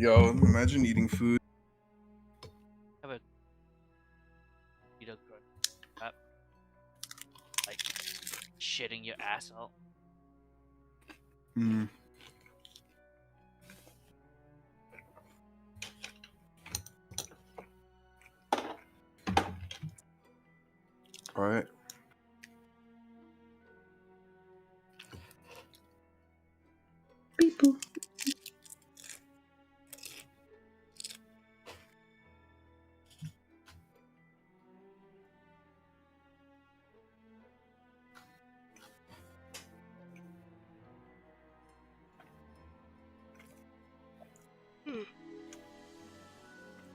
Yo, imagine eating food. Have a eat a good crap, like shitting your ass out. Mm. All right. Beep boop.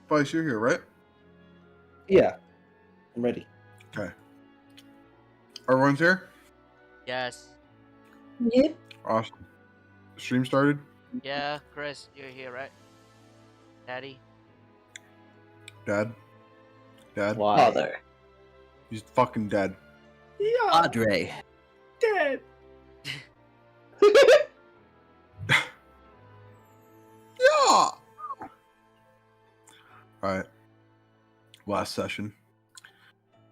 Vice, you're here, right? Yeah, I'm ready. Okay. Everyone's here? Yes. Yep. Awesome. Stream started? Yeah, Chris, you're here, right? Daddy. Dad? Dad? Why? Father. He's fucking dead. Yeah. Padre. Dead. Yeah! Alright. Last session.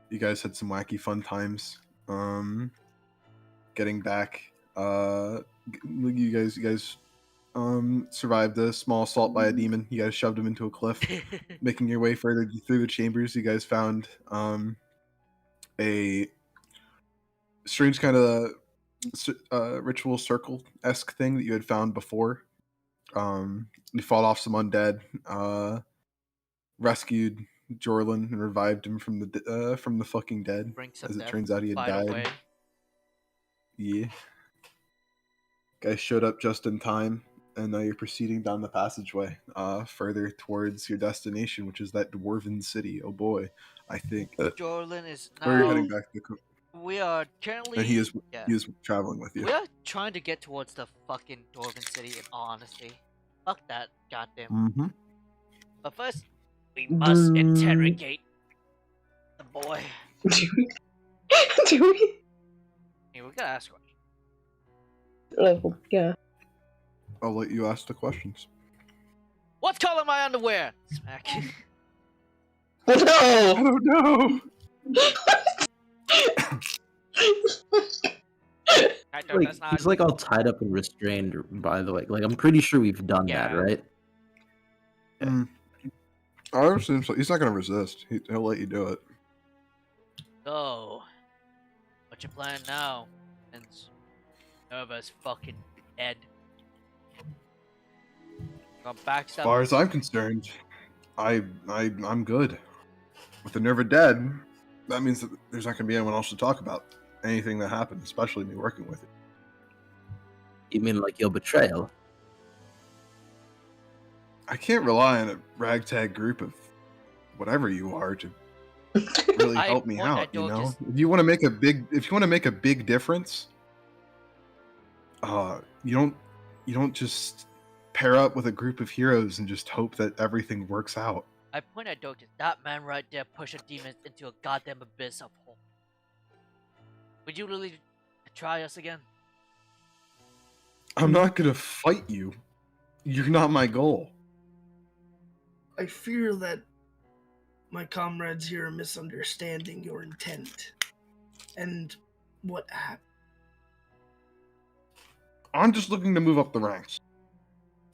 You guys had some wacky fun times. Getting back. You guys survived a small assault by a demon. You guys shoved him into a cliff. Making your way further through the chambers, you guys found a strange kind of ritual circle-esque thing that you had found before. You fought off some undead, rescued Jorlin and revived him from the fucking dead. Bring some As it death, turns out, he had by died. the way. Yeah. Guys showed up just in time, and now you're proceeding down the passageway, further towards your destination, which is that dwarven city. Oh boy, I think. Jorlin is Or you're now. heading back to We are currently. and he is Yeah. traveling with you. We are trying to get towards the fucking Dwarven City, in all honesty. Fuck that goddamn. Mm-hmm. But first, we must interrogate the boy. Do we? Hey, we gotta ask questions. Yeah. I'll let you ask the questions. What's color my underwear? Smack. Oh no! Oh no! Kaito, Like, that's not. he's like all tied up and restrained, by the way. Like, I'm pretty sure we've done that, Yeah. right? I assume so. He's not gonna resist. He'll let you do it. So, what's your plan now? Since Nerva's fucking dead. Gonna backstab. As far as I'm concerned, I'm good. With the Nerva dead, that means that there's not gonna be anyone else to talk about anything that happened, especially me working with you. You mean like your betrayal? I can't rely on a ragtag group of whatever you are to really I help me want- I out. You don't know, just- if you want to make a big difference, you don't just pair up with a group of heroes and just hope that everything works out. I point at Dokus. That man right there pushed a demon into a goddamn abyss of hole. Would you really try us again? I'm not gonna fight you. You're not my goal. I fear that my comrades here are misunderstanding your intent and what happened. I'm just looking to move up the ranks.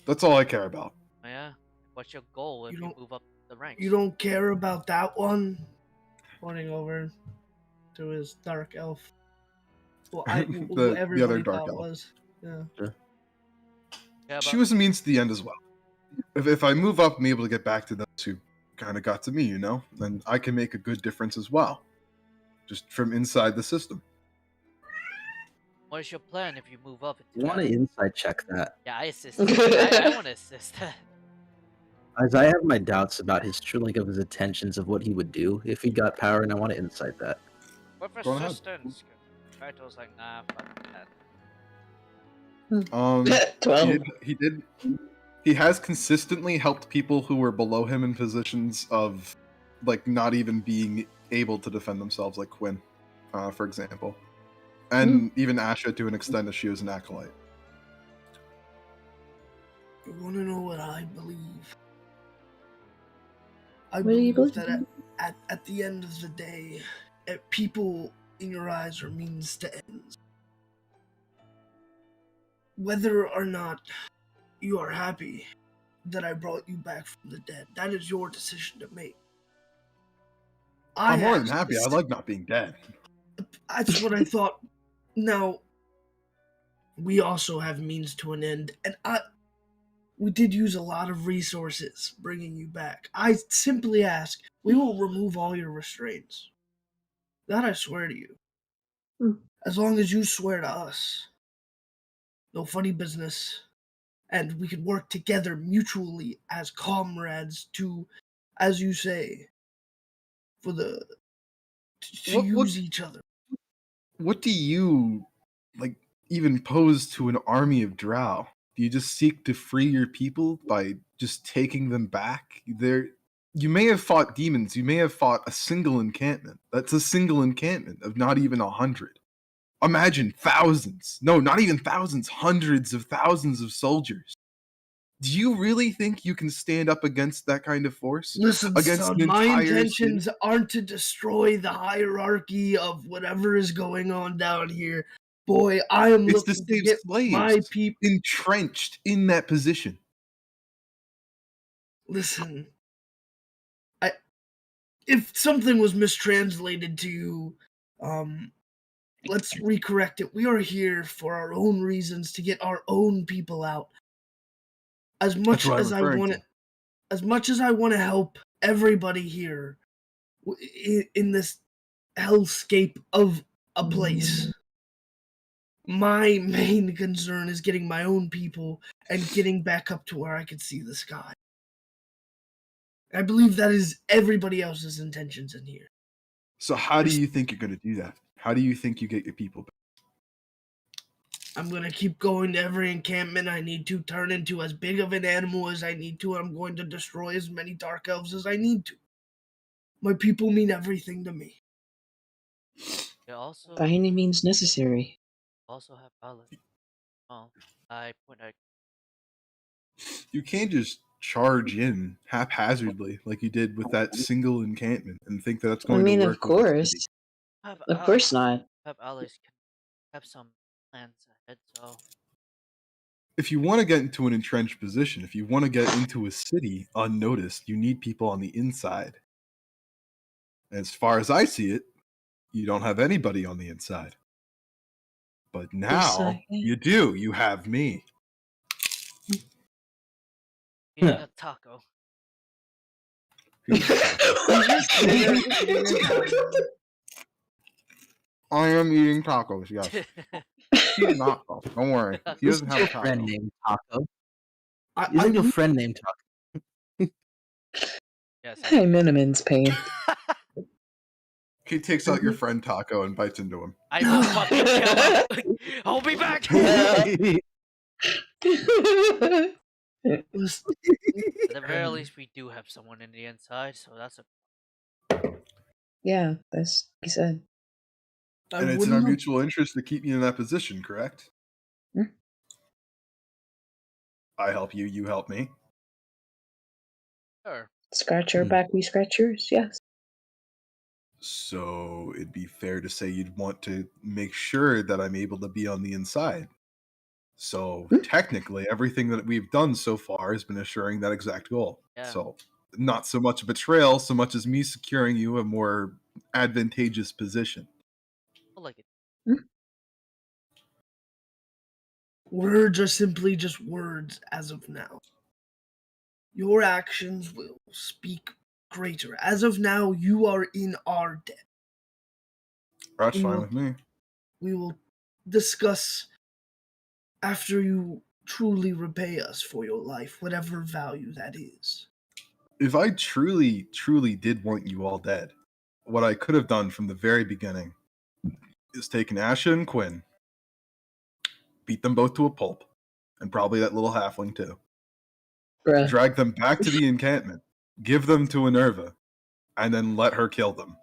That's all I care about. Oh, yeah. What's your goal if You you don't- move up the ranks? You don't care about that one? Pointing over to his dark elf. Well, who The everybody other dark thought elf. was. Yeah. Yeah, She but- was a means to the end as well. If I move up and be able to get back to those who kind of got to me, then I can make a good difference as well. Just from inside the system. What is your plan if you move up? You want to inside check that? Yeah, I assist. I want to assist. As I have my doubts about his true link of his intentions of what he would do if he got power, and I want to insight that. What for Go ahead. assistance? Kaito's like, nah, fuck that. He has consistently helped people who were below him in positions of like not even being able to defend themselves, like Quinn, for example. And even Asha to an extent, as she was an acolyte. You want to know what I believe? I What do you believe believe? that at the end of the day, people in your eyes are means to ends. Whether or not you are happy that I brought you back from the dead, that is your decision to make. I'm more than asked happy. I this- like not being dead. That's what I thought. Now, we also have means to an end, and we did use a lot of resources bringing you back. I simply ask, we will remove all your restraints. That I swear to you. Hmm. As long as you swear to us. No funny business. And we can work together mutually as comrades to, as you say, for the to use each other. What do you like even pose to an army of drow? Do you just seek to free your people by just taking them back? You may have fought demons, you may have fought a single encampment. That's a single encampment of not even 100. Imagine thousands. No, not even thousands, hundreds of thousands of soldiers. Do you really think you can stand up against that kind of force? Listen, Against son, an my entire intentions city? aren't to destroy the hierarchy of whatever is going on down here. Boy, I am It's to looking to save get slaves my people. entrenched in that position. Listen, if something was mistranslated to you, let's recorrect it. We are here for our own reasons to get our own people out. As That's much what I'm as I referring want to. to, as much as I want to help everybody here in this hellscape of a place, my main concern is getting my own people and getting back up to where I can see the sky. I believe that is everybody else's intentions in here. So how do you think you're going to do that? How do you think you get your people back? I'm gonna keep going to every encampment I need to, turn into as big of an animal as I need to, and I'm going to destroy as many dark elves as I need to. My people mean everything to me. They By any means necessary. also have allies. Well, I point out. You can't just charge in haphazardly like you did with that single encampment and think that that's I going to mean, of work with a city. course. Have Of course not. have allies can have some plans ahead. So If you want to get into an entrenched position, if you want to get into a city unnoticed, you need people on the inside. As far as I see it, you don't have anybody on the inside. But Yes, now I am. you do. You have me. eating a taco. Who's the taco? He's just there eating a taco. I am eating tacos, yes. He's not, though. Don't worry. He This doesn't is have your a friend taco. named Taco. I Isn't your do- friend named Taco? Yes. I'm in immense pain. He takes out your friend Taco and bites into him. I will fucking kill him. I'll be back. listen, At the very least, we do have someone in the inside, so that's a. Yeah, that's what he said. I And it's in our wouldn't have, mutual interest to keep you in that position, correct? Hmm. I help you, you help me. Sure. Scratch your back, we scratch yours, yes. So it'd be fair to say you'd want to make sure that I'm able to be on the inside. So technically, everything that we've done so far has been assuring that exact goal. Yeah. So not so much a betrayal, so much as me securing you a more advantageous position. I like it. words are simply just words as of now. Your actions will speak greater. As of now, you are in our debt. That's We fine will- with me. We will discuss after you truly repay us for your life, whatever value that is. If I truly, truly did want you all dead, what I could have done from the very beginning is taken Asha and Quinn, beat them both to a pulp, and probably that little halfling too. Bruh. Drag them back to the encampment, give them to Minerva, and then let her kill them.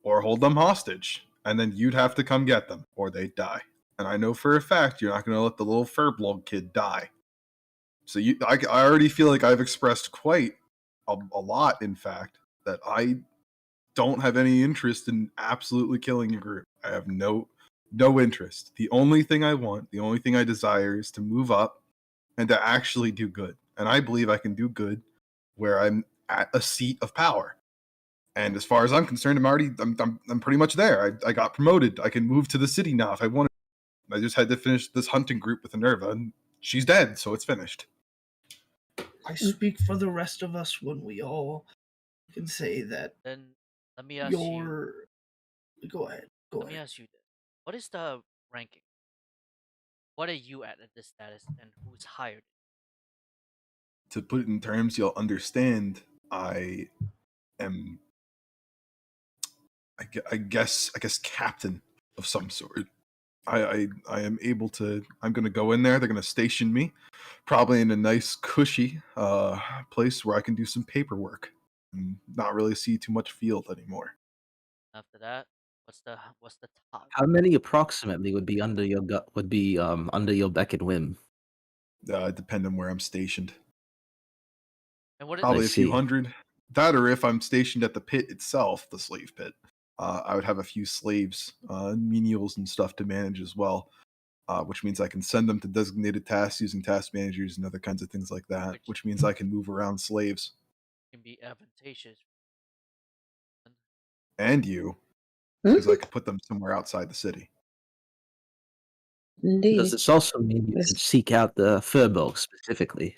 Or hold them hostage, and then you'd have to come get them, or they'd die. And I know for a fact you're not going to let the little furblog kid die. So I already feel like I've expressed quite a lot, in fact, that I don't have any interest in absolutely killing your group. I have no interest. The only thing I want, the only thing I desire is to move up and to actually do good. And I believe I can do good where I'm at a seat of power. And as far as I'm concerned, I'm pretty much there. I got promoted. I can move to the city now if I want. I just had to finish this hunting group with Minerva, and she's dead, so it's finished. I speak for the rest of us when we all can say that Then let me ask you. your. Go ahead. Go Let me ahead. ask you this: what is the ranking? What are you at this status, and who's hired? To put it in terms you'll understand, I am, I guess, captain of some sort. I am able to. I'm going to go in there. They're going to station me, probably in a nice, cushy place where I can do some paperwork and not really see too much field anymore. After that, what's the top? How many approximately would be under your under your beck and whim? Depending on where I'm stationed. And what is Probably I a few see. hundred. That, or if I'm stationed at the pit itself, the slave pit, I would have a few slaves, menials and stuff to manage as well. Which means I can send them to designated tasks using task managers and other kinds of things like that. Which means I can move around slaves. can be advantageous? And you, because I could put them somewhere outside the city. Indeed. Does this also mean you can seek out the Furbolg specifically?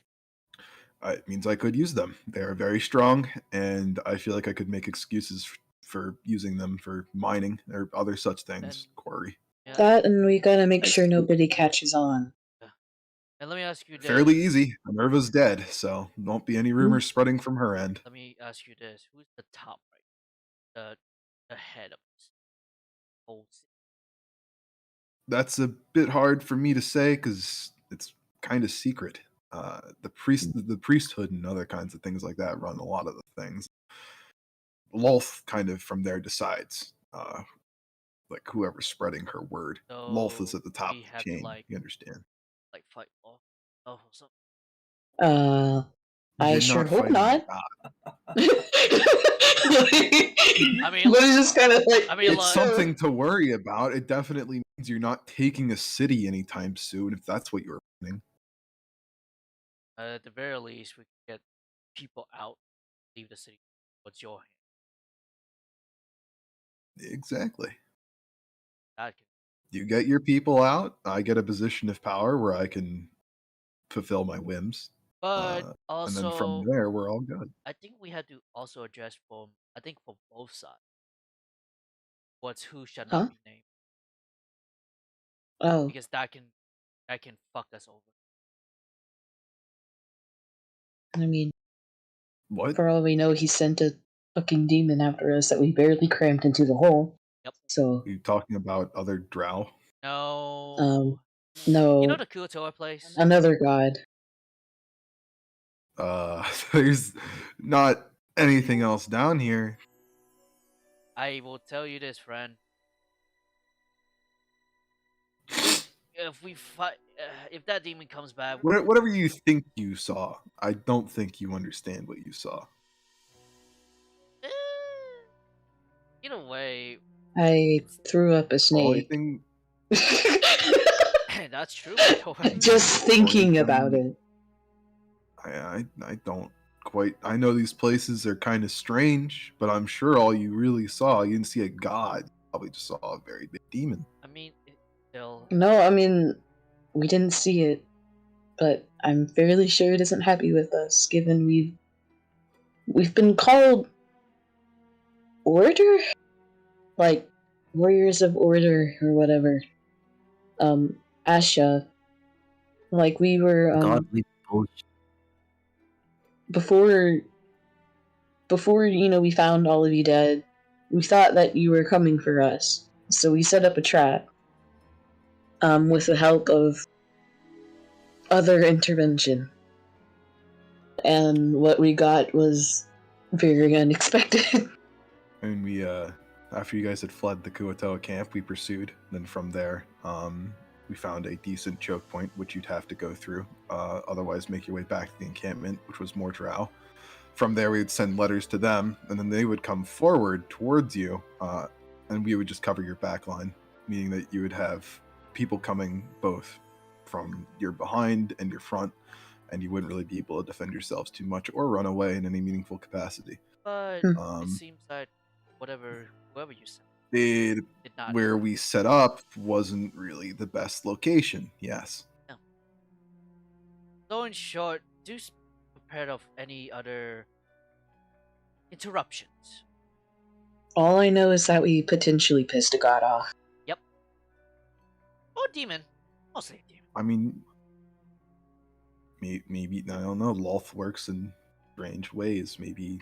It means I could use them. They are very strong, and I feel like I could make excuses for using them for mining or other such things. Quarry. Yeah. That, and we gotta make I sure see. nobody catches on. And let me ask you this: Fairly easy. Minerva's dead, so won't be any rumors spreading from her end. let me ask you this: who's the top, right? The head of this whole city? That's a bit hard for me to say because it's kind of secret. The priesthood, and other kinds of things like that run a lot of the things. Lolth kind of from there decides, like whoever's spreading her word. Lolth is So at the top we of the have to chain. You understand? fight off. Oh, so I You're sure not hope fighting not. God. I mean, but it's just kind of like I mean, It's like, something to worry about. It definitely means you're not taking a city anytime soon, if that's what you're planning. at the very least, we can get people out, leave the city. What's your hand? Exactly. That can, You get your people out, I get a position of power where I can fulfill my whims. but And then from also, there, we're all good. I think we had to also address from, I think for both sides, what's who shall not huh? be named, Oh, because that can fuck us over. I mean, What? for all we know, he sent a fucking demon after us that we barely crammed into the hole. Yep. So, Are you talking about other drow? No. no, You know the Kuotoa place? another god. There's not anything else down here. I will tell you this, friend. If we fight, if that demon comes back, Whatever you think you saw, I don't think you understand what you saw. eh, in a way, I threw up a snake. Anything that's true. By the way, Just thinking about Only it. I don't quite. I know these places are kind of strange, but I'm sure all you really saw, you didn't see a god. You probably just saw a very big demon. I mean, it still. No, I mean, we didn't see it, but I'm fairly sure it isn't happy with us, given we've been called order, like warriors of order or whatever. Asha, like we were Godly bullshit. before we found all of you dead. We thought that you were coming for us, so we set up a trap. With the help of other intervention. And what we got was very unexpected. And we, after you guys had fled the Kuatoa camp, we pursued. Then from there, we found a decent choke point, which you'd have to go through. Otherwise, make your way back to the encampment, which was more drow. From there, we would send letters to them, and then they would come forward towards you, and we would just cover your back line, meaning that you would have people coming both from your behind and your front, and you wouldn't really be able to defend yourselves too much or run away in any meaningful capacity. But Hmm. it seems that whoever you sent It, did not. where we set up wasn't really the best location, yes. So in short, do prepare of any other interruptions. All I know is that we potentially pissed a god off. Yep. Or demon. Mostly a demon. I mean, maybe I don't know. Loth works in strange ways. Maybe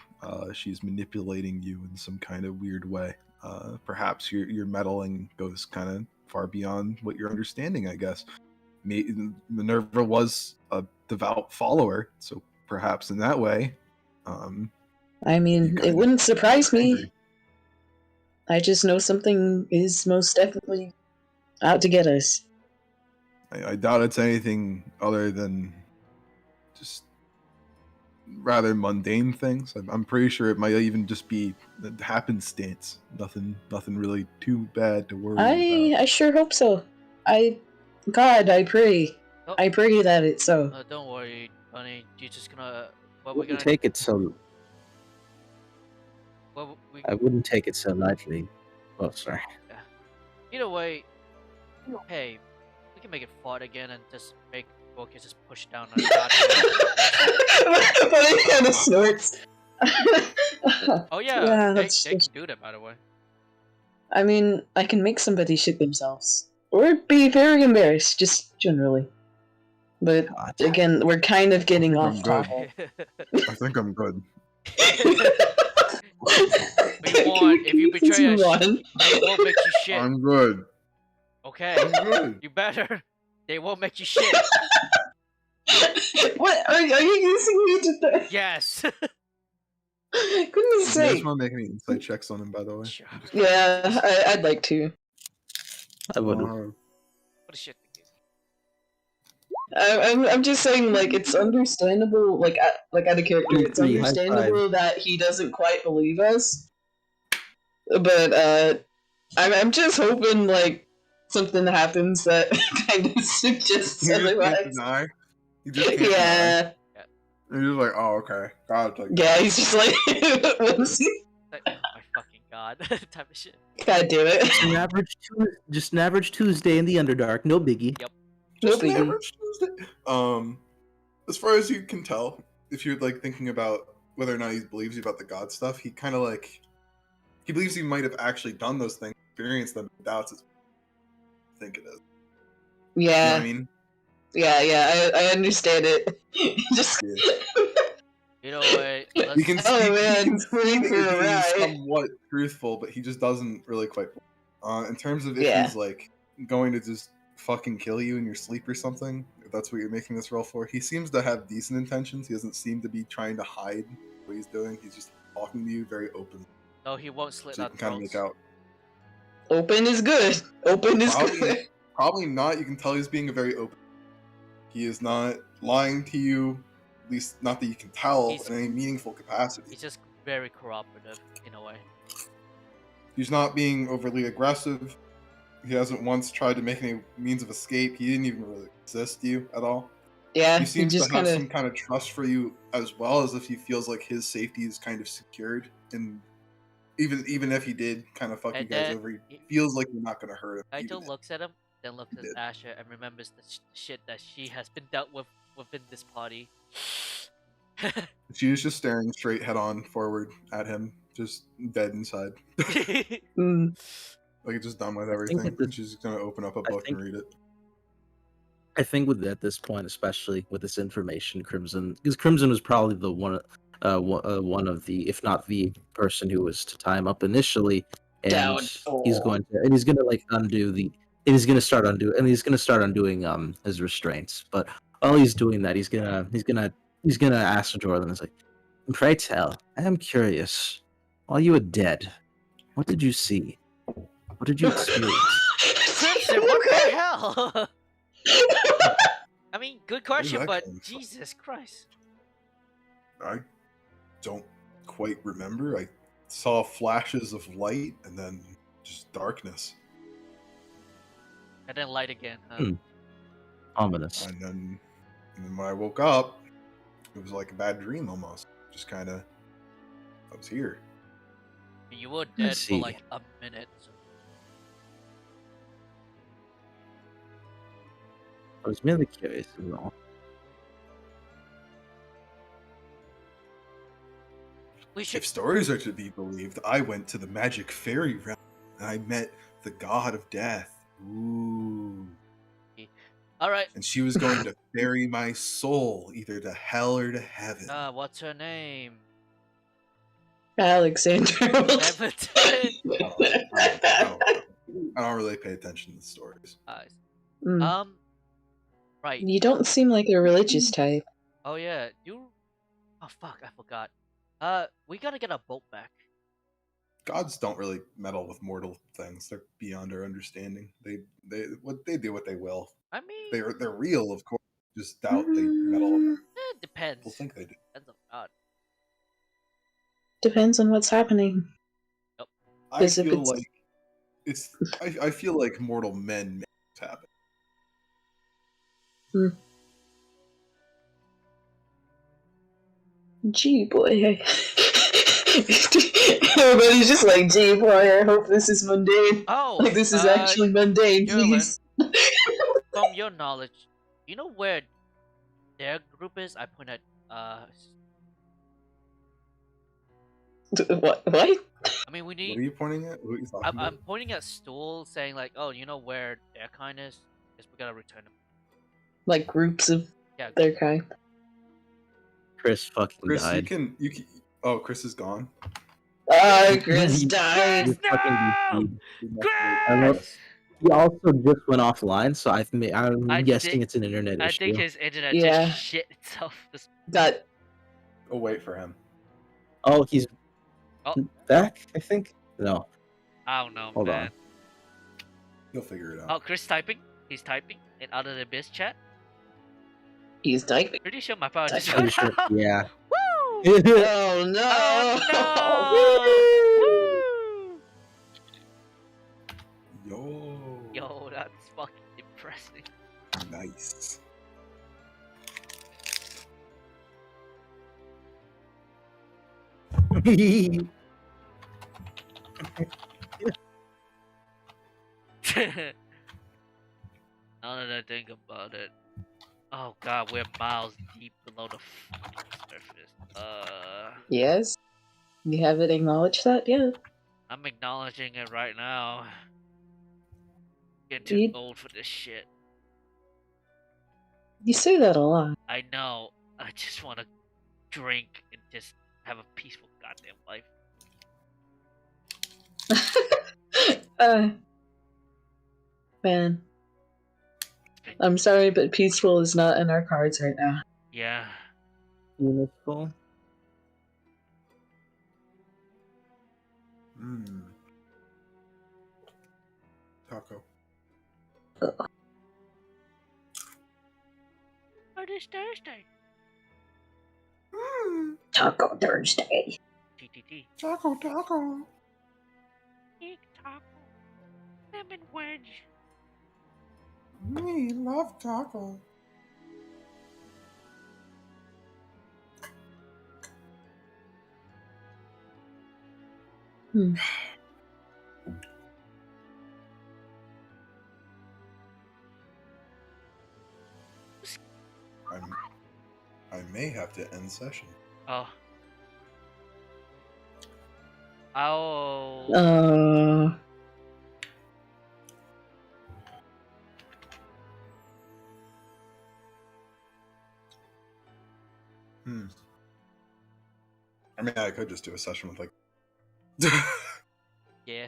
she's manipulating you in some kind of weird way. Perhaps your meddling goes kind of far beyond what you're understanding. I guess Minerva was a devout follower, so perhaps in that way. I mean, it wouldn't surprise me. I just know something is most definitely out to get us. I doubt it's anything other than just rather mundane things. I'm pretty sure it might even just be happenstance. Nothing really too bad to worry about. I sure hope so. God, I pray. Oh. I pray that it's so. Don't worry, Bunny. You're just gonna. I wouldn't take it so lightly. Oh, sorry. Yeah. Either way, hey, we can make it fought again and just make Focus just push down on But it kind of snorts. Oh yeah, Yeah, they can do that, by the way. I mean, I can make somebody shit themselves. Or be very embarrassed, just generally. But again, we're kind of getting off topic. I think I'm good. We want, if you betray us, they won't make you shit. I'm good. Okay, I'm good. you better. They won't make you shit. What? Are you using me to... Yes. Goodness You guys sake. want to make any insight checks on him, by the way? Sure. Yeah, I'd like to. I would. What a shit. I'm just saying, like, it's understandable, like out of character, it's understandable that he doesn't quite believe us. But I'm just hoping, like, something happens that kind of suggests otherwise. He just can't deny. And he's just like, oh, okay. God's like, yeah, he's just like, what's he? Like, oh my fucking god, type of shit. God damn it. Just an average Tuesday in the Underdark, no biggie. Yep. Just an average Tuesday. As far as you can tell, if you're like thinking about whether or not he believes you about the god stuff, he kind of like he believes he might have actually done those things, experienced them, doubts it's I think it is. Yeah. You know what I mean? Yeah, I understand it. Just You know what? You can see, man, you can see that you're being right. somewhat truthful, but he just doesn't really quite. In terms of if he's like going to just fucking kill you in your sleep or something, if that's what you're making this roll for, he seems to have decent intentions. He doesn't seem to be trying to hide what he's doing. He's just talking to you very openly. No, he won't slit So you that can kind of make out. Open is good. Open is good. Probably not. You can tell he's being a very open. He is not lying to you, at least not that you can tell in any meaningful capacity. He's just very cooperative in a way. He's not being overly aggressive. He hasn't once tried to make any means of escape. He didn't even really resist you at all. Yeah, he seems to have some kind of trust for you as well, as if he feels like his safety is kind of secured. And even if he did kind of fuck you guys over, he feels like you're not going to hurt him. Nigel looks at him, then looks at Asher, and remembers the shit that she has been dealt with within this party. She was just staring straight head on forward at him, just dead inside. Like just done with everything. She's gonna open up a book and read it. I think at this point, especially with this information, Crimson, because Crimson was probably the one of the, if not the person who was to tie him up initially, and he's going to like undo he's going to start undoing his restraints. But while he's doing that, he's gonna ask Jordan, it's like, pray tell, I am curious, while you were dead, what did you see? What did you experience? question. What the hell? I mean, good question, that but come from? Jesus Christ. I don't quite remember. I saw flashes of light and then just darkness. And then light again, huh? Hmm. Ominous. And then when I woke up, it was like a bad dream almost. Just kind of, I was here. You were I dead for see. like a minute. So. I was merely curious, is all. We should. If stories are to be believed, I went to the magic fairy realm and I met the god of death. Ooh. All right. And she was going to ferry my soul either to hell or to heaven. What's her name? Alexander. Pt.10. I don't really pay attention to the stories. Mm. Right. You don't seem like a religious type. Oh yeah. Oh fuck! I forgot. We gotta get a boat back. Gods don't really meddle with mortal things. They're beyond our understanding. They do what they will. I mean, They're real, of course. Just doubt they meddle. it depends. People think they do. Depends on God. Depends on what's happening. I 'Cause if feel it's- like it's. I feel like mortal men make this happen. Gee boy. Everybody's just like, gee boy, I hope this is mundane. Oh, Like this is actually mundane, Gerlin, please. from your knowledge, you know where their group is? I point at What? I mean, we What need. are you pointing at? What are you talking about? I'm pointing at Stool, saying like, oh, you know where their kind is? Guess we gotta return them. Like groups of Yeah. their kind. Chris fucking Chris, died. you can. Oh, Chris is gone. Chris He- died. he fucking No! DC'd. I know. He also just went offline, so I'm I guessing think- it's an internet I issue. think his internet Yeah. just shit itself. Got Oh, wait for him. Oh, he's Oh. back, I think? No. I don't know, Hold man. on. He'll figure it out. Oh, Chris typing. He's typing in out of the biz chat. he's typing. Pretty sure my power just Typing. went Pretty sure, out. yeah. Woo! Oh no! Oh no! Woo! Yo. Yo, that's fucking depressing. Nice. Now that I think about it, oh god, we're miles deep below the fucking surface. Yes? You haven't acknowledged that yet? I'm acknowledging it right now. Getting too You- old for this shit. You say that a lot. I know. I just want to drink and just have a peaceful goddamn life. Man. I'm sorry, but peaceful is not in our cards right now. Yeah. Beautiful. Mmm. Taco. It is Thursday. Mmm. Taco Thursday. TTT. Taco. Egg taco. Lemon wedge. Me love taco. Hmm. I may have to end session. Oh. Oh. I mean, I could just do a session with like. Yeah.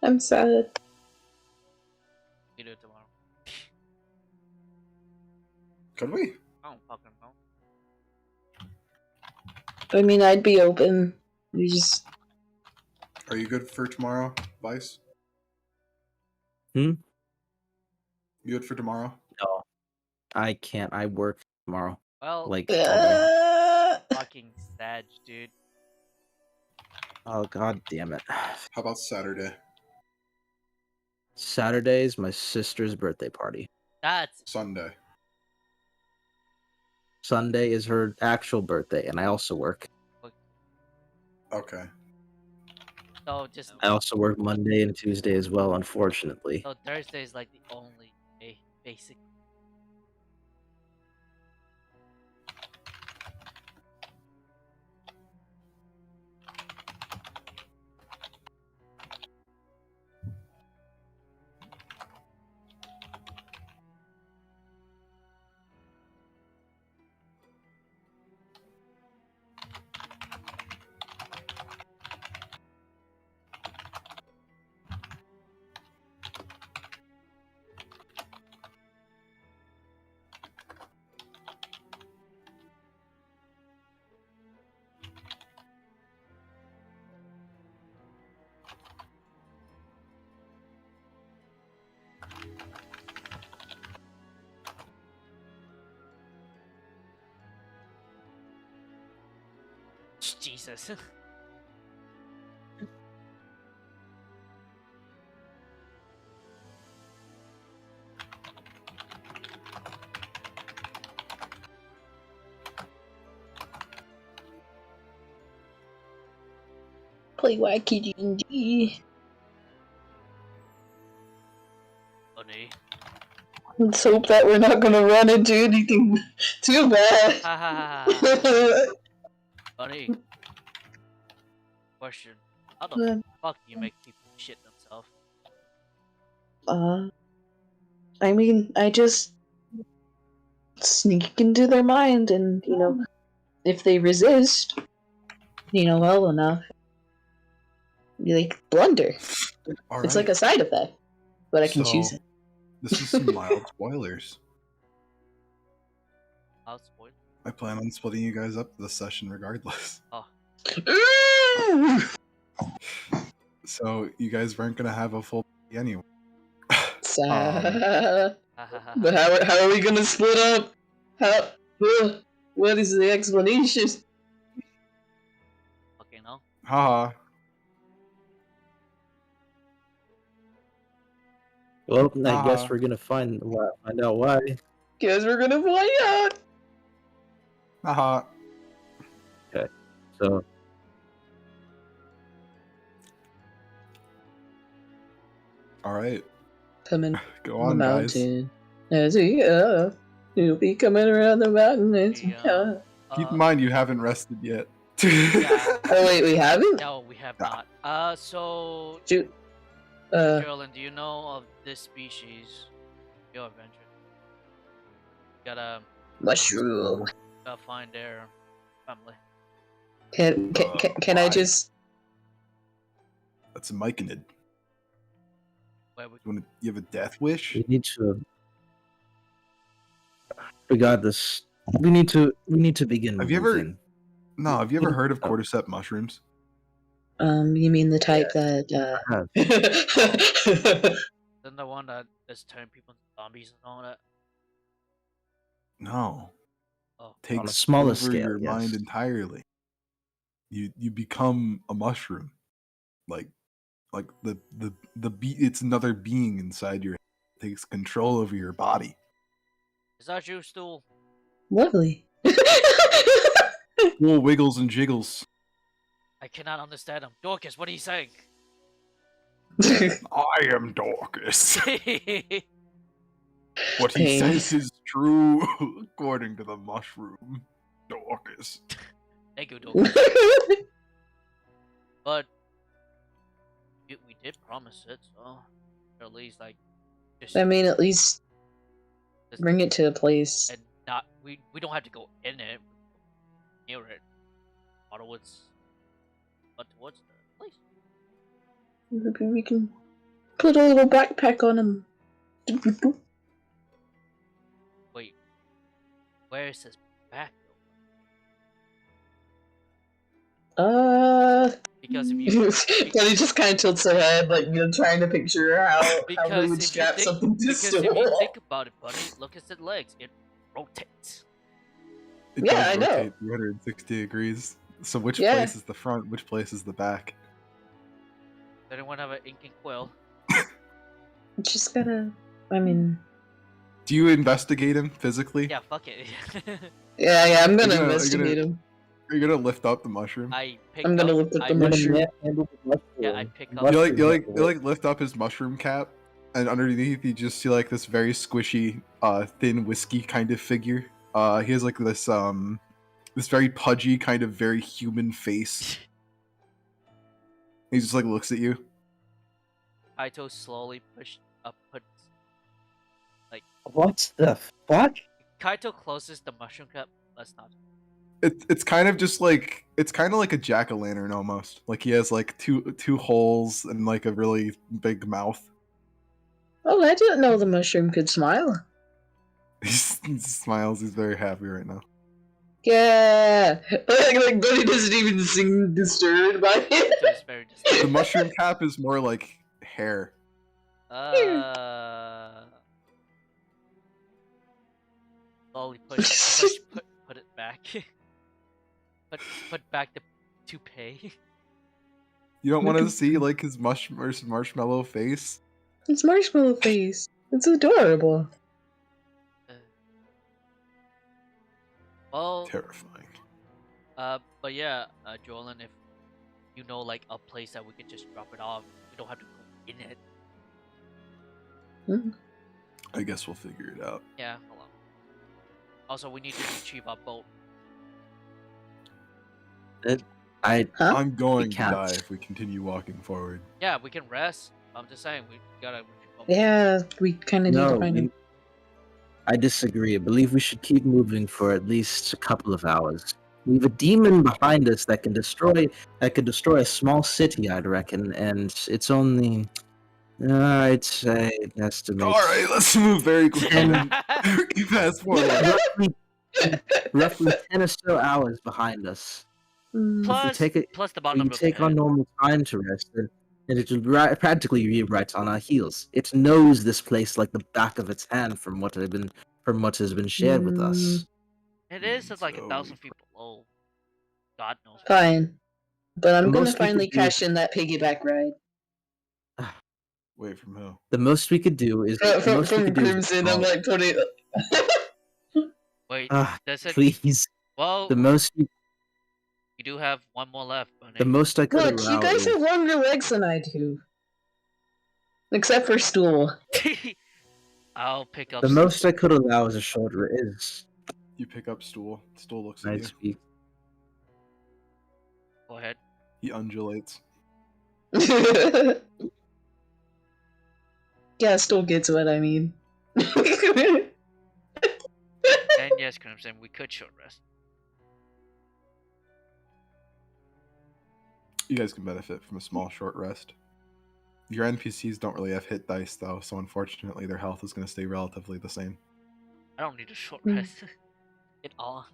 I'm sad. We do it tomorrow. Could we? I don't fucking know. I mean, I'd be open. We just. Are you good for tomorrow, Vice? You good for tomorrow? No, I can't. I work tomorrow. Well, Like all day. fucking sad, dude. Oh god damn it. How about Saturday? Saturday's my sister's birthday party. That's Sunday. Sunday is her actual birthday, and I also work. Okay. so just I also work Monday and Tuesday as well, unfortunately. so Thursday is like the only day, basically. Jesus. Play YKG. Funny. Let's hope that we're not gonna run into anything too bad. Ha ha ha ha. Funny. Question. How the fuck do you make people shit themselves? I mean, I just sneak into their mind, and if they resist, well enough, you like blunder. All It's right. like a side effect, but I can So, choose it. This is some mild spoilers. I'll spoil. I plan on splitting you guys up this session regardless. Oh, So you guys weren't gonna have a full anyway. Sad. ha ha ha. But how are we gonna split up? How? What is the explanation? Okay, no. Haha. Well, I guess Uh-huh. we're gonna find out why. Guess we're gonna find out. Haha. So All right. Coming Go on the on, guys. mountain. As we go, you'll be coming around the mountain as we go. Keep in mind you haven't rested yet. Yeah. Oh wait, we haven't? No, we have Ah. not. So, Shoot. Geraldine, do you know of this species? Your adventure. Mushroom. Gotta find their family. Can I why? just? That's a myconid. Where we You have a death wish? we need to. Regardless, we need to begin Have you ever- moving. No, have you ever heard of cordyceps mushrooms? You mean the type that? I have. Isn't the one that is turning people into zombies and all that? No. Oh. Takes On a smaller over scale, your mind yes. entirely. You become a mushroom. Like it's another being inside your head. It takes control over your body. Is that you, Stool? Lovely. Cool wiggles and jiggles. I cannot understand him. Dorcas, what are you saying? I am Dorcas. What he Pain. says is true, according to the mushroom. Dorcas. Thank you, Dorcas. But we did promise it, so at least like just I mean, at least just- bring it to a place. and not we don't have to go in it, near it. Otherwise, but towards the place. Maybe we can put a little backpack on and. Wait, where is this back? Because if you Buddy just kind of tilts her head, like, trying to picture how they because would if you strap think something to because if you stool. think about it, buddy, look at the legs. It rotates. It Yeah, does I know. rotate 360 degrees. So which Yeah. place is the front? Which place is the back? Does anyone have an inking quill? Just gotta. I mean. Do you investigate him physically? Yeah, fuck it. Yeah, I'm gonna Are you gonna- investigate him. Are you gonna lift up the mushroom? I pick I'm gonna up. lift up I, the mushroom. Yeah, I pick up. You like lift up his mushroom cap, and underneath you just see like this very squishy, thin whiskey kind of figure. He has like this very pudgy kind of very human face. He just like looks at you. Kaito slowly puts. What the fuck? Kaito closes the mushroom cup. Let's not. It's kind of just like it's kind of like a jack-o'-lantern almost. Like he has like two holes and like a really big mouth. Oh, I didn't know the mushroom could smile. He smiles. He's very happy right now. Yeah, like Buddy doesn't even seem disturbed by So it. it's very The disturbing. mushroom cap is more like hair. Slowly put it back. put back the toupee. You don't want to see like his marshmallow face. It's Marshmallow Face. It's adorable. Well, Terrifying. but yeah, Jolan, if you know like a place that we could just drop it off, we don't have to go in it. I guess we'll figure it out. Yeah, hold on. Also, we need to retrieve our boat. I Huh? I'm going to can't. die if we continue walking forward. Yeah, we can rest. I'm just saying, we gotta retrieve our boat. Yeah, we kind of need no. to find him. I disagree. I believe we should keep moving for at least a couple of hours. We have a demon behind us that can destroy a small city, I'd reckon, and it's only I'd say estimate All right, let's move very quickly. Fast forward. roughly 10 or so hours behind us. Plus, take it- plus the We bottom of take the our normal time to rest, and it will practically be right on our heels. It knows this place like the back of its hand from what has been shared with us. It is Mm, like so 1,000 feet below. God knows. Fine. But I'm The gonna most we finally could do- cash in that piggyback ride. Wait, from who? The most we could do is From Crimson, I'm like putting. Wait, does it? please. Well, The most you do have one more left, buddy. the most I could Look, allow you guys is- have longer legs than I do. Except for Stool. I'll pick up. the most I could allow is a shorter is You pick up stool. Stool looks at I you. speak. Go ahead. He undulates. Yeah, Stool gets what I mean. And yes, Crimson, we could short rest. You guys can benefit from a small short rest. Your NPCs don't really have hit dice though, so unfortunately their health is going to stay relatively the same. I don't need a short Hmm. rest. It on.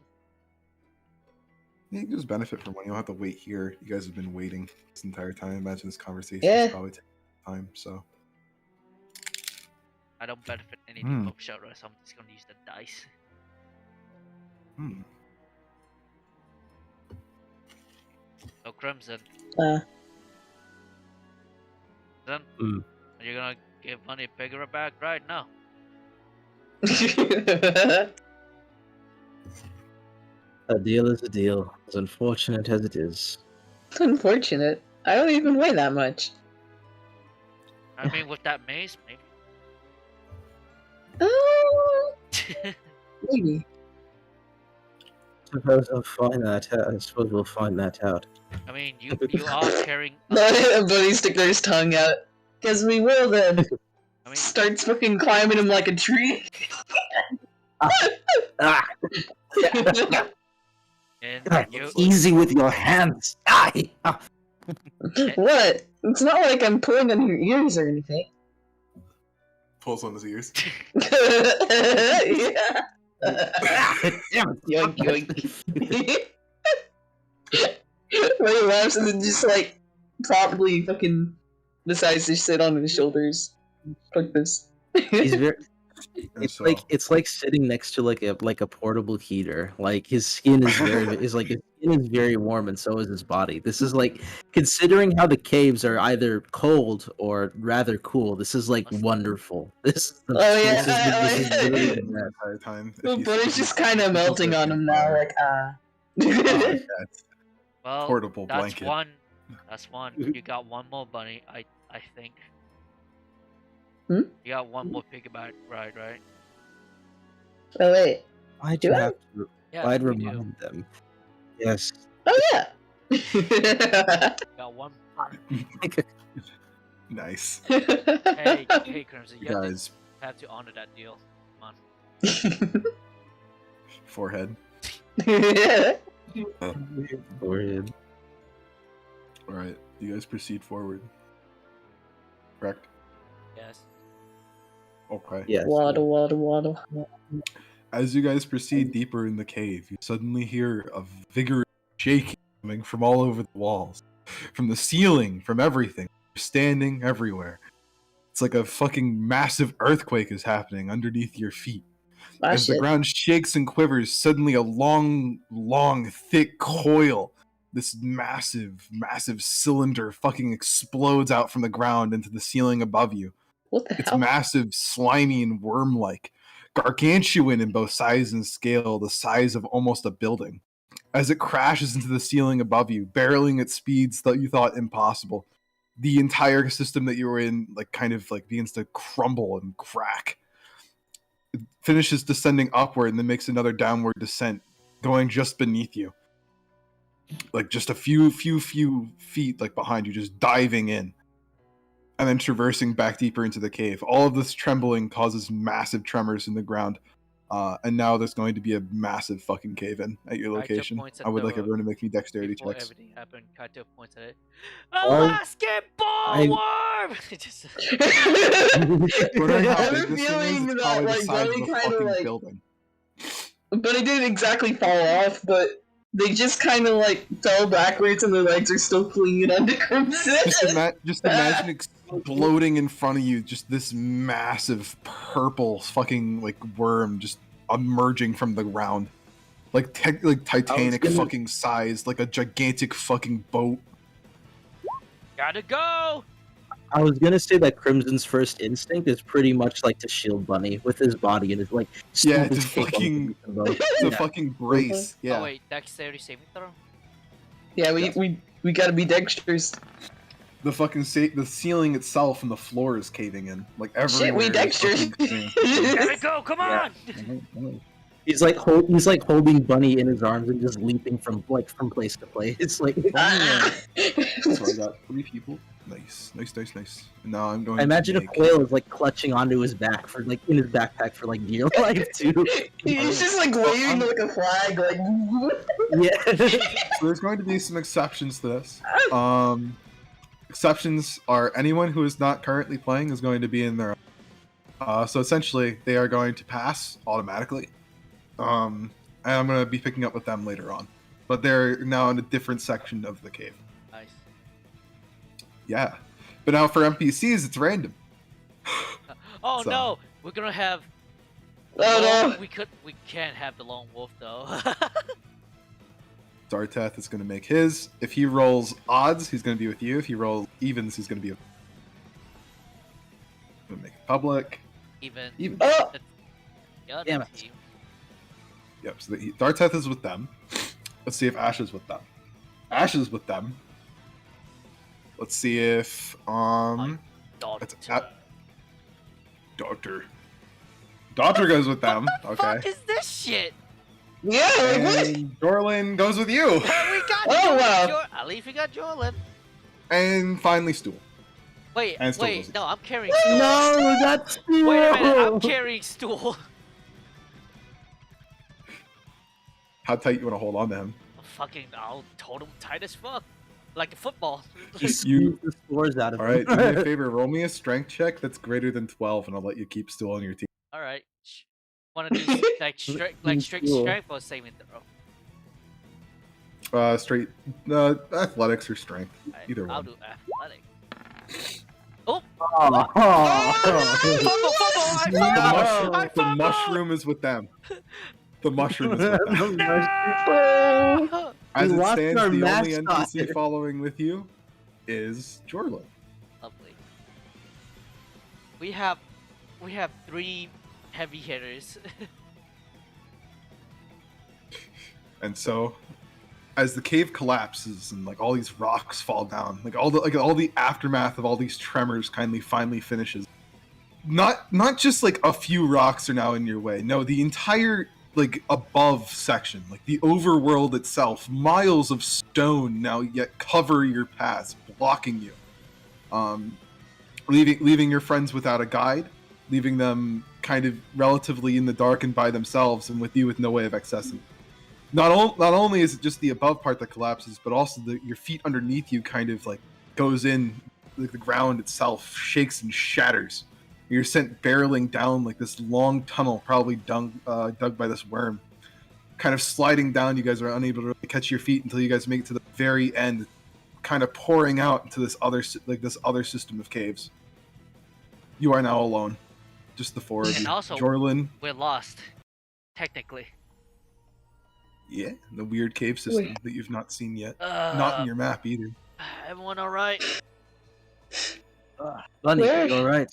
You can just benefit from one. You don't have to wait here. You guys have been waiting this entire time. Imagine this conversation Yeah. is probably taking time. So I don't benefit anything Hmm. from short rest. I'm just gonna use the dice. So Crimson, then are you gonna give money bigger back right now? A deal is a deal, as unfortunate as it is. It's unfortunate. I don't even weigh that much. I mean, with that mace, maybe. Maybe. Suppose I'll find that out. I suppose we'll find that out. I mean, you are carrying. Buddy sticks his tongue out. Because we will then. I mean, Starts fucking climbing him like a tree. Ah, and you. easy with your hands. Die. Ah. What? It's not like I'm pulling on your ears or anything. pulls on his ears. Yeah. Damn it. Yoink, yoink. When he laughs and then just like probably fucking decides to sit on his shoulders. Fuck this. He's very. And It's so, like sitting next to like a portable heater. Like his skin is his skin is very warm, and so is his body. This is like, considering how the caves are either cold or rather cool. This is like wonderful. Oh, yeah, This is literally the the best. entire time. But If you it's just kind of if you melting start on the him now, fire. like, Ah, that's Well, portable that's blanket. one. That's one. You got one more bunny, I think. Hmm? You got one more piggyback ride, right? Oh, wait. Why'd Do you I? have to? Yeah, Why'd you do. remind them? Yes. Oh, yeah. You got one. Nice. Hey, Crimson, You you guys, have to honor that deal. Come on. forehead. Forehead. All right, you guys proceed forward. Correct. Yes. Okay. Yes. Waddle, waddle, waddle. As you guys proceed deeper in the cave, you suddenly hear a vigorous shaking coming from all over the walls, from the ceiling, from everything. You're standing everywhere. It's like a fucking massive earthquake is happening underneath your feet. Ah, As the shit. ground shakes and quivers, suddenly a long, thick coil, this massive cylinder fucking explodes out from the ground into the ceiling above you. What the It's hell? massive, slimy, and worm-like, gargantuan in both size and scale, the size of almost a building. As it crashes into the ceiling above you, barreling at speeds that you thought impossible, the entire system that you were in, like, kind of like begins to crumble and crack. It finishes descending upward and then makes another downward descent, going just beneath you, like just a few feet, like behind you, just diving in. And then traversing back deeper into the cave. All of this trembling causes massive tremors in the ground. And now there's going to be a massive fucking cave-in at your Kaito location. points at I would like the- everyone to make me dexterity Before checks. everything happened, Kaito points at it. Oh, Alaskan ballworm! Just- Wondering I how have big a this thing is, feeling it's that, probably the like, size of Bunny a kinda, fucking like- building. But it didn't exactly fall off, but they just kind of, like, fell backwards and their legs are still clinging onto Crimson. Just imagine exploding in front of you, just this massive purple fucking, like, worm just emerging from the ground. Like Titanic gonna- fucking size, like a gigantic fucking boat. Gotta go! I was gonna say that Crimson's first instinct is pretty much like to shield Bunny with his body and his like. Yeah, his it's cape on fucking- the boat. It's a Yeah. fucking brace. Yeah. Oh wait, dexterity saving throw? Yeah, Yes. we gotta be dexterous. The fucking the ceiling itself and the floor is caving in. Like everywhere. Shit, we is dexterous. fucking- Gotta go, come Yeah. on! He's like holding Bunny in his arms and just leaping from place to place. It's like So I got 3 people. Nice. And now I'm going I imagine to a make... quail is like clutching onto his back for like in his backpack for like dear life too. He's just like waving like a flag, like. Yeah. So there's going to be some exceptions to this. Exceptions are anyone who is not currently playing is going to be in their... so essentially, they are going to pass automatically. And I'm going to be picking up with them later on. But they're now in a different section of the cave. Nice. Yeah. But now for NPCs, it's random. Oh So- no! We're gonna have. Oh no! We can't have the lone wolf though. Darteth is going to make his. If he rolls odds, he's going to be with you. If he rolls evens, he's going to be with... I'm going to make it public. Even. Oh! The other Damn it. team. Yep, so Darteth is with them. Let's see if Ash is with them. Ash is with them. Let's see if Daughter. It's Doctor goes with them. What Okay. the fuck is this shit? Yeah, like what? And Dorlin goes with you. We got Oh, wow. At least we got Jorlin. And finally Stool. Wait, And Stool wait, goes. no, I'm carrying stool. No, that's Wait a minute, I'm no. carrying stool. How tight you want to hold on to him? I'll hold him tight as fuck. Like a football. Just You- squeeze the spores out of All him. right, do me a favor. Roll me a strength check that's greater than 12, and I'll let you keep Stool on your team. Alright. Wanna do like strict Cool. strength or saving throw? Straight athletics or strength, either I'll one. do athletics. Oh! Oh, Fumble! I fumbled! I The fumbled! mushroom is with them. The mushroom is with them. No! As We it lost stands, our the only mascot. NPC following with you is Jorlin. Lovely. We have 3 heavy hitters. And so, as the cave collapses and like all these rocks fall down, like all the aftermath of all these tremors finally finishes. Not just like a few rocks are now in your way. No, the entire like above section, like the overworld itself, miles of stone now yet cover your paths, blocking you. Leaving your friends without a guide, leaving them kind of relatively in the dark and by themselves, and with you with no way of accessing. Not only is it just the above part that collapses, but also your feet underneath you kind of like goes in, like the ground itself shakes and shatters. You're sent barreling down like this long tunnel, probably dug by this worm. Kind of sliding down, you guys are unable to really catch your feet until you guys make it to the very end, kind of pouring out into this other system of caves. You are now alone, just the four of And you. also, Jorlin, we're lost. Technically. yeah, the weird cave system that you've not seen yet, not in your map either. Everyone alright? Bunny, Where? you all right?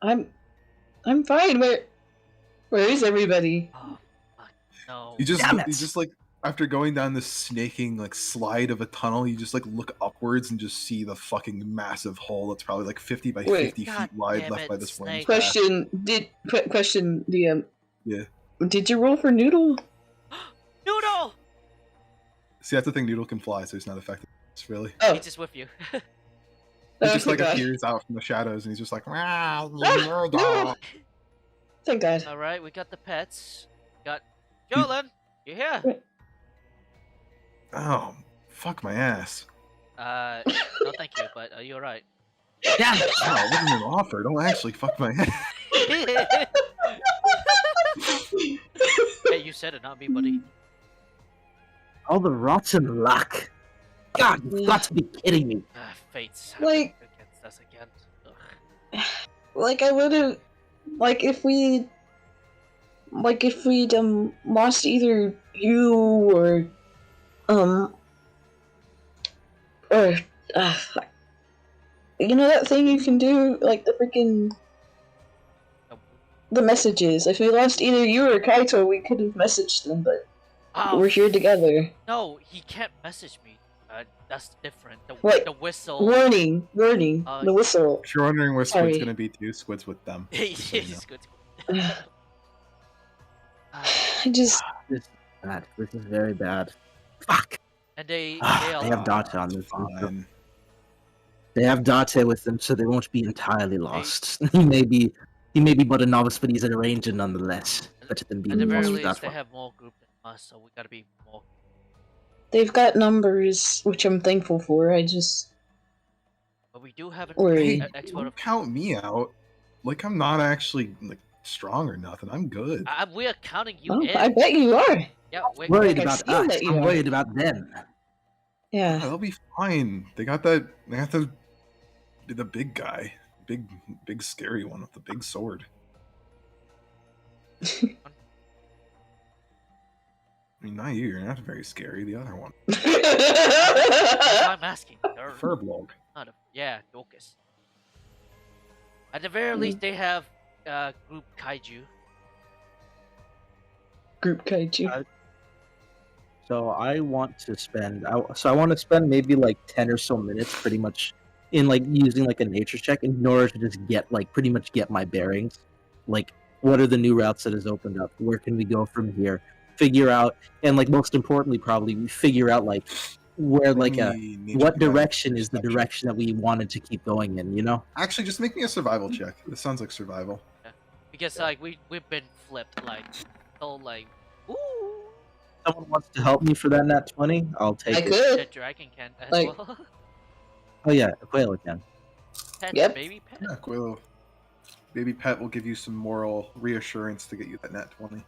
I'm fine. Where is everybody? Oh, fuck. No. You Damn it. just like after going down this snaking like slide of a tunnel, you just like look upwards and just see the fucking massive hole that's probably like 50 by Wait. 50 God feet wide damn left it, by this worm's snake. path. Question, DM. Yeah. Did you roll for Noodle? Noodle! See, that's the thing. Noodle can fly, so he's not affected. It's really. Oh, He's just with you. He oh, just like thank God. appears out from the shadows, and he's just like, "Wow, No! Thank God. Alright, we got the pets. Got Jolin, you here? oh, fuck my ass. No thank you, but are you alright? Damn it! Wow, it wasn't an offer. Don't actually fuck my ass. Hey, you said it, not me, buddy. All the rotten luck. God, you've got to be kidding me. Fate's Like- against us again. Ugh. Like I would have, like if we'd lost either you or fuck. You know that thing you can do, like the freaking the messages. If we lost either you or Kaito, we could have messaged them, but Oh, we're here together. No, he can't message me. That's different. What? The whistle. Warning! The whistle. If you're wondering where Sorry. Squid's gonna be too, Squid's with them. just so you know. He's good. I just This is bad. This is very bad. Fuck. And they They have Date on this. Fine. They have Date with them, so they won't be entirely lost. He may be but a novice, but he's a ranger nonetheless. Better than At being the very lost least, without they one. have more group than us, so we gotta be more. they've got numbers, which I'm thankful for. I just But we do have an Worry. expert Don't of. count me out. Like I'm not actually like strong or nothing. I'm good. We are counting you oh, in. I bet you are. Yeah, we're Worried Like, I've about seen us. that you I'm are. worried about them. Yeah, Yeah. they'll be fine. They got the big guy, big scary one with the big sword. I mean, not you. You're not very scary. The other one, That's why I'm asking. They're Furblog. not yeah, Dorcas. At the very least, they have group kaiju. Group kaiju. So I want to spend. I want to spend maybe like 10 or so minutes, pretty much, in like using like a nature check in order to just get like pretty much get my bearings. Like, what are the new routes that has opened up? Where can we go from here? Figure out, and like most importantly, probably we figure out like where like what direction is the direction that we wanted to keep going in. You know? Actually, just make me a survival check. This sounds like survival. Because like we've been flipped like so like ooh Someone wants to help me for that nat 20? I'll take I it. the could. dragon can as Like- well. Oh yeah, Aquila can. Pet, Yep. baby pet. Yeah, Quillo. Baby Pet will give you some moral reassurance to get you that nat 20.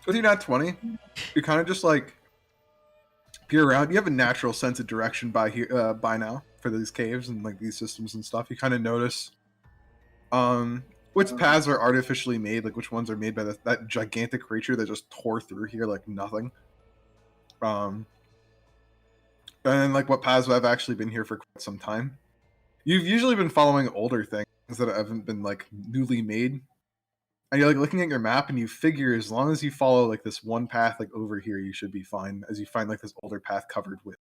With your nat 20, you're kind of just like peer around. You have a natural sense of direction by now for these caves and like these systems and stuff. You kind of notice which paths are artificially made, like which ones are made by that gigantic creature that just tore through here like nothing. And then like what paths have actually been here for quite some time. You've usually been following older things that haven't been like newly made. And you're like looking at your map and you figure as long as you follow like this one path like over here, you should be fine, as you find like this older path covered with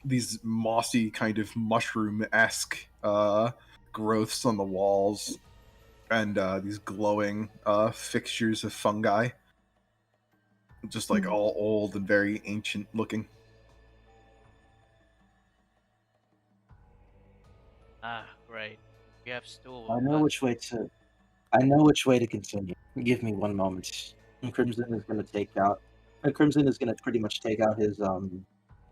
these mossy kind of mushroom-esque growths on the walls and these glowing fixtures of fungi, just like all old and very ancient looking. Ah, great. We have stool. I know which way to continue. Give me one moment. And Crimson is going to take out. Crimson is going to pretty much take out his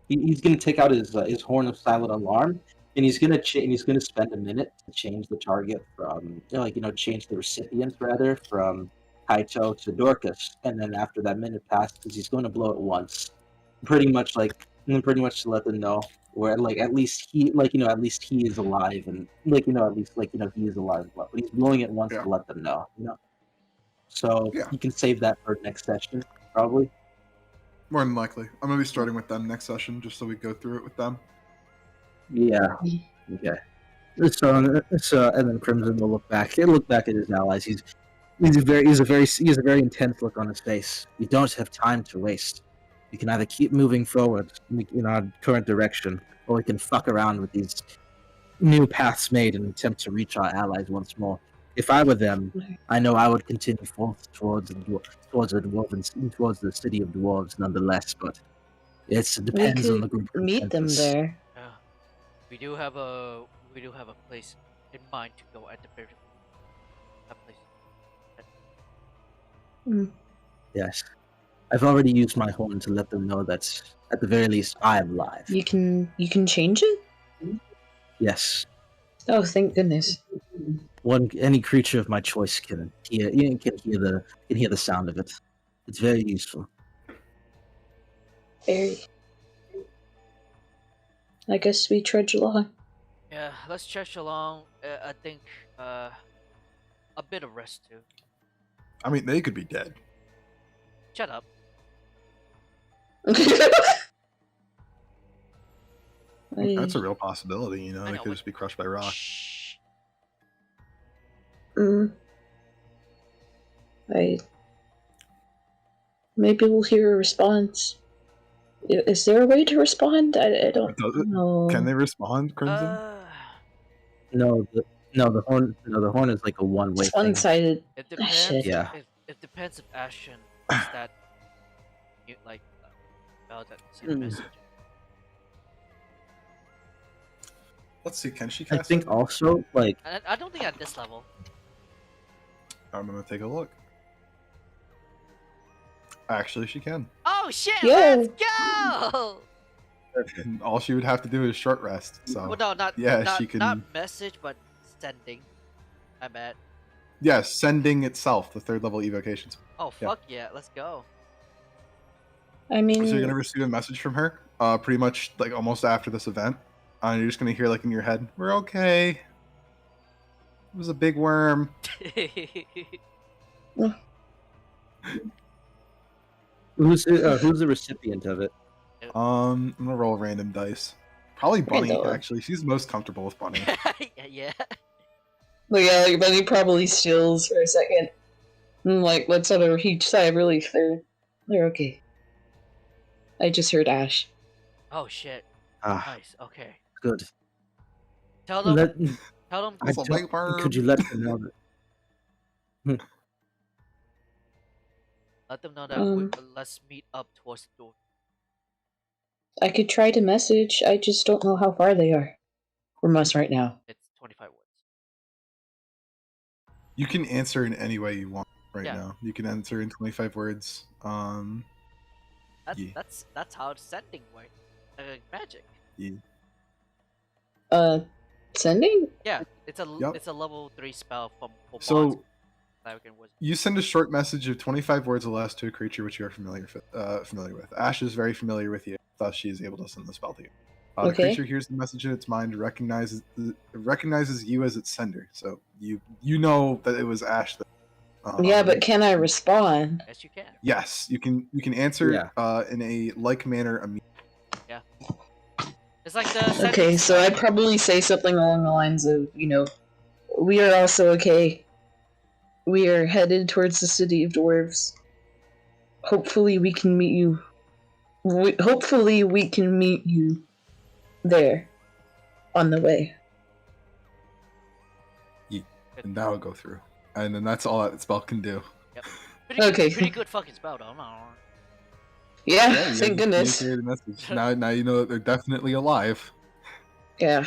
he's going to take out his horn of silent alarm, and he's going to he's going to spend a minute to change the target from change the recipient rather from Kaito to Dorcas, and then after that minute passes, he's going to blow it once, pretty much to let them know where at least he is alive, and he is alive, but he's blowing it once to let them know, so you can save that for next session probably. More than likely. I'm going to be starting with them next session, just so we go through it with them. Yeah. Okay. So, and then Crimson will look back. He'll look back at his allies. He has a very intense look on his face. We don't have time to waste. We can either keep moving forward in our current direction, or we can fuck around with these new paths made and attempt to reach our allies once more. If I were them, I know I would continue forth towards the city of dwarves, nonetheless. But it depends on the group. Meet them there. Yeah. We do have a place in mind to go at the very that place. Yes. I've already used my horn to let them know that at the very least I am alive. You can change it? Yes. Oh, thank goodness. Any creature of my choice can hear the sound of it. It's very useful. Very. I guess we trudge along. Yeah, let's trudge along. I think a bit of rest too. I mean, they could be dead. Shut up. That's a real possibility, I they know, could just be crushed by rock. Shh. Maybe we'll hear a response. Is there a way to respond? I don't know. Can they respond, Crimson? No, the horn is like a one-way It's thing. one-sided. It depends. Shit. Yeah. It depends if Ashen is that about that same message. Let's see, can she I cast think it? also like I don't think at this level. I'm gonna take a look. Actually, she can. Oh shit! Yo. Let's go. All she would have to do is short rest. So Well, no, not she can. not message, but sending. I bet. Yeah, sending itself, the third level evocations. Oh fuck yeah, let's go. I mean, So you're gonna receive a message from her, pretty much like almost after this event. And you're just gonna hear like in your head, "We're okay. It was a big worm." who's the recipient of it? I'm gonna roll random dice. Probably Bunny. Random. Actually, she's most comfortable with Bunny. Yeah. like Benny probably stills for a second. And lets out a huge sigh of relief. They're okay. I just heard Ash. Oh shit. Ah, Nice. Okay. good. Tell them. Tell them. It's a big worm. Could you let them know that? Let them know that let's meet up towards the door. I could try to message. I just don't know how far they are from us right now. It's 25 words. You can answer in any way you want right Yeah. now. You can answer in 25 words. That's how sending works. Magic. Yeah. Sending? Yeah, it's a Yep. it's a level 3 spell for So- bonds, cleric and wizard. You send a short message of 25 words or less to a creature which you are familiar with. Ash is very familiar with you. thus she is able to send the spell to you. The Okay. creature hears the message in its mind, recognizes you as its sender. So you know that it was Ash. Yeah, but can I respond? Yes, you can. Yes, you can answer in a like manner immediately. Yeah. It's like the Okay, so I'd probably say something along the lines of, we are also okay. We are headed towards the city of dwarves. Hopefully we can meet you. Hopefully we can meet you there on the way. And that will go through. And then that's all that spell can do. Yep. Pretty good fucking spell, though. Yeah, you thank goodness. communicated a message. Now you know that they're definitely alive. Yeah.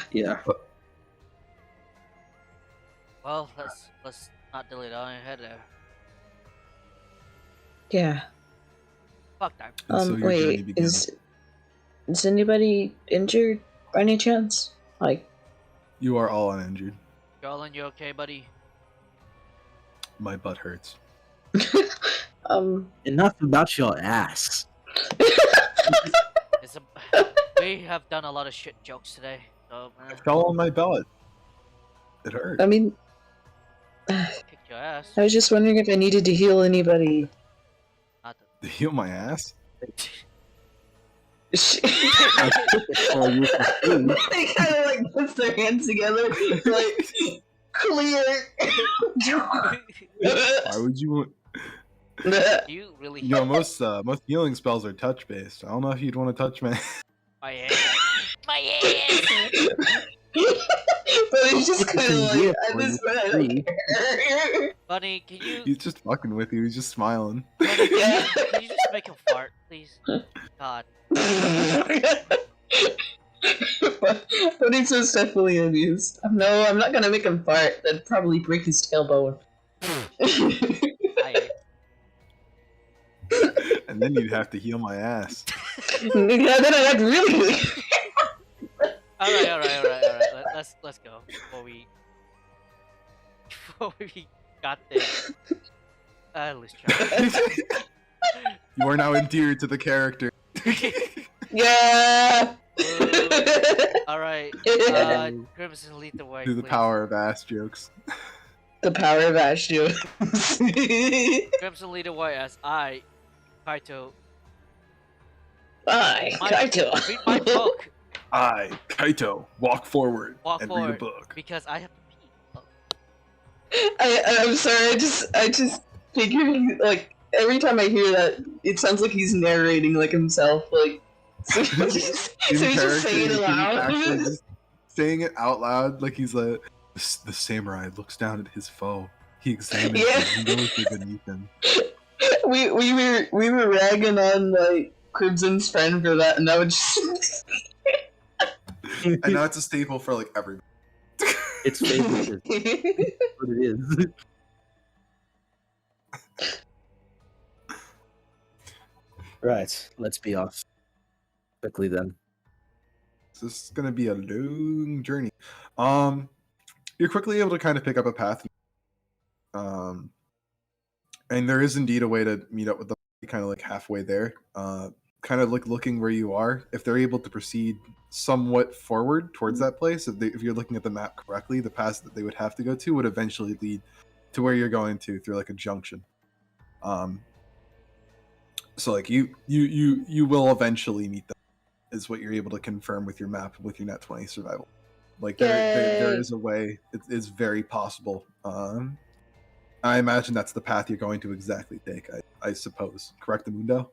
Well, let's not delay it on ahead there. Yeah. Fuck that. And so your journey Wait, begins. is anybody injured by any chance? Like, You are all uninjured. Jarlin, you okay, buddy? My butt hurts. Enough about your ass. We have done a lot of shit jokes today, so I fell on my belly. It hurt. I mean, kick your ass. I was just wondering if I needed to heal anybody. Not To heal my ass? Oh, you They kind of like puts their hands together, like clear. Why would you want? You really? You know, most healing spells are touch based. I don't know if you'd want to touch my. My ass. My ass. But it's just kind of like at this point. Bunny, can you? He's just fucking with you. He's just smiling. Bunny, Yeah. can you just make him fart, please? God. But he's so definitely amused. No, I'm not gonna make him fart. That'd probably break his tailbone. And then you'd have to heal my ass. Yeah, then I'd really. All right. Let's go before we got there. Let's try. You are now endeared to the character. Yeah. All right. Crimson, lead the way. Through the please. power of ass jokes. The power of Ashio. Crimson, lead the way as I, Kaito. Kaito. Read my book. I, Kaito, walk forward Walk and forward read a book. because I have to pee. I'm sorry. I just figuring like every time I hear that, it sounds like he's narrating like himself. Like so he's just saying it actually aloud. just saying it out loud, like he's the samurai looks down at his foe. He examines him. He knows they're beneath him. We were ragging on like Crimson's friend for that, and that would just. And now it's a staple for like everybody. It's favorite. What it is. Right, let's be off quickly then. This is gonna be a long journey. You're quickly able to kind of pick up a path. And there is indeed a way to meet up with them kind of like halfway there. Kind of like looking where you are. If they're able to proceed somewhat forward towards that place, if you're looking at the map correctly, the path that they would have to go to would eventually lead to where you're going to through like a junction. So like you will eventually meet them, is what you're able to confirm with your map with your Net 20 survival. Like there is a way. It is very possible. I imagine that's the path you're going to exactly take. I suppose. Correct, Mundo?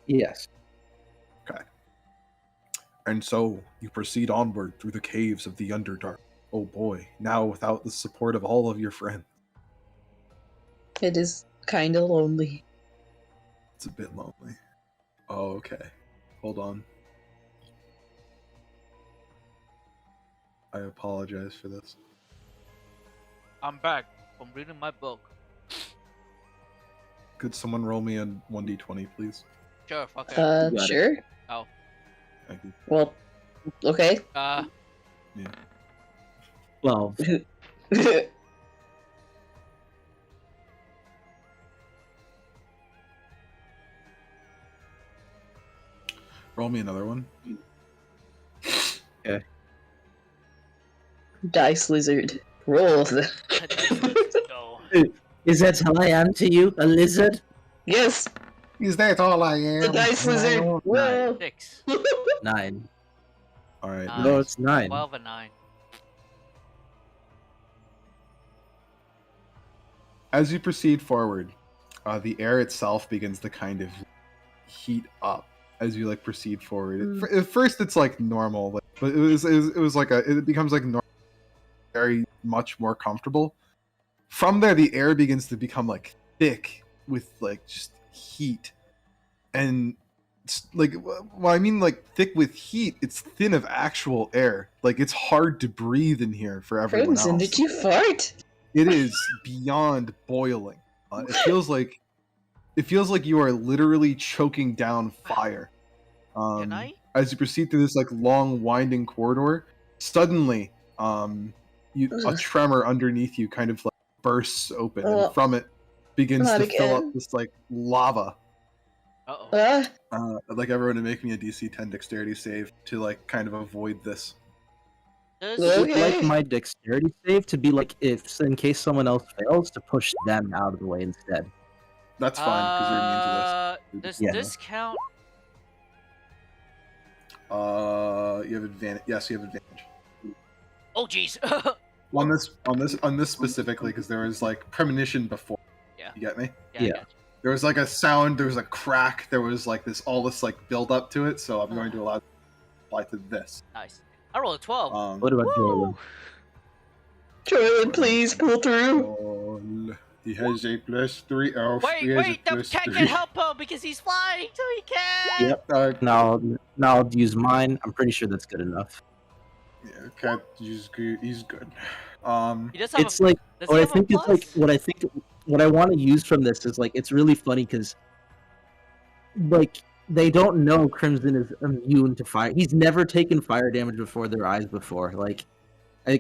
Yes. Okay. And so you proceed onward through the caves of the Underdark. Oh boy! Now without the support of all of your friends, It is kind of lonely. it's a bit lonely. Oh, okay. Hold on. I apologize for this. I'm back from reading my book. Could someone roll me a 1d20, please? Sure, fuck it. Sure. Oh. Thank you. Well, okay. Yeah. Well, Roll me another one. Dice lizard. Roll. Let's go. Is that how I am to you, a lizard? Yes, Is that all I am? the dice lizard. Roll. 6. 9. All right. Nice. No, it's 9. 12 and 9. As you proceed forward, the air itself begins to kind of heat up as you like proceed forward. At first, it's like normal, but it was like it becomes like very much more comfortable. From there, the air begins to become like thick with like just heat, and like well, I mean like thick with heat. It's thin of actual air. Like it's hard to breathe in here for everyone Crimson, else. did you fart? It is beyond boiling. It feels like you are literally choking down fire. Can I? As you proceed through this like long winding corridor, suddenly a tremor underneath you kind of like bursts open, and from it begins Not to fill up again. this like lava. Uh-oh. I'd like everyone to make me a DC 10 dexterity save to like kind of avoid this. Does Well, Would like my dexterity save to be like if in case someone else fails to push them out of the way instead. That's fine because you're immune to this. Does Yeah. this count? You have advantage. Yes, you have advantage. Oh jeez. On this specifically because there was like premonition before. Yeah. You get me? Yeah. I Yeah. got you. There was like a sound. There was a crack. There was like all this like build up to it. So I'm going to allow it to apply to this. Nice. I rolled a 12. What about Jordan? Woo! Jordan, please pull through. Oh, he has a +3. Oh, he has Wait, a the cat +3. can help him because he's flying, so he can. Yep. Now I'll use mine. I'm pretty sure that's good enough. Yeah, cat. He's good. He's good. He does have It's like does what he I have a think is like plus? what I want to use from this is like it's really funny because like they don't know Crimson is immune to fire. He's never taken fire damage before their eyes before. Like they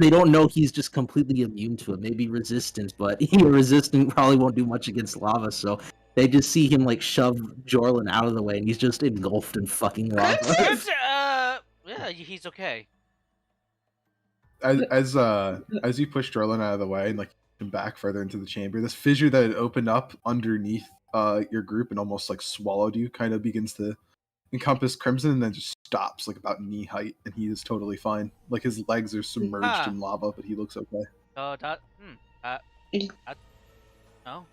don't know he's just completely immune to it. Maybe resistant, but resistant probably won't do much against lava. So they just see him like shove Jorlin out of the way, and he's just engulfed in fucking lava. Crimson, yeah, he's okay. As you push Drillin out of the way and like him back further into the chamber, this fissure that had opened up underneath your group and almost like swallowed you kind of begins to encompass Crimson and then just stops like about knee height, and he is totally fine. Like his legs are submerged in lava, but he looks okay. No.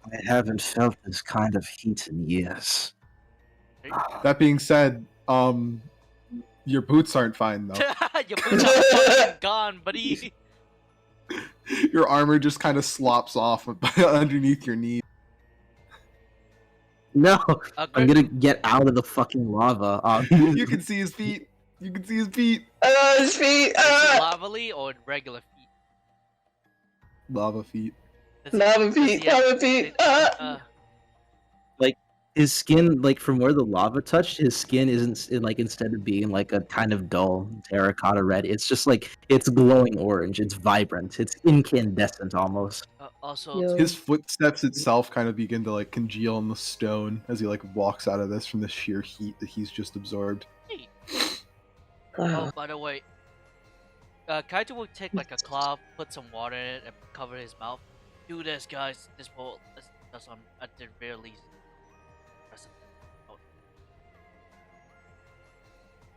I haven't felt this kind of heat in years. That being said, your boots aren't fine though. Your boots are fucking gone, buddy. Your armor just kind of slops off underneath your knee. No, Good. I'm gonna get out of the fucking lava. You can see his feet. You can see his feet. His feet. Is it lavally or regular feet? Lava feet. Lava feet. Lava feet. Like his skin, like from where the lava touched, his skin isn't like instead of being like a kind of dull terracotta red, it's just like it's glowing orange. It's vibrant. It's incandescent almost. Also, Yo. His footsteps itself kind of begin to like congeal in the stone as he like walks out of this from the sheer heat that he's just absorbed. oh, by the way, Kaito will take like a cloth, put some water in it, and cover his mouth. Do this, guys. This will that's on at the very least.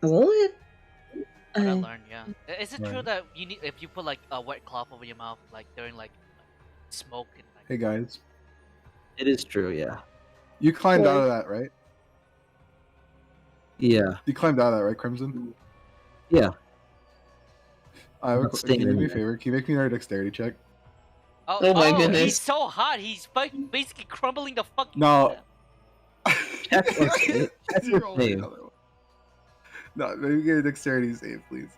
What? I learned, yeah. Is it true Right. that you need if you put like a wet cloth over your mouth, like during like smoke and like? Hey guys, It is true, yeah. you climbed out What? of that, right? Yeah. You climbed out of that, right, Crimson? Yeah. Can Not staying you do in me a there. favor? Can you make me another dexterity check? Oh my goodness. He's so hot. He's basically crumbling the fucking. No. Check or save. Check or You're rolling save. another one. No, maybe get a dexterity save, please.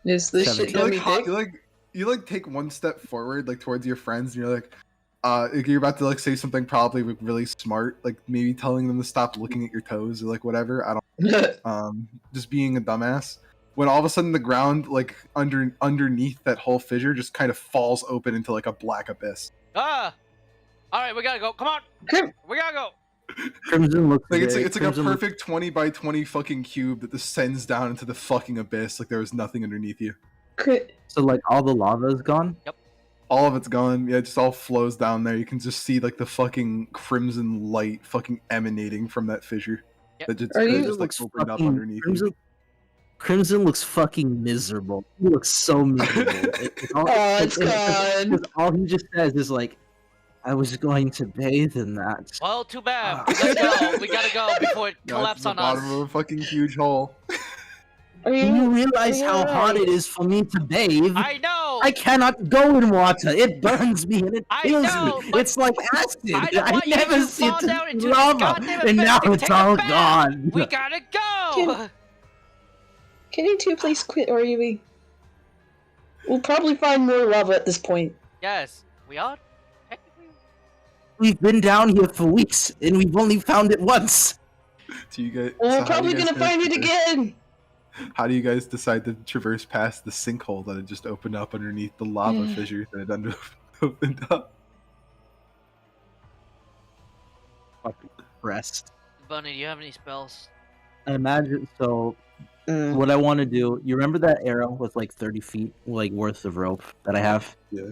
Is this Seven. shit You gonna like, be thick? you like take one step forward, like towards your friends, and you're like you're about to like say something probably like, really smart, like maybe telling them to stop looking at your toes or like whatever. I don't. Just being a dumbass. When all of a sudden the ground, like underneath that whole fissure, just kind of falls open into like a black abyss. Ah! All right, we gotta go. Come on, Crim- we gotta go. Crimson looks. Like it's like a Crimson looks- perfect 20 by 20 fucking cube that descends down into the fucking abyss like there was nothing underneath you. So like all the lava is gone. All of it's gone. Yeah, it just all flows down there. You can just see like the fucking crimson light fucking emanating from that fissure. Yep. That just, Are that you- just like Looks opened up fucking- underneath Crimson, you. Crimson looks fucking miserable. He looks so miserable. Oh, it's gone. Because all he just says is like, "I was going to bathe in that." Well, too bad. Ah. Let's go. We gotta go before it Now it's collapses the on bottom us. of a fucking huge hole. Are Do you realize are how you hot alright? it is for me to bathe? I know. I cannot go in water. It burns me and it I kills know, me. but It's like acid. I don't want you never to see fall down into this lava, goddamn and abyss now to it's take a all bath. gone. We gotta go. Can you two please quit, or we'll probably find more lava at this point. Yes, we are. Technically. We've been down here for weeks, and we've only found it once. Do you guys? Well, so we're how do probably you guys gonna find it traverse- again. How do you guys decide to traverse past the sinkhole that had just opened up underneath the lava fissure that had opened up? Fucking rest. Bunny, do you have any spells? I imagine so. What I want to do, you remember that arrow with like 30 feet like worth of rope that I have? Yeah.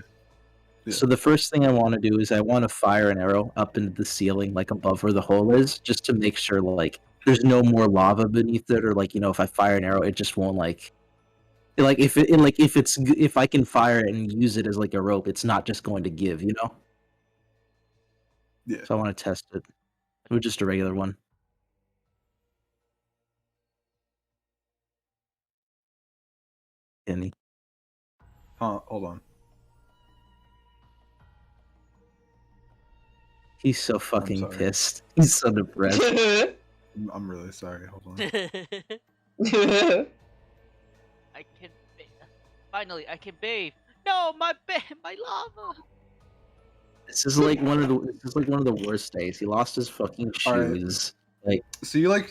Yeah. So the first thing I want to do is I want to fire an arrow up into the ceiling, like above where the hole is, just to make sure like there's no more lava beneath it, or like if I fire an arrow, it just won't like if I can fire it and use it as like a rope, it's not just going to give, Yeah. So I want to test it with just a regular one. Kenny. Hold on. He's so fucking sorry. pissed. He's so depressed. I'm really sorry. Hold on. I can finally I can bathe. No, my lava. This is like one of the worst days. He lost his fucking Alright. shoes. So you got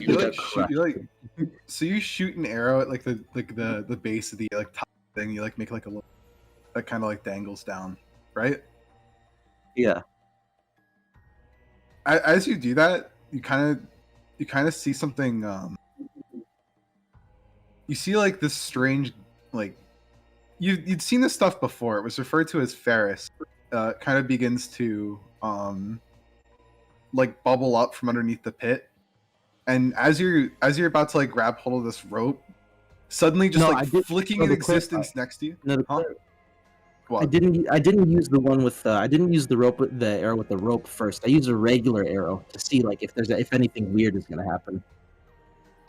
so you shoot an arrow at like the base of the like top thing. You like make like a little that kind of like dangles down, right? Yeah. As you do that, you kind of see something. You see like this strange like you'd seen this stuff before. It was referred to as Ferris. Kind of begins to like bubble up from underneath the pit, and as you're about to like grab hold of this rope, suddenly just No, I like did- flicking no, in the existence next to you. No, the Huh? I What? didn't use the one with I didn't use the arrow with the rope first. I used a regular arrow to see like if anything weird is gonna happen.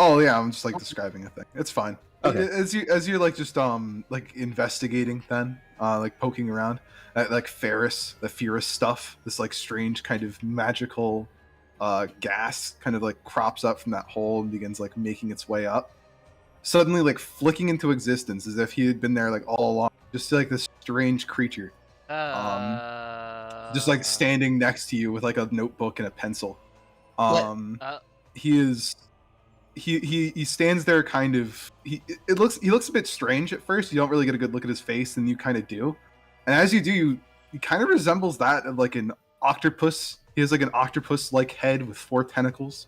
Oh yeah, I'm just like describing a thing. It's fine. Okay. As you're like just like investigating then, like poking around at like the Ferris stuff, this like strange kind of magical gas kind of like crops up from that hole and begins like making its way up. Suddenly like flicking into existence as if he had been there like all along. Just like this strange creature. Just like standing next to you with like a notebook and a pencil. He is he stands there kind of he looks a bit strange at first. You don't really get a good look at his face, and you kind of do. And as you do, he kind of resembles that of like an octopus. He has like an octopus like head with 4 tentacles.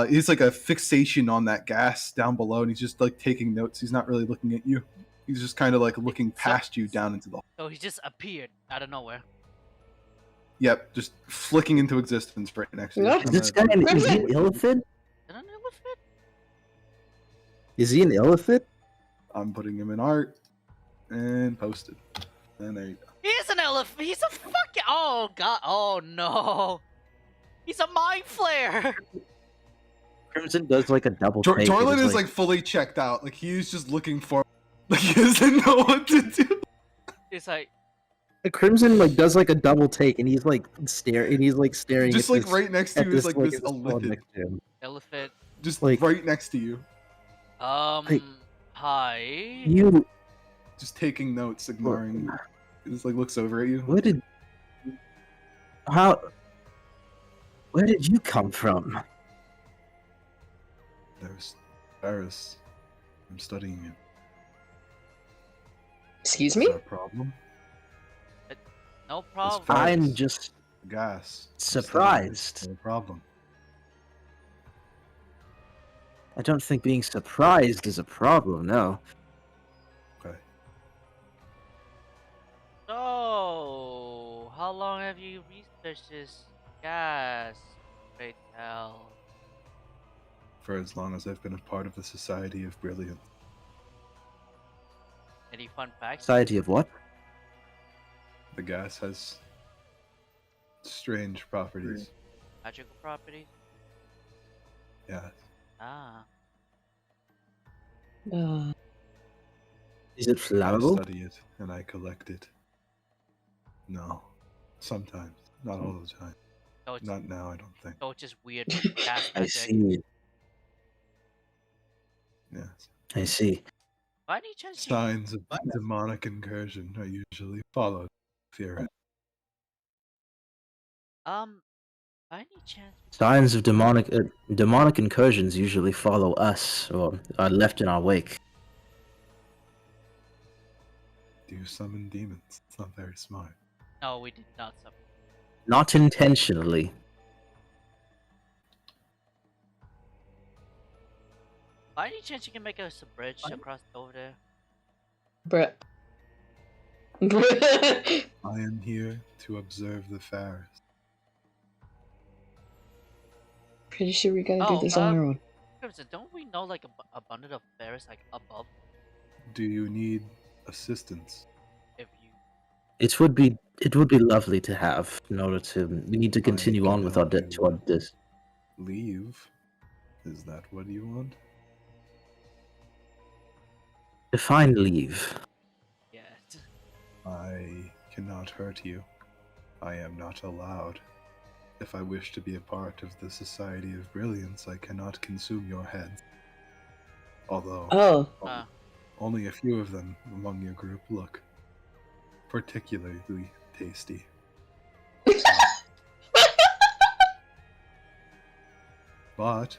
He's like a fixation on that gas down below, and he's just like taking notes. He's not really looking at you. He's just kind of like looking past you down into the hole. So he just appeared out of nowhere. Yep, just flicking into existence right next to you. What? Is this guy is he an illithid? Is it an elephant? Is he an illithid? I'm putting him in art and posted. And there you go. He is an elephant. He's a fucking. Oh god. Oh no. He's a mind flare. Crimson does like a double take. Jorlin It's is like fully checked out. Like he's just looking for. Like he doesn't know what to do. It's like Crimson like does like a double take, and he's like staring. Just at like this, right next to at you is this, like this at this phone illithid. next to him. elephant. Just like- right next to you. Hey. Hi. You Just taking notes, ignoring. He just like looks over at you. where did you come from? There's Paris. I'm studying it. Excuse Is me? that a problem? No It's problem. fine. I'm just Gas. Surprised. No problem. I don't think being surprised is a problem, no. Okay. So, how long have you researched this gas, Pt.10? For as long as I've been a part of the Society of Brilliance. Any fun facts? Society of what? The gas has strange properties. Magical properties? Yeah. Ah. Is it I flammable? study it and I collect it. No. Sometimes. Not all the time. So it's, Not now, I don't think. so it's just weird gas I magic. see. Yes. I see. By any chance you... Signs of demonic incursion are usually followed. Fear. By any chance... Signs of demonic incursions usually follow us, or are left in our wake. Do you summon demons? It's not very smart. No, we did not summon. Not intentionally. By any chance you can make us a bridge across over there? Bruh. Bruh. I am here to observe the Pharaohs. Pretty sure we gotta do this on our own. Crimson, don't we know like a abundant of bears like above? Do you need assistance? If you... It would be lovely to have in order to. We need to continue can on with our help you to our this. Leave? Is that what you want? Define leave. Yes. I cannot hurt you. I am not allowed. If I wish to be a part of the Society of Brilliance, I cannot consume your heads. Although, Oh. only a few of them among your group look particularly tasty. But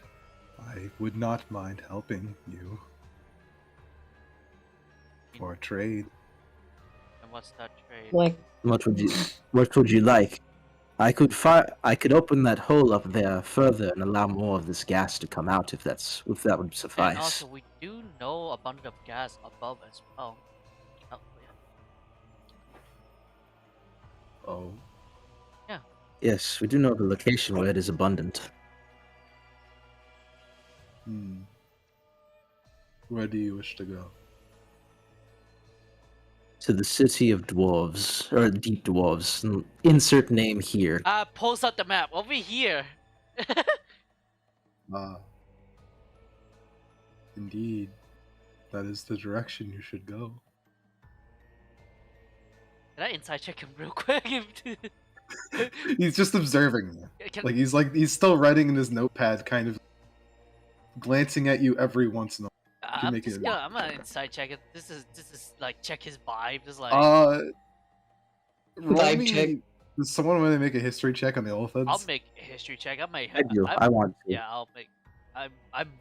I would not mind helping you for trade. And what's that trade? Like, What would you like? I could open that hole up there further and allow more of this gas to come out if that would suffice. And also, we do know abundant of gas above as well. Oh, yeah. Oh, Yes, we do know the location where it is abundant. where do you wish to go? To the city of dwarves, or deep dwarves. Insert name here. Pulls out the map over here. Ah, indeed. That is the direction you should go. Can I inside check him real quick? He's just observing you. Can... He's still writing in his notepad, kind of glancing at you every once in a while. I'm gonna inside check it. This is like check his vibe. Just like roll Vibe me. check. Does someone want to make a history check on the elephants? I'll make a history check. I may. I do. I want to. Yeah, I'll make. I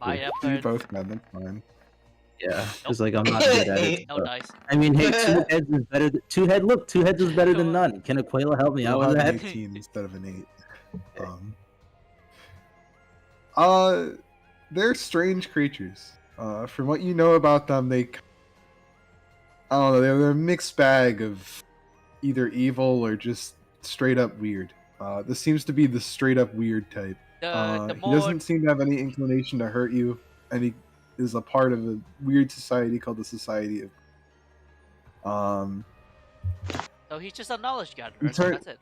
might have You heard. both can. That's fine. Yeah, it's like I'm not good at it. No but- dice. I mean, hey, two heads is better. Look, 2 heads is better than none. Can Aquila help me out We'll with have an that? 18 instead of an 8. They're strange creatures. From what you know about them, I don't know, they're a mixed bag of either evil or just straight up weird. This seems to be the straight up weird type. The He doesn't seem to have any inclination to hurt you, and he is a part of a weird society called the Society of. So he's just a knowledge gatherer. Turn- That's it.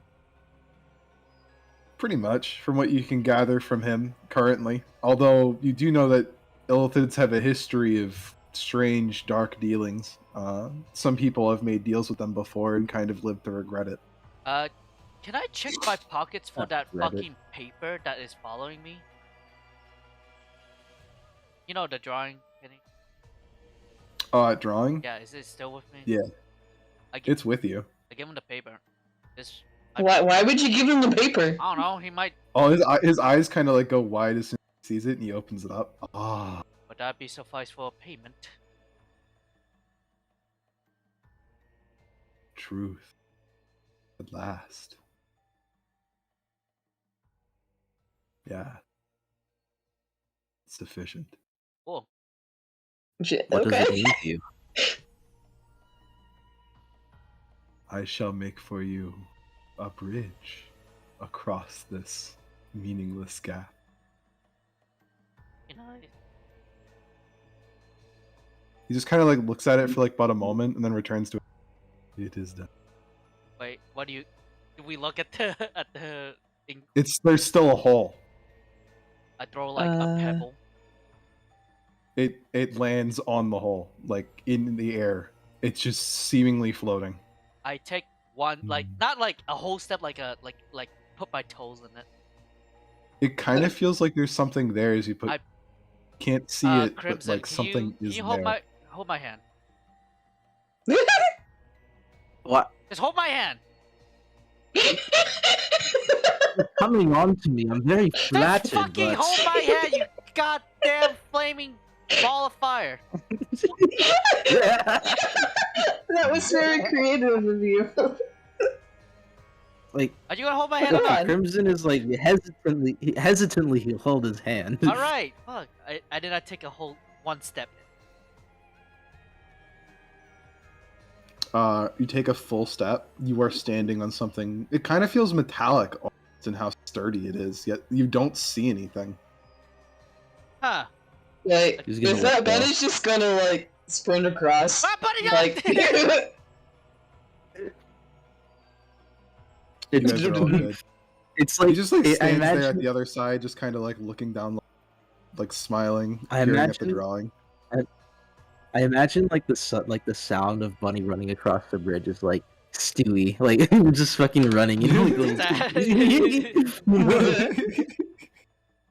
Pretty much, from what you can gather from him currently. Although you do know that illithids have a history of strange, dark dealings. Some people have made deals with them before and kind of lived to regret it. Can I check my pockets for that Reddit. fucking paper that is following me? You know the drawing, Kenny? Drawing? Yeah, is it still with me? Yeah. I give, It's with you. I give him the paper. This. why would you give him the paper? I don't know. He might. Oh, his eyes kind of like go wide as soon as he sees it, and he opens it up. Ah, Would that be suffice for a payment? truth. At last. Yeah. It's sufficient. Cool. What does Okay. it mean to you? I shall make for you a bridge across this meaningless gap. Nice. He just kind of like looks at it for like about a moment and then returns to it. It is done. Wait, what do you? Do we look at the thing? There's still a hole. I throw like a pebble. It lands on the hole, like in the air. It's just seemingly floating. I take one, like not like a whole step, like put my toes in it. It kind of feels like there's something there as you put. Can't see it, Crimson, but like something can is you there. hold my hand? What? Just hold my hand. You're coming on to me. I'm very Just flattered. fucking but... hold my hand, you goddamn flaming ball of fire. That was very creative of you. Like, Are you gonna hold my hand or Come not? on. Crimson is like hesitantly he'll hold his hand. All right, fuck. I did not take a whole one step. You take a full step. You are standing on something. It kind of feels metallic almost in how sturdy it is. Yet you don't see anything. Huh? Like, He's gonna is let that go. Benny's just gonna like sprint across? Ah, buddy, Like, You guys are all good. It's like He just like I stands there at imagine- the other side, just kind of like looking down, like smiling, I peering at the imagine- drawing. I imagine like the sound of Bunny running across the bridge is like Stewie, like just fucking running, you know, like little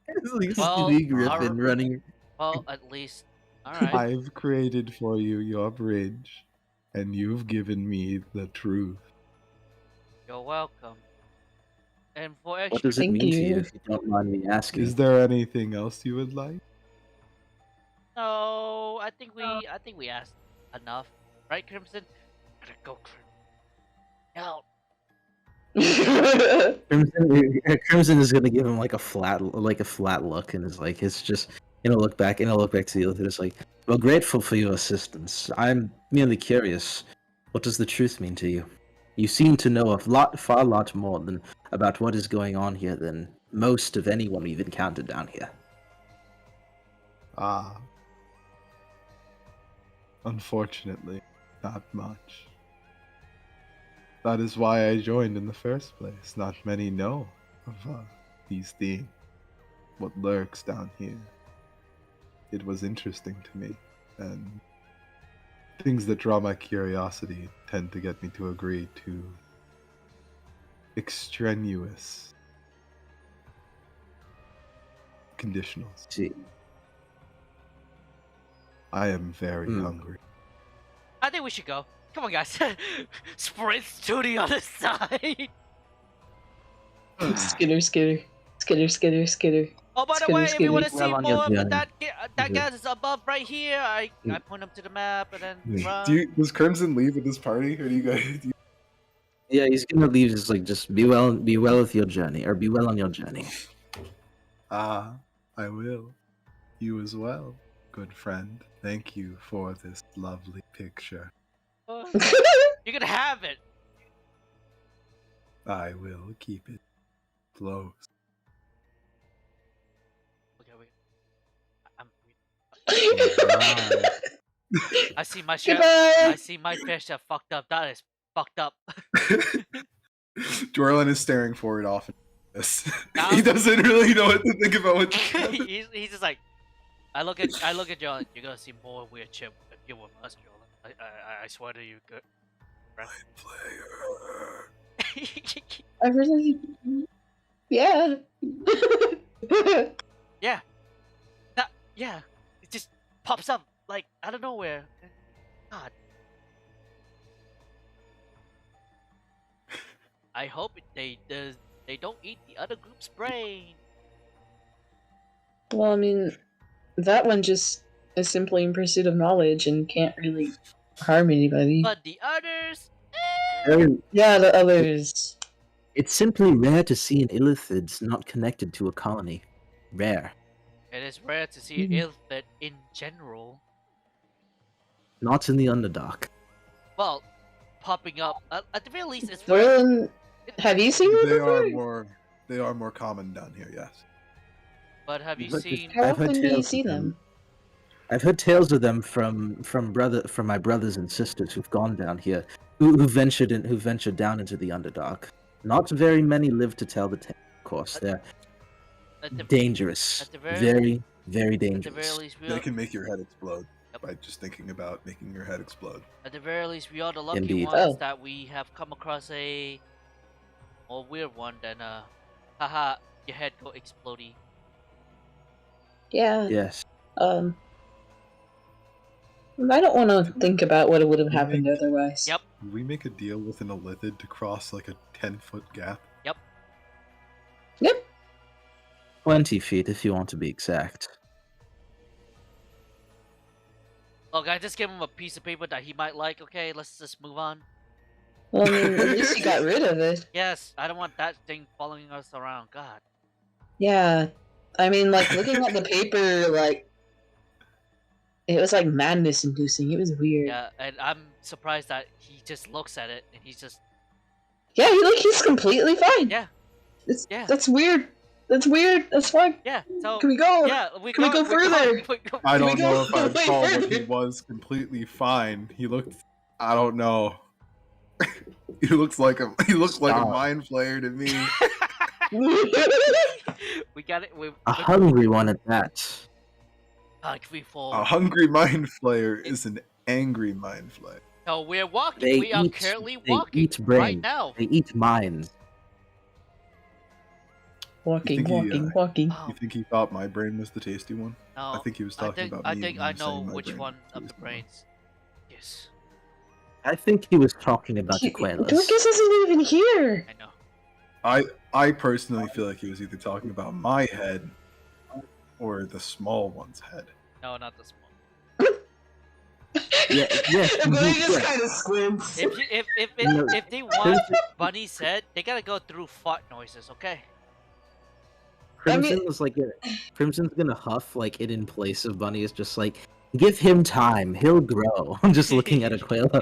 it's like Well, Stewie Griffin alright. running. Well, at least. All right. I've created for you your bridge, and you've given me the truth. You're welcome. And for extra, What does it Thank mean to you. you if you don't mind me asking? Is there anything else you would like? no, I think we asked enough, right, Crimson? Gotta go, Crimson. No. Crimson is gonna give him like a flat look, and is like it's just look back to the other. It's like, well, grateful for your assistance. I'm merely curious. What does the truth mean to you? You seem to know far lot more than about what is going on here than most of anyone we've encountered down here. Ah. Unfortunately, not much. That is why I joined in the first place. Not many know of these things, what lurks down here. It was interesting to me, and things that draw my curiosity tend to get me to agree to extraneous conditionals. See, I am very hungry. I think we should go. Come on, guys. Sprint to the other side. Skitter. Oh, by the Skitter, way, if you want to skitter. see Well on your more of journey. that guy is above right here. I point him to the map and then run. Does Crimson leave with this party, or do you guys? yeah, he's gonna leave. Just be well with your journey, or be well on your journey. Ah, I will. You as well, good friend. Thank you for this lovely picture. You can have it. I will keep it close. Okay, I see my share. Goodbye. I see my fish that fucked up. That is fucked up. Jorlin is staring forward off. This. Now- He doesn't really know what to think about what. he's just like, I look at Jolin. You're gonna see more weird shit if you're with us, Jolin. I swear to you, good. Player. I really, yeah. Yeah, it just pops up like out of nowhere. God. I hope they don't eat the other group's brain. Well, I mean, that one just is simply in pursuit of knowledge and can't really harm anybody. But the others, Very, Yeah, the others. It's simply rare to see an illithid not connected to a colony. Rare. It is rare to see an illithid in general. Not in the Underdark. Well, popping up at the very least, it's rare. Merlin, have you seen them before? They are more common down here, yes. But have you But seen? How I've heard often do you tales see of them? I've heard tales of them from my brothers and sisters who've gone down here, who ventured down into the Underdark. Not very many live to tell the tale. Of course, they're dangerous. at the very Very, very At the dangerous. very least, They can make your head explode by just thinking about making your head explode. At the very least, we are the lucky Indeed. ones Oh. that we have come across a more weird one than haha, your head go explodey. Yeah. Yes. I don't want to think about what would have happened otherwise. Yep. Can we make a deal with an illithid to cross like a 10-foot gap? Yep. Yep. 20 feet if you want to be exact. Look, I just gave him a piece of paper that he might like. Okay, let's just move on. Well, I mean, at least you got rid of it. Yes, I don't want that thing following us around. God. Yeah. I mean, like, looking at the paper, like, it was, like, madness-inducing. It was weird. Yeah, and I'm surprised that he just looks at it and he's just Yeah, he's completely fine. yeah. Yeah. That's weird. That's weird. That's fine. Yeah. So Can we go? yeah, Can we go further? I Can we don't go know if I way recall that he further? was completely fine. He looked. I don't know. He looks like a Stop. mind flayer to me. we got it. A hungry one at that. Can we fall? A hungry mind flayer is an angry mind flayer. So we're walking. They We are eat- currently they walking eat brain. right now. They eat minds. Walking. Oh, You think he thought my brain was the tasty one? no. I think he was talking about me. I think when I he was saying know my which brain one was the of the tasty one. brains. Yes, I think he was talking about Aquelas. Dorcas isn't even here. I know. I personally feel like he was either talking about my head or the small one's head. No, not the small. Yeah, And then he yeah. just kind of squints. If they want Bunny's head, they gotta go through fart noises. Okay. Crimson I mean- was like, Crimson's gonna huff like it in place of Bunny is just like, give him time, he'll grow. I'm just looking at Aquila.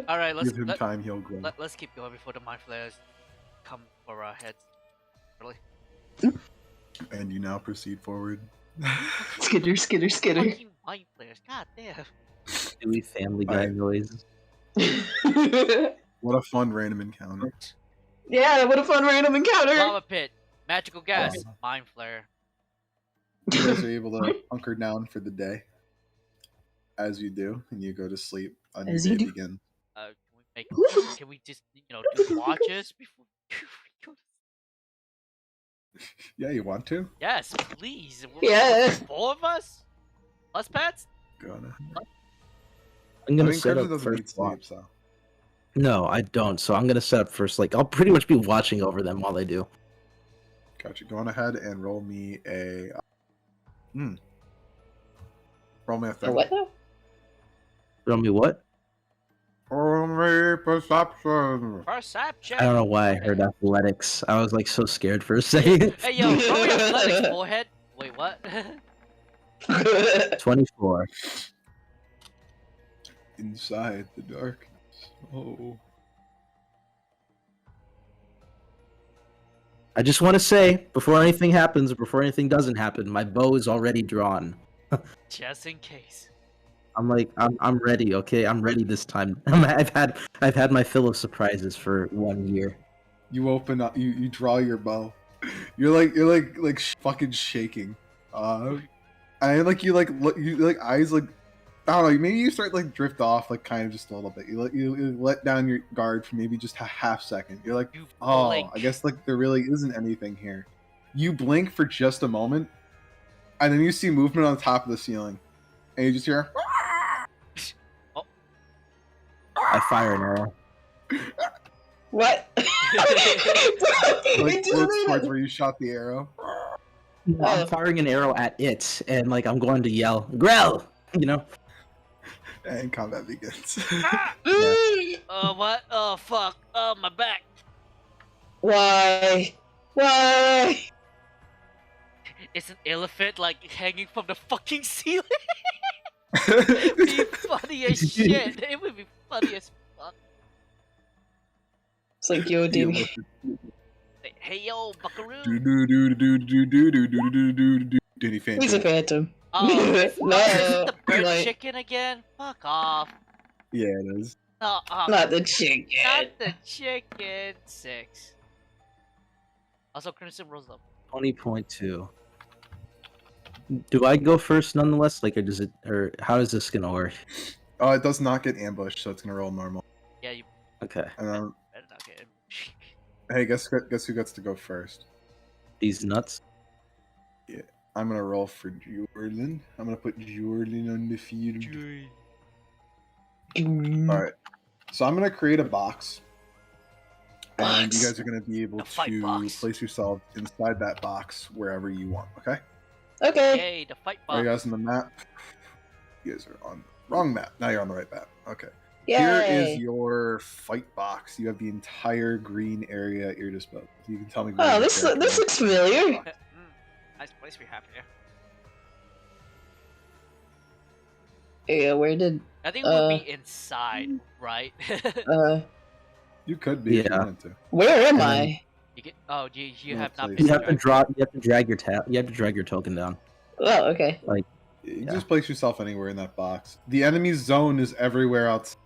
All right, let's Give him time, he'll grow. let's keep going before the mind flares come for our heads. Really? And you now proceed forward. Skitter. Fucking mind flares. God damn. Doing Family Guy noise. What a fun random encounter. Yeah, what a fun random encounter. Lava pit. Magical gas. Wow. Mind flare. You guys are able to hunker down for the day. As you do, and you go to sleep. A new As day you do. begins. Can we just do watches before? Yeah, you want to? Yes, please. Yeah. 4 of us. Plus pets. Go on. I'm I gonna mean, set Crimson up doesn't need first sleep, watch. so. No, I don't. So I'm gonna set up first. Like I'll pretty much be watching over them while they do. Gotcha. Go on ahead and roll me a. Roll me a thing. What now? Tell me what? Roll me perception. Perception. I don't know why I heard athletics. I was like so scared for a second. Hey yo, throw me athletics, forehead. Wait, what? 24. Inside the darkness. Oh. I just want to say, before anything happens, or before anything doesn't happen, my bow is already drawn. Just in case. I'm ready. Okay, I'm ready this time. I've had my fill of surprises for 1 year. You open up. You draw your bow. You're like fucking shaking. And like you eyes like. I don't know. Maybe you start like drift off like kind of just a little bit. You let down your guard for maybe just a half second. You're like, You oh, blink. I guess like there really isn't anything here. You blink for just a moment, and then you see movement on top of the ceiling, and you just hear. I fire an arrow. What? Like towards where you shot the arrow. I'm firing an arrow at it, and like I'm going to yell, "Grell!" You know. And combat begins. Ah! Mm. What? Oh, fuck. Oh, my back. Why? Why? It's an elephant, like, hanging from the fucking ceiling. Do Be funny as shit. It would be funny as fuck. It's like, yo, the dude. elephant. Like, hey, yo, buckaroo. Diddy He's a Phantom. phantom. Oh, is No, it the bird like- chicken again? Fuck off. Yeah, it is. No, Not the chicken. not the chicken. 6. Also, Crimson rolls up. 20.2. Do I go first nonetheless? Like, or does it, or how is this gonna work? Oh, it does not get ambushed, so it's gonna roll normal. Yeah, you Okay, And better not get him. hey, guess who gets to go first? these nuts. I'm gonna roll for Jordan. I'm gonna put Jordan on the field. Alright. So I'm gonna create a box. And you Box. guys are gonna be able A fight to box. place yourself inside that box wherever you want, okay? Okay. Yay, the fight Are you box. guys on the map? You guys are on the wrong map. Now you're on the right map. Okay. Yay. Here is your fight box. You have the entire green area at your disposal. You can tell me. where Oh, your this character this is. looks familiar. Nice place we have here. Yeah, where did I think we'll be inside, right? You could be if you Yeah. wanted to. where am And then- I? you get. Oh, you No have not place. been. You have to distracted. You have to drag your You have to drag your token down. Oh, okay. You Yeah. just place yourself anywhere in that box. The enemy zone is everywhere else.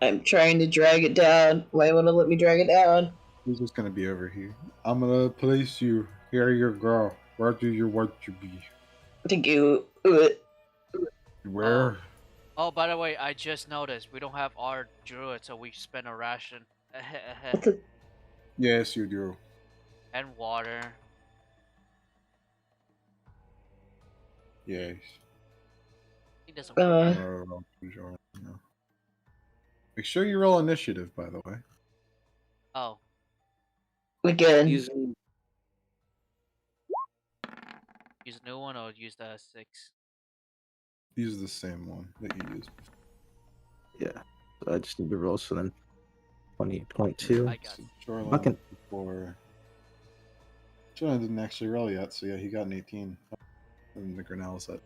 I'm trying to drag it down. Why won't it let me drag it down? It's just gonna be over here. I'm gonna place you. Here you go. Where do you want to be? Thank you. Where? Oh, by the way, I just noticed we don't have our druid, so we spend a ration. What the- Yes, you do. And water. Yes. He doesn't. No. Make sure you roll initiative, by the way. Oh, Again. Using use a new one or use the 6. Use the same one that you used. yeah. So I just need to roll. So then 20.2. I got it. Shoreline Fucking- for. Shoreline didn't actually roll yet, so yeah, he got an 18. And the Grinnell's at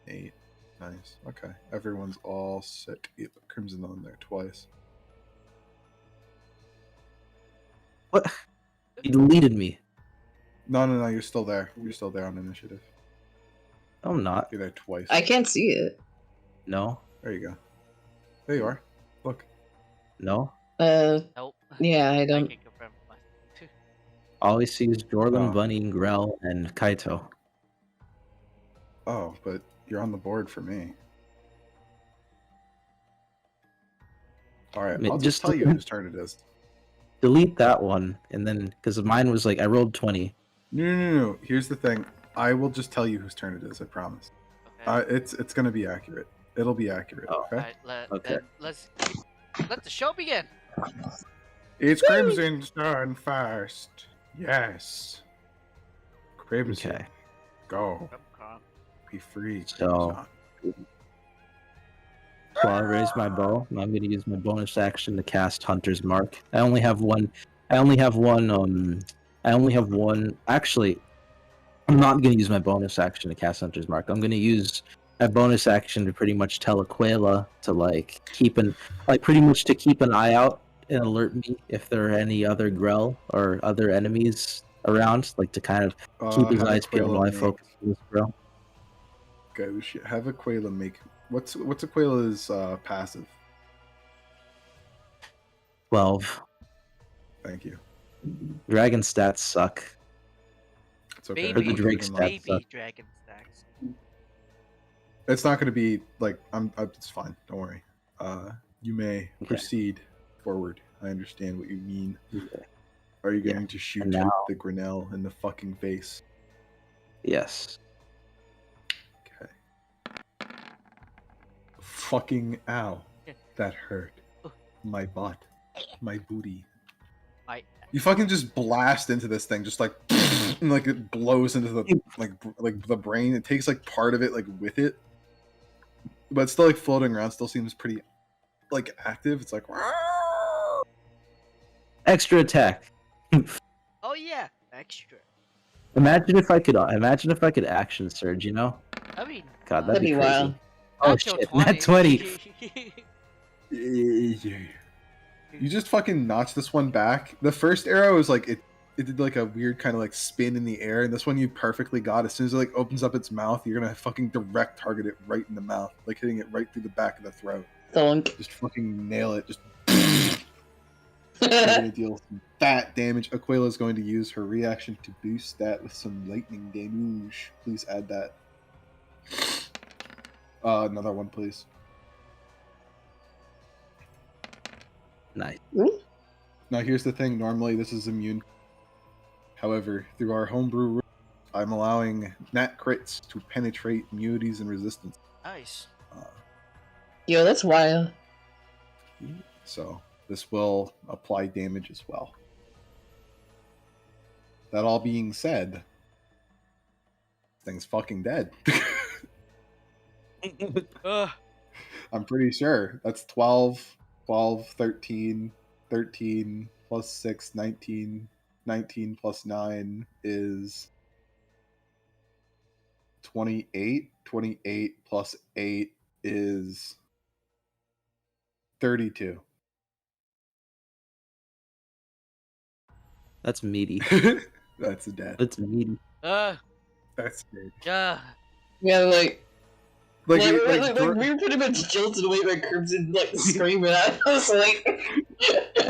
8. Nice. Okay. Everyone's all set. Yep, Crimson on there twice. What? You deleted me. No, you're still there. You're still there on initiative. No, I'm not. You're there twice. I can't see it. No. There you go. There you are. Look. No. Nope. Yeah, I I don't. can confirm. All I see is Jordan, Oh. Bunny, Grell, and Kaito. Oh, but you're on the board for me. Alright, I mean, I'll just just tell you delete- whose turn it is. Delete that one, and then because mine was like I rolled 20. No. Here's the thing. I will just tell you whose turn it is, I promise. Okay. It's gonna be accurate. It'll be accurate, Oh. okay? Alright, Okay. let's let the show begin. It's Crimson's turn first. Yes. Crimson. Okay. Go. Come. Be free. So- Crimson. So I'll raise my bow, and I'm going to use my bonus action to cast Hunter's Mark. I only have one. Actually, I'm not going to use my bonus action to cast Hunter's Mark. I'm going to use my bonus action to pretty much tell Aquila to keep an eye out and alert me if there are any other Grell or other enemies around, to kind of keep his Have eyes peeled Aquila while I make- focus on this Grell. Okay, we should have Aquila make. What's Aquila's passive? 12. Thank you. Dragon stats suck. It's okay. Baby, the Drake Keep in stats mind. baby dragon stacks. It's not going to be it's fine. Don't worry. You may Okay. proceed forward. I understand what you mean. Okay. Are you Yeah. going to shoot And now- the Grinnell in the fucking face? Yes. Okay. Fucking ow. That hurt. My butt. My booty. My You fucking just blast into this thing, just and it blows into the like the brain. It takes part of it with it. but it's still like floating around. Still seems pretty like active. It's like Extra attack. Oh yeah, extra. Imagine if I could action surge. You know? I mean, God, that'd That'd be be crazy. wild. Oh natural shit! 20. Nat 20. you just fucking notch this one back. The first arrow is like it did like a weird kind of like spin in the air, and this one you perfectly got. As soon as it like opens up its mouth, you're gonna fucking direct target it right in the mouth, like hitting it right through the back of the throat. Thunk. Just fucking nail it. Just you're gonna deal some fat damage. Aquila is going to use her reaction to boost that with some lightning damage. Please add that. Another one, please. Nice. Now here's the thing. Normally this is immune. However, through our homebrew rules, I'm allowing nat crits to penetrate immunities and resistance. Nice. Yo, that's wild. So this will apply damage as well. That all being said, this thing's fucking dead. I'm pretty sure. That's 12, 13, 13 plus 6, 19, 19 plus 9 is 28. 28 plus 8 is 32. That's meaty. That's a dead. That's meaty. That's good. Yeah. Yeah, like we Like, were pretty much jilted away by Crimson, like screaming at us, like.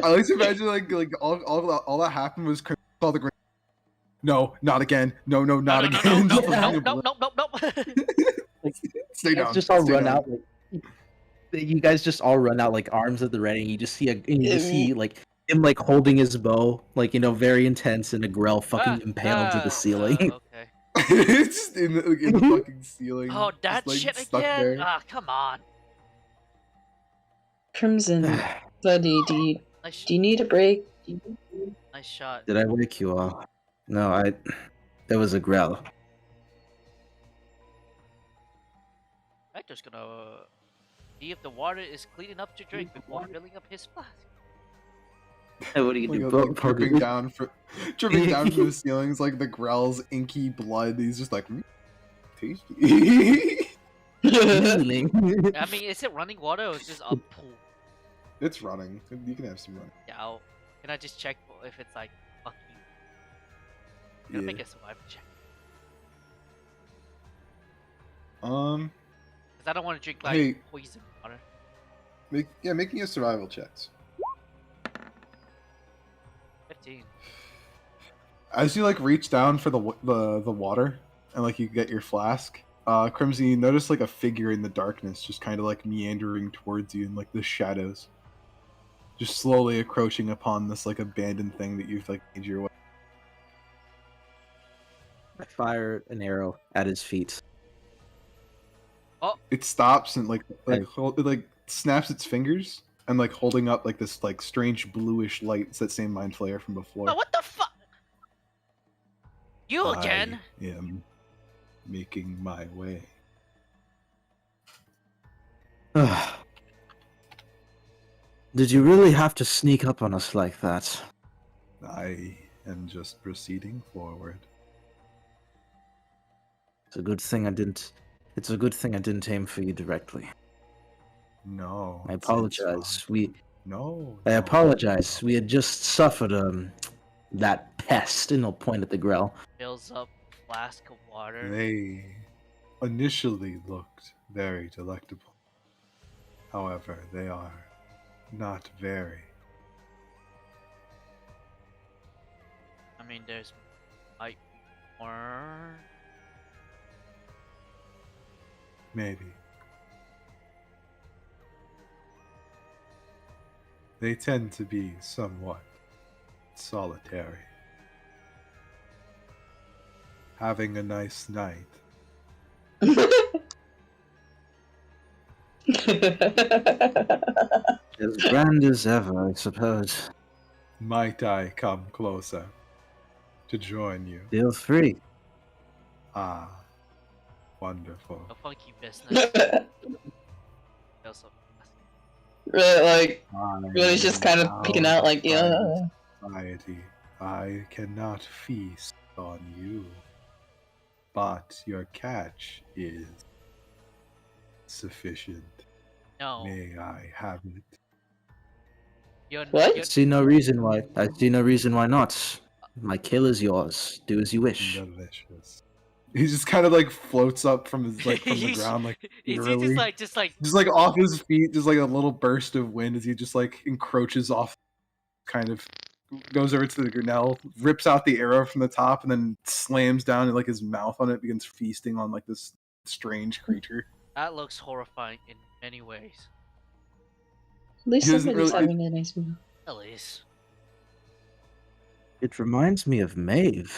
I like to imagine like all that happened was Crimson saw the ground. No, not again. No, not again. No, Just no, fucking no, no, no, no, Like, Stay you down. guys just all stay run down. out. Like, you guys just all run out like arms at the ready. And you just see like him like holding his bow, like very intense, and a Grell fucking impaled to the ceiling. Okay. It's just in the fucking ceiling. Oh, just, that like, shit stuck again? there. Ah, come on. Crimson, buddy, do Nice, you need a break? nice shot. Did I wake you all? No, There was a Grell. Hector's gonna see if the water is clean enough to drink before filling up his flask. Hey, what do you Like, do? like, dripping down from the ceilings, like the Grell's inky blood. He's just like, tasty. Healing. I mean, is it running water or is this a pool? It's running. You can have some running. Yeah, can I just check if it's like, fuck you? I'm gonna make a survival check. Because I don't want to drink like Hey. poison water. Make me a survival checks. 15. As you like reach down for the water and like you get your flask, Crimson, you notice like a figure in the darkness just kind of like meandering towards you in like the shadows, just slowly encroaching upon this like abandoned thing that you've like made your way. I fired an arrow at his feet. Oh, It stops and like Hey. it like snaps its fingers and like holding up like this like strange bluish light. It's that same mind flayer from before. oh, what the fuck? You again? I am making my way. Did you really have to sneak up on us like that? I am just proceeding forward. It's a good thing I didn't. It's a good thing I didn't aim for you directly. No. I it's apologize. fine. No. I apologize. We had just suffered that pest, and he'll point at the Grell. Fills up flask of water. They initially looked very delectable. However, they are not very. I mean, there's might be more. Maybe. They tend to be somewhat solitary. Having a nice night. As grand as ever, I suppose. Might I come closer to join you? Feel free. Ah, wonderful. A funky business. No, so Really, like, I really just am kind of peeking out, like, outside yeah. society. I cannot feast on you. But your catch is sufficient. no. May I have it? What? I see no reason why. I see no reason why not. My kill is yours. Do as you wish. Delicious. He just kind of like floats up from his from the He's- ground like Is he eerily. just like Just like off his feet, just like a little burst of wind as he just like encroaches off, kind of goes over to the Grinnell, rips out the arrow from the top, and then slams down and like his mouth on it, begins feasting on like this strange creature. that looks horrifying in many ways. At least He doesn't somebody's really- having a nice meal. At least. It reminds me of Maeve.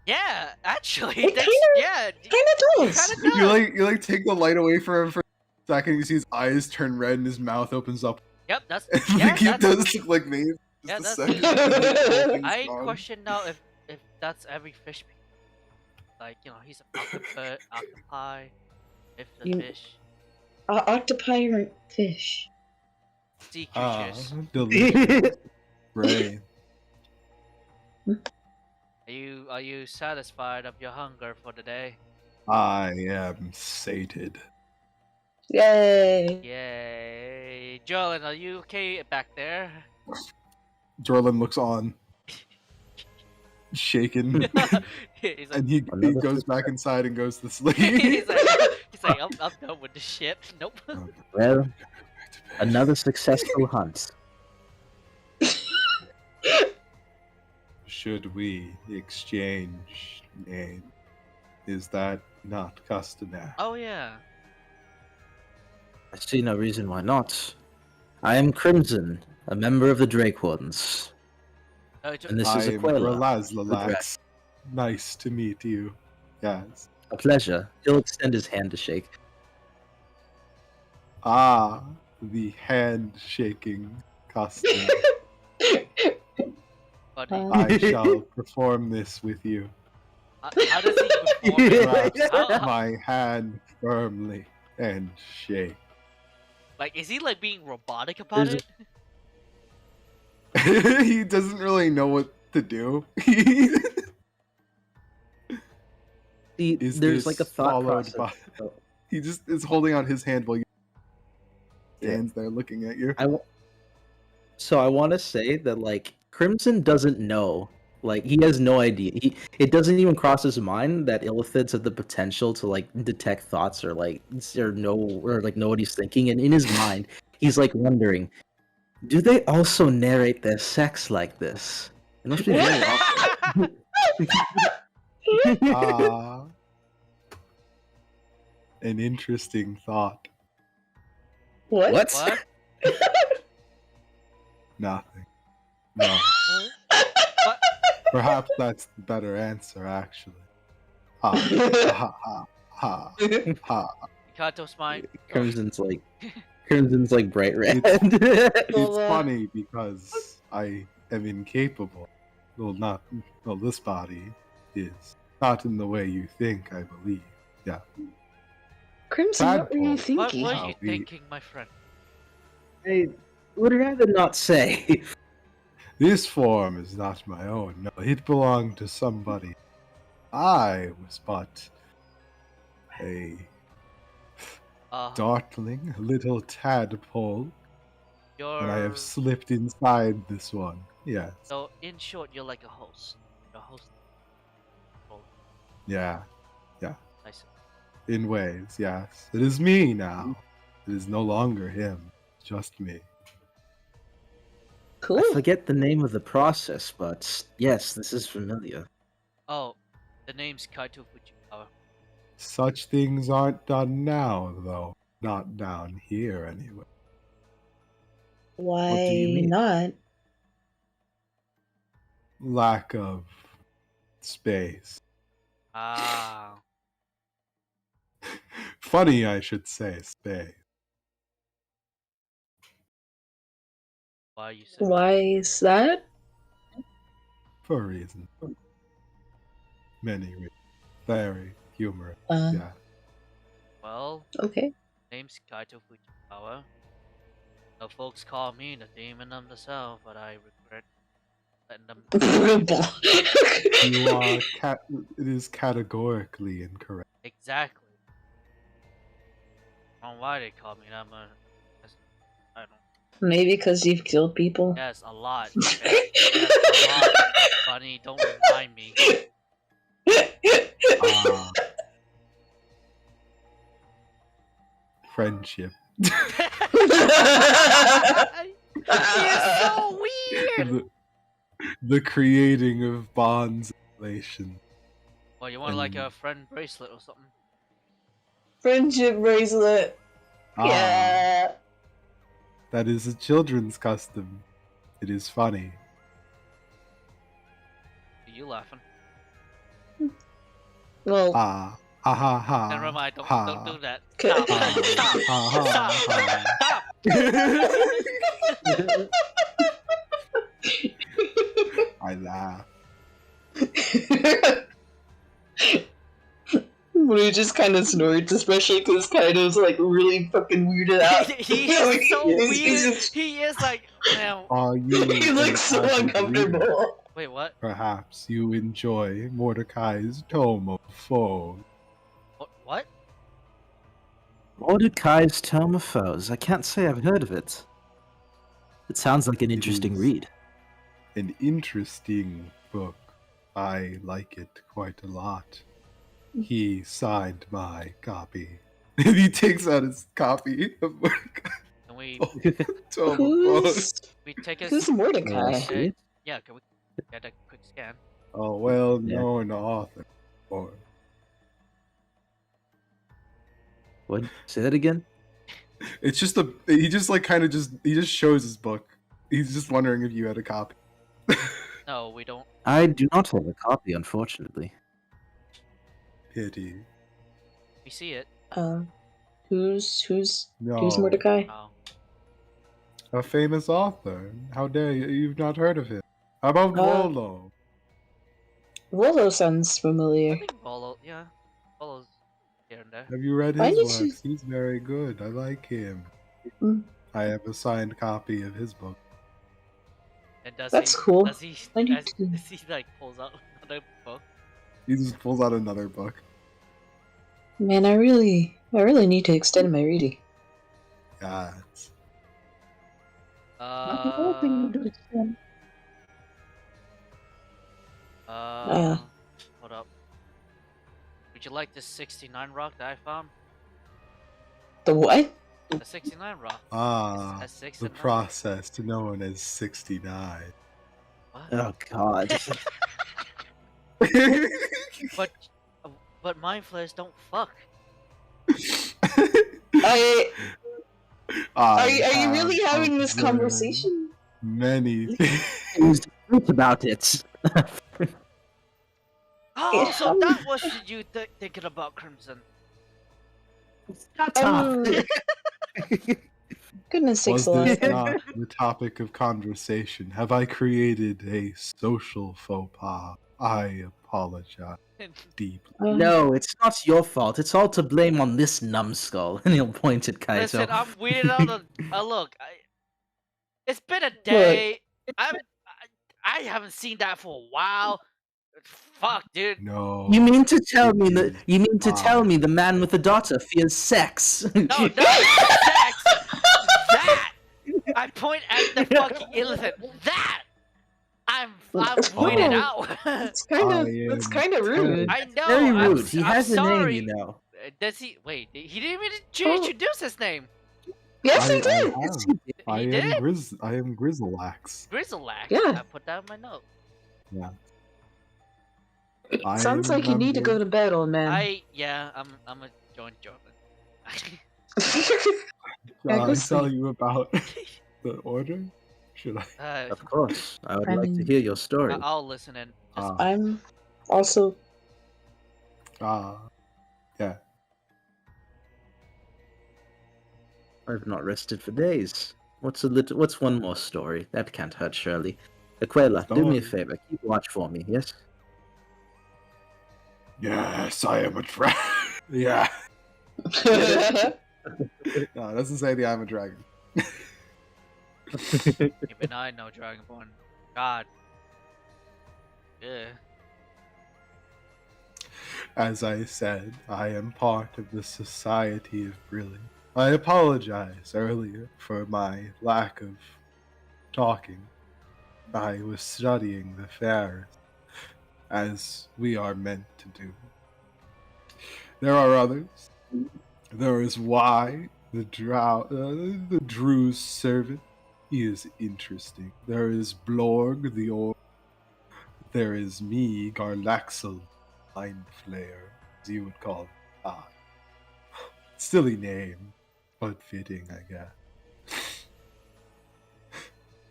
Yeah, actually, It that's kinda- yeah. Kinda does. Kinda does. You like take the light away from him for a second. You see his eyes turn red and his mouth opens up. Yep, that's And yeah. like, he That's, does look like me. yeah, Just a that's- second. The whole thing's I gone. question now if that's every fish. Like he's an octopi, if the You- fish, Octopi aren't fish. sea Ah, creatures. delicious. Right. Are you satisfied of your hunger for the day? I am sated. Yay! Yay, Jolin, are you okay back there? Jorlin looks on, shaken, he's like, and he Another goes back success. inside and goes to sleep. he's like, I'm done with this shit. Nope. Well, another successful hunt. Should we exchange names? Is that not customary? Oh yeah. I see no reason why not. I am Crimson, a member of the Drake Wardens. And this is I'm Aquila. Relazlalax. Nice to meet you. Yes. A pleasure. He'll extend his hand to shake. Ah, the hand-shaking costume. Buddy, I shall perform this with you. how does he perform it? Grasp my hand firmly and shake. Like, is he like being robotic about There's it? He doesn't really know what to do. See, Is there's this like a thought followed process. He just is holding out his hand while he stands there looking at you. So I want to say that like Crimson doesn't know. Like he has no idea. It doesn't even cross his mind that illithids have the potential to like detect thoughts or know what he's thinking. And in his mind, he's like wondering, do they also narrate their sex like this? It must be very awkward. Ah, an interesting thought. What? What? Nothing. No. Perhaps that's the better answer, actually. Ha ha ha ha ha. Kato's mine. Crimson's like bright red. It's Well, funny because I am incapable. Well, this body is not in the way you think, I believe. Yeah. Crimson, what were you Tadpole. What thinking? were Wow, you we- thinking, my friend? I would rather not say. This form is not my own. No, it belonged to somebody. I was but a dartling little tadpole, You're and I have slipped inside this one. Yes. so in short, you're like a host. You're a host. Oh, Yeah. nice. In ways, yes. It is me now. It is no longer him. It's just me. Cool. I forget the name of the process, but yes, this is familiar. Oh, the name's Kaito Fujiwara. Such things aren't done now, though. Not down here, anyway. Why What do you mean? not? Lack of space. Ah, Funny, I should say, space. why you said? Why is that? For a reason. Many reasons. Very humorous. Uh, Yeah. Well, okay. name's Kaito Fujiwara. Power. The folks call me the demon of the south, but I regret letting them. You are it is categorically incorrect. Exactly. I don't know why they call me that, but I don't. Maybe because you've killed people. Yes, a lot. Yes, a lot. Bunny, don't remind me. Friendship. He is so weird. The creating of bonds and relations. Well, you want like a friend bracelet or something? Friendship bracelet. Yeah. That is a children's custom. It is funny. Are you laughing? Well, Ha ha ha. Never mind. Don't do that. Okay. Stop. I laugh. We just kind of snorts, especially because Kaido's like really fucking weirded out. He is so weird. He is like, man. He looks so uncomfortable. Wait, what? Perhaps you enjoy Mordecai's Tomo phone. What? Mordecai's Tome of Foes. I can't say I've heard of it. It sounds like an interesting read. An interesting book. I like it quite a lot. He signed my copy. And he takes out his copy of Mordecai. Can we Who's Mordecai? Yeah, can we get a quick scan? Oh, well known author. Or What? Say that again? it's just he just shows his book. He's just wondering if you had a copy. No, we don't. I do not have a copy, unfortunately. Pity. We see it. Who's No. Mordecai? Oh. A famous author. How dare you? You've not heard of him. How about Volo? Volo sounds I familiar. think Volo's here and there. Have you read Why his did works? He's very good. I like him. Mm. I have a signed copy of his book. And does That's he, cool. Does he like pulls out another book? He just pulls out another book. Man, I really need to extend my reading. Yeah. Hold up. Would you like this 69 rock that I found? The what? The 69 rock. The process known as 69. What? Oh God. But mind flayers don't fuck. Are you really having this conversation? Many things about it. Oh, so that was you thinking about Crimson. Goodness sakes, Was this not the topic of conversation? Have I created a social faux pas? I apologize deeply. No, it's not your fault. It's all to blame on this numbskull. And he'll point at Kaito. Listen, I'm weirded out. Look, it's been a day. I haven't seen that for a while. Fuck, dude. No. You mean to tell me that? You mean to tell me the man with the daughter fears sex? No, not sex. That. I point at the fucking elephant. That. I'm weirded out. That's kind of rude. I know. Very rude. I'm He has sorry. a name, you know. Does he? Wait, he didn't even introduce his name. Yes, he did. I am Grizzleax. Grizzleax. Yeah. I put that in my note. Yeah. Sounds like you need to go to bed, old man. I'm a joint German. Shall I tell you about the order? Should I? Of course. I would like to hear your story. I'll listen in. I'm also. Yeah. I've not rested for days. What's one more story? That can't hurt, surely. Aquila, do me a favor. Keep watch for me, yes? Yes, I am a trap. Yeah. No, it doesn't say the I'm a dragon. Even I know Dragonborn. God. Yeah. As I said, I am part of the Society of Brilliance. I apologize earlier for my lack of talking. I was studying the fairs, as we are meant to do. There are others. There is Y, the Drew's servant. He is interesting. There is Blorg, the orc. There is me, Garlaxel, Mind Flayer, as you would call him. Ah, silly name, but fitting, I guess.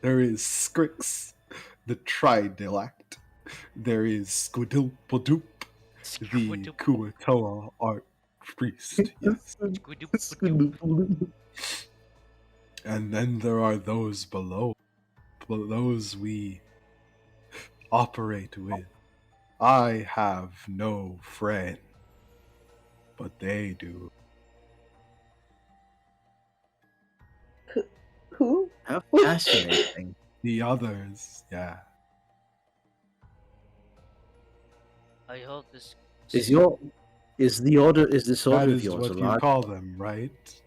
There is Scrix, the Tridelact. There is Squidilpadoop, the Kuatoa art priest. Yes. And then there are those below, those we operate with. I have no friend, but they do. Who? How fascinating. The others, yeah. I hope this. Is this order That of is yours a what you large? call them, right?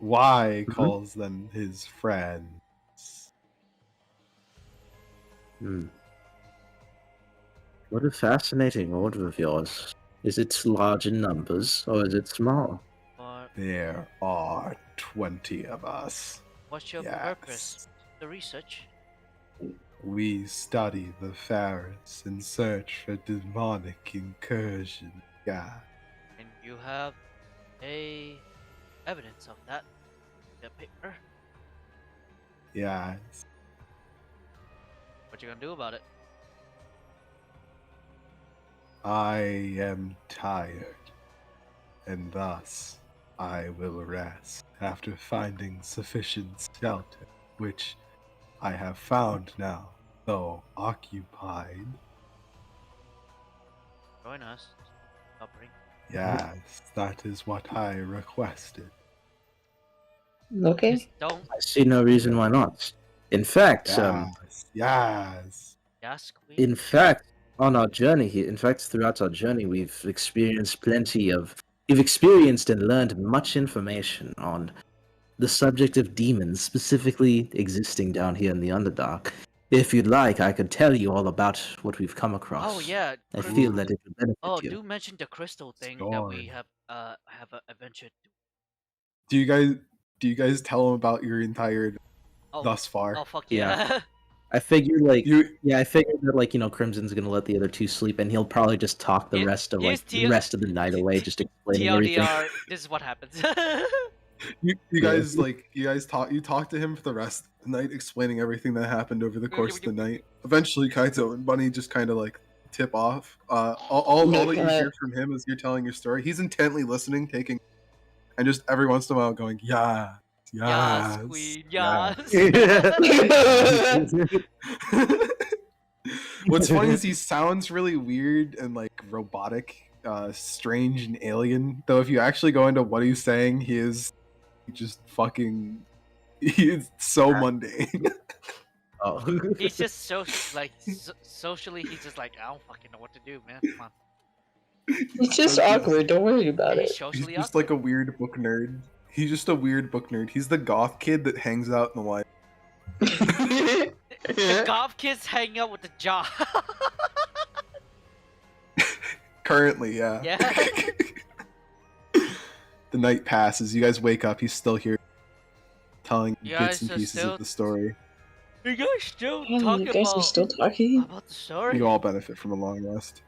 Y Mhm. calls them his friends. Hmm. What a fascinating order of yours. Is it large in numbers or is it small? But There are 20 of us. what's your Yes. purpose? The research. We study the Pharaohs in search for demonic incursion. Yeah. And you have a evidence of that. The paper. Yes. What you gonna do about it? I am tired, and thus I will rest after finding sufficient shelter, which I have found now, though occupied. Join us. I'll bring. Yes, that is what I requested. Okay. Just don't. I see no reason why not. In fact, Yes. Yes, Queen. in fact, on our journey here, in fact, throughout our journey, we've experienced and learned much information on the subject of demons specifically existing down here in the Underdark. If you'd like, I could tell you all about what we've come across. Oh yeah. I feel that it would benefit Oh, you. do mention the crystal thing that we Sure. have adventured. Do you guys tell him about your entire Oh, thus far? oh fuck Yeah. yeah. I figured You I figured that Crimson's gonna let the other two sleep, and he'll probably just talk the Here- rest of here's the rest of the night away, just explaining everything. TLDR. This is what happens. you guys talk to him for the rest of the night, explaining everything that happened over the course of the night. Eventually, Kaito and Bunny just kind of like tip off. All that you hear from him as you're telling your story. He's intently listening, taking, and just every once in a while going, yeah, Yes, yes, Queen. yeah." Yes. What's funny is he sounds really weird and like robotic, strange and alien. Though if you actually go into what he's saying, he is just fucking. He is so mundane. Oh. He's just socially. He's just like, I don't fucking know what to do, man. Come on. It's just So awkward. Don't worry about He's it. He's socially just awkward. like a weird book nerd. He's just a weird book nerd. He's the goth kid that hangs out in the library. The goth kids hang out with the jaw. Currently, yeah. Yeah. The night passes. You guys wake up. He's still here, telling You bits and guys are pieces still- of the story. You guys still Oh, talking you guys are still talking? about the story? You all benefit from a long rest.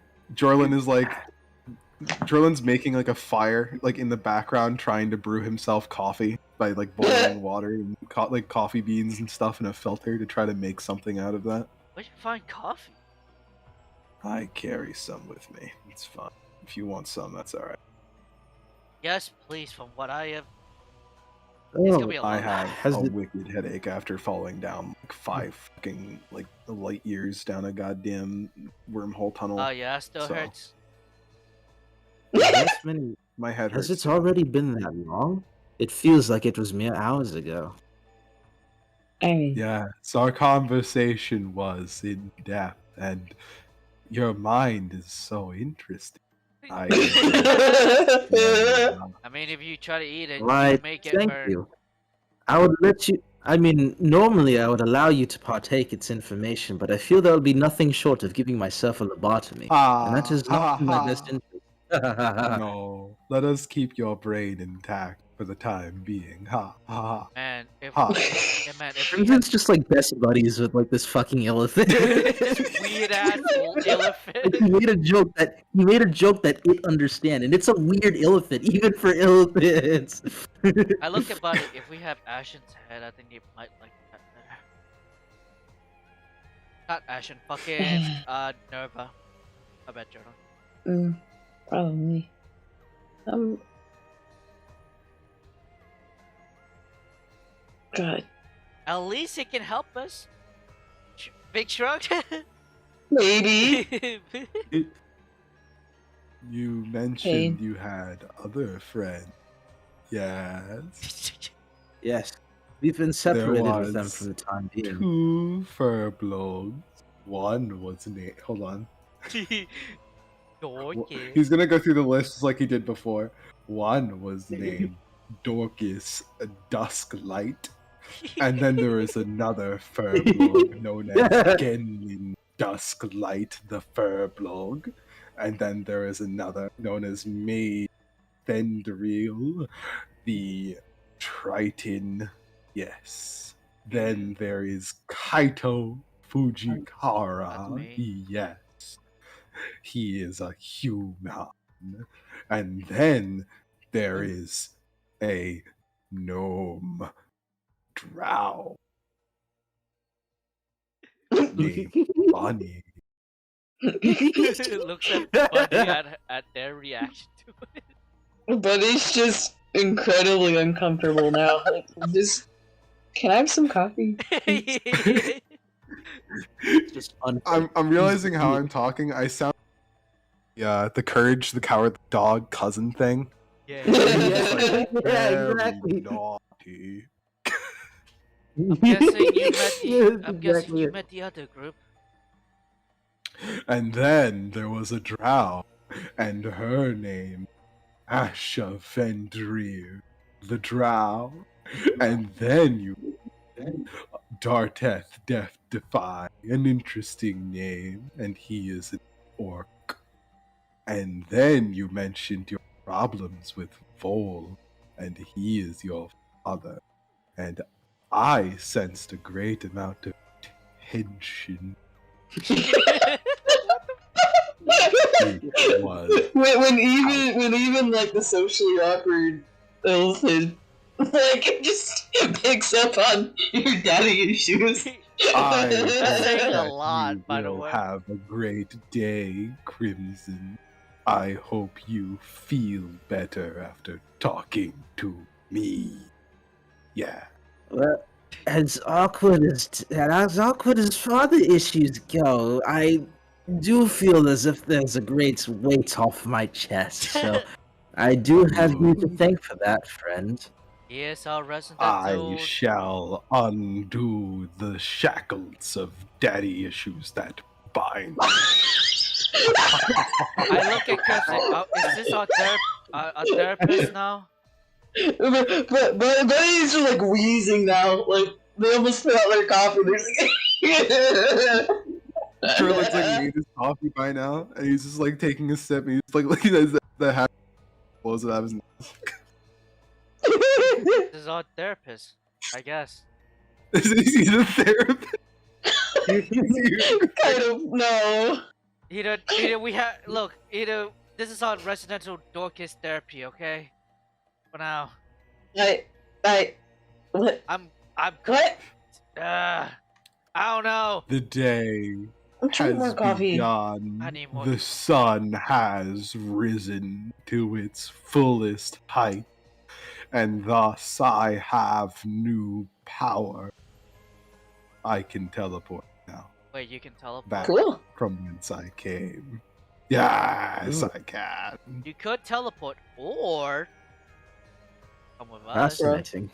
Jorlin's making like a fire, like in the background, trying to brew himself coffee by like boiling water and like coffee beans and stuff in a filter to try to make something out of that. Where'd you find coffee? I carry some with me. It's fine. If you want some, that's all right. Yes, please. From what I have, it's Oh, gonna be a I long. have Has a the- wicked headache after falling down like 5 fucking like light years down a goddamn wormhole tunnel. Oh yeah, it still So, hurts. that's many. My head hurts. Has it already been that long? It feels like it was mere hours ago. Hey. Yes, our conversation was in depth, and your mind is so interesting. I I mean, if you try to eat it, Right, you may get thank burned. you. I would let you. I mean, normally I would allow you to partake its information, but I feel there will be nothing short of giving myself a lobotomy, and that is not in my best interest. No, let us keep your brain intact for the time being. Ha ha Man, if ha. yeah, man, if we had Crimson's just like best buddies with like this fucking elephant. this weird ass elephant. Like, he made a joke that it understand, and it's a weird elephant, even for elephants. I look about it. If we have Ashen's head, I think it might like that better. Not Ashen, fucking Nerva. I bet Jordan. Probably. God. At least it can help us. Big shrug. Maybe. You mentioned you had other friends. Yes. Yes, we've been There separated with them was for the time being. 2 Furblogs. One was named. Hold on. Dorky. He's gonna go through the list like he did before. One was named Dorcas Dusklight. And then there is another Furblog known as Genlin Dusklight the Furblog. And then there is another known as May Fendril the Triton. Yes. Then there is Kaito Fujikara. me. Yes. He is a human. And then there is a gnome drow named Bunny. Looks at Buddy at their reaction to But it's just incredibly uncomfortable now. Like, just, can I have some coffee? it. Just I'm realizing how I'm talking. I sound the courage, the coward, the dog cousin thing. Yeah. Just like, Yeah, very exactly. naughty. I'm guessing you met the. Yes, I'm guessing exactly you it. met the other group. And then there was a drow, and her name, Asha Fendrir, the drow. And then you, Darteth Death Defy, an interesting name, and he is an orc. And then you mentioned your problems with Vol, and he is your father. And I sensed a great amount of tension. It was. when even like the socially awkward elephant like just picks up on your daddy issues. I That's saying a hope that lot, you by the will way. have a great day, Crimson. I hope you feel better after talking to me. Yeah. Well, as awkward as father issues go, I do feel as if there's a great weight off my chest. So I do have you to thank for that, friend. Yes, our resident I dude. shall undo the shackles of daddy issues that bind. I look at Crimson. Is this our therapist now? but he's just like wheezing now. Like they almost spit out their coffee. They're like, Sure looks like he made his coffee by now, and he's just like taking a sip, and he's like looking at the hat blows it out of his nose. This is our therapist, I guess. Is he the therapist? kind of no. Either we have this is our residential Dorcas therapy, okay? For now, What? I'm What? I don't know. The day I'm trying more has coffee. begun. I need more. The sun has risen to its fullest height, and thus I have new power. I can teleport now, Wait, you can teleport. back Cool. from whence I came. Yes, Ooh. I can. You could teleport, or Come with us. Fascinating.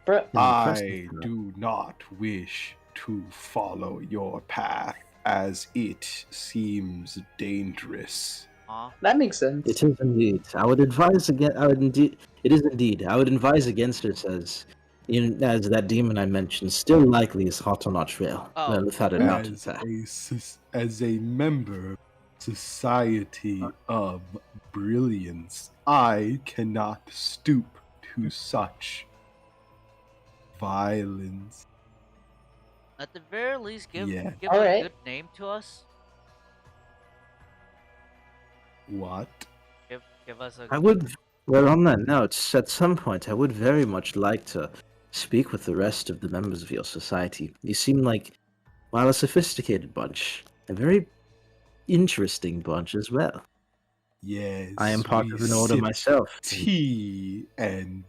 Bro, I do not wish to follow your path as it seems dangerous. Huh? that makes sense. It is indeed. I would advise against. I would indeed. It is indeed. I would advise against it as that demon I mentioned still likely is hot on our trail. Oh. Well, without a doubt, in As fact. as a member of Society of Brilliance, I cannot stoop to such violence. At the very least, give Yeah. a Alright. good name to us. What? Give us a. I would. Well, on that note, at some point, I would very much like to speak with the rest of the members of your society. You seem like, while a sophisticated bunch, a very interesting bunch as well. Yes. I am part we of an order sip myself. tea and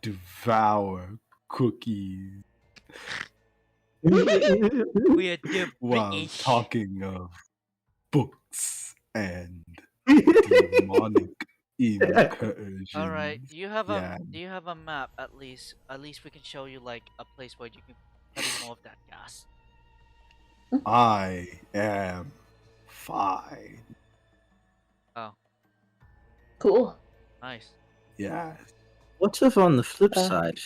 devour cookies We are the while British. talking of books and demonic incursions. All right. Do you have Yeah. a map at least? At least we can show you like a place where you can study more of that gas. I am fine. Oh, Cool. nice. Yes. What if, on the flip Uh, side,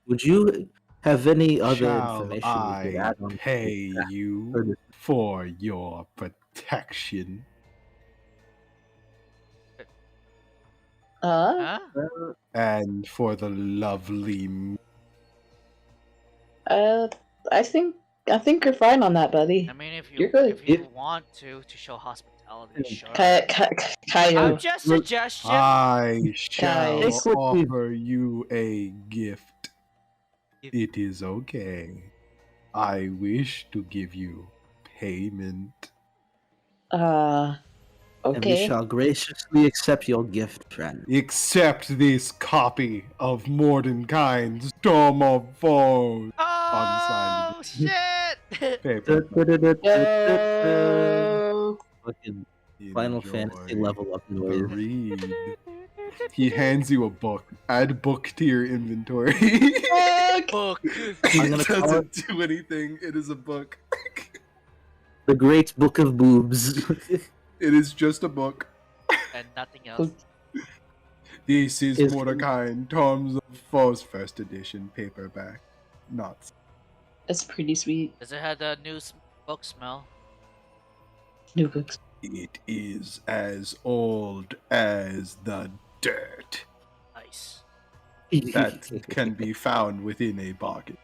would you have any other Shall information you could I add on? pay you for your protection? Huh? And for the lovely I think you're fine on that, buddy. I mean, if You're good. you want to show hospitality, sure. Kaio. I'm just suggestion. I shall Guys. offer you a gift. Gift. It is okay. I wish to give you payment. And we Okay. shall graciously accept your gift, friend. Accept this copy of Mordenkain's Tome of Foes. Oh shit! Paper. Yo. Fucking Final Fantasy level up The noise. read. He hands you a book. Add book to your inventory. Book. I'm gonna It call doesn't do anything. It is a book. The Great Book of Boobs. It is just a book. And nothing else. This is Is- Mordecai Tomes of Foes first edition paperback. Not. That's pretty sweet. Does it have the new book smell? New books. It is as old as the dirt Nice. that can be found within a pocket.